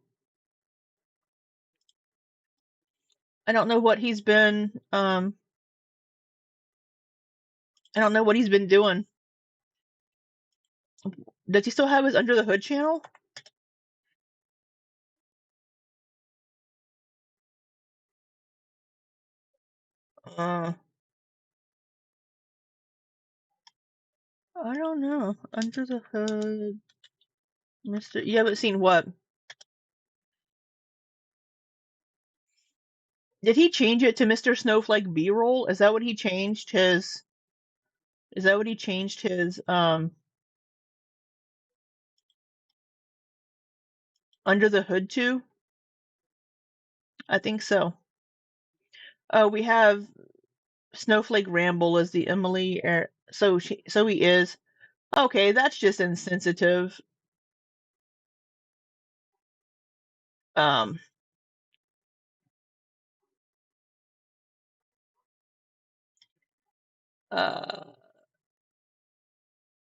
I don't know what he's been I don't know what he's been doing. Does he still have his Under the Hood channel? Uh, I don't know. Under the Hood, Mr. You haven't seen what? Did he change it to Mr. Snowflake B-roll? Is that what he changed his? Is that what he changed his Under the Hood to? I think so. Oh, we have Snowflake Ramble as the Emily. So he is. Okay, that's just insensitive. Um, uh,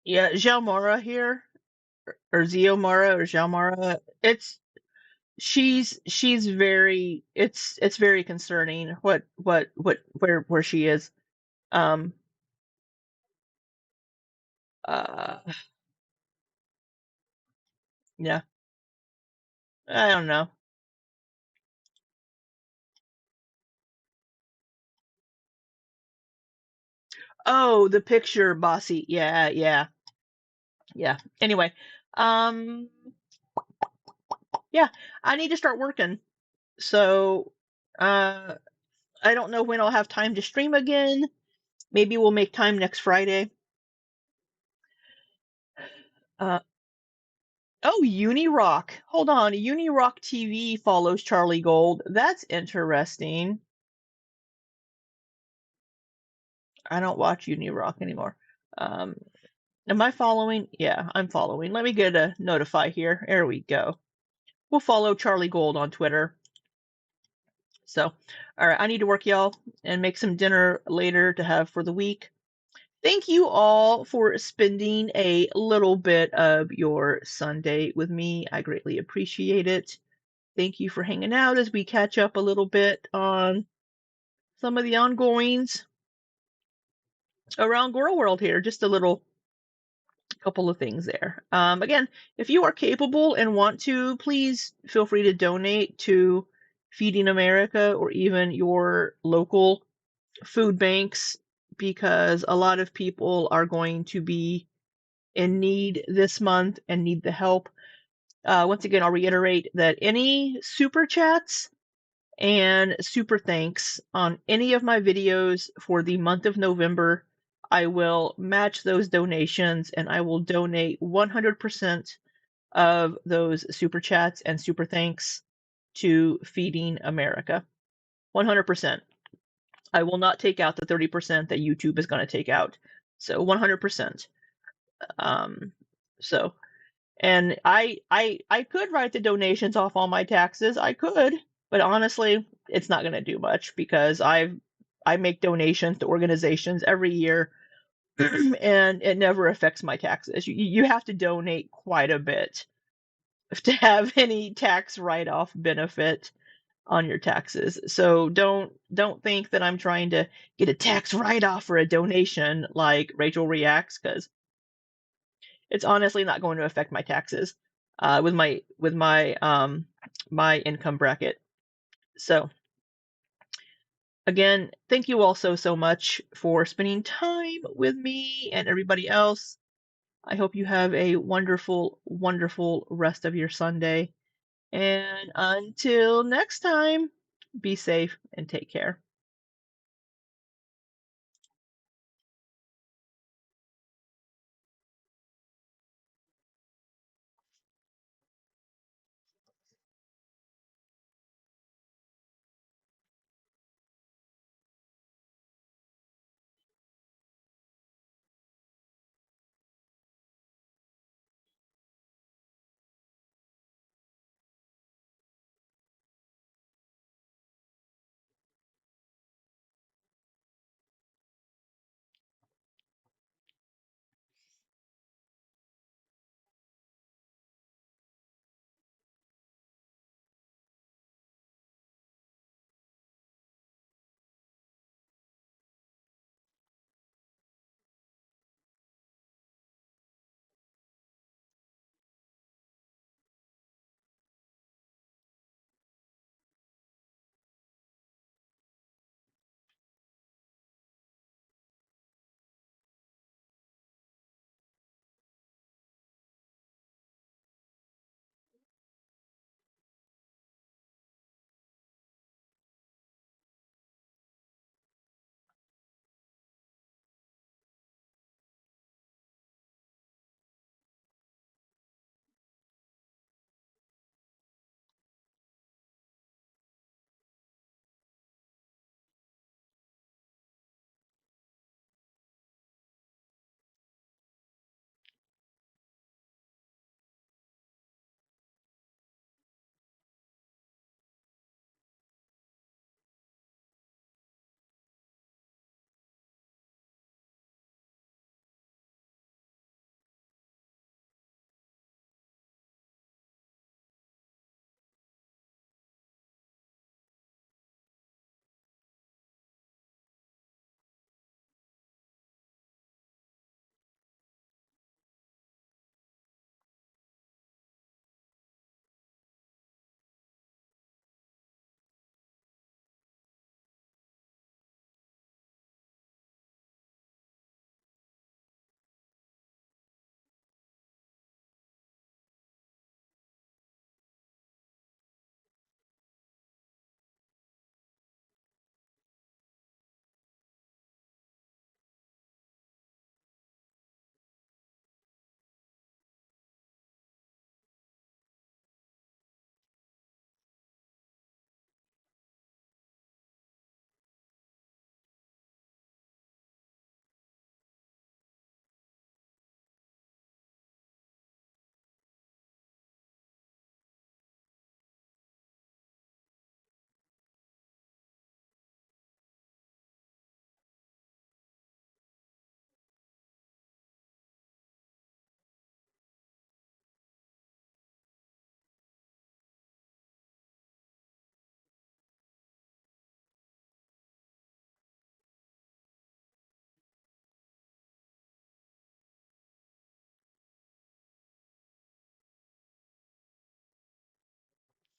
yeah, Xiaomara here, or Xiomara, or Xiaomara. She's very. It's very concerning where she is. Um, uh, yeah, I don't know. Oh, the picture, bossy. Yeah, yeah, yeah. Anyway, um, yeah, I need to start working. So, uh, I don't know when I'll have time to stream again. Maybe we'll make time next Friday. Uh, oh, Unirock. Hold on. Unirock TV follows Charlie Gold. That's interesting. I don't watch Unirock anymore. Um, am I following? Yeah, I'm following. Let me get a notify here. There we go. We'll follow Charlie Gold on Twitter. So, all right, I need to work, y'all, and make some dinner later to have for the week. Thank you all for spending a little bit of your Sunday with me. I greatly appreciate it. Thank you for hanging out as we catch up a little bit on some of the ongoings around Girl World here. Just a little couple of things there. Again, if you are capable and want to, please feel free to donate to Feeding America or even your local food banks, because a lot of people are going to be in need this month and need the help. Once again, I'll reiterate that any super chats and super thanks on any of my videos for the month of November, I will match those donations and I will donate 100% of those super chats and super thanks to Feeding America. 100%. I will not take out the 30% that YouTube is going to take out. So 100%. So, and I could write the donations off on my taxes. I could, but honestly, it's not going to do much because I make donations to organizations every year and it never affects my taxes. You have to donate quite a bit to have any tax write-off benefit on your taxes. So don't think that I'm trying to get a tax write-off or a donation like Rachel Reacts, because it's honestly not going to affect my taxes with my income bracket. So again, thank you all so much for spending time with me and everybody else. I hope you have a wonderful, wonderful rest of your Sunday. And until next time, be safe and take care.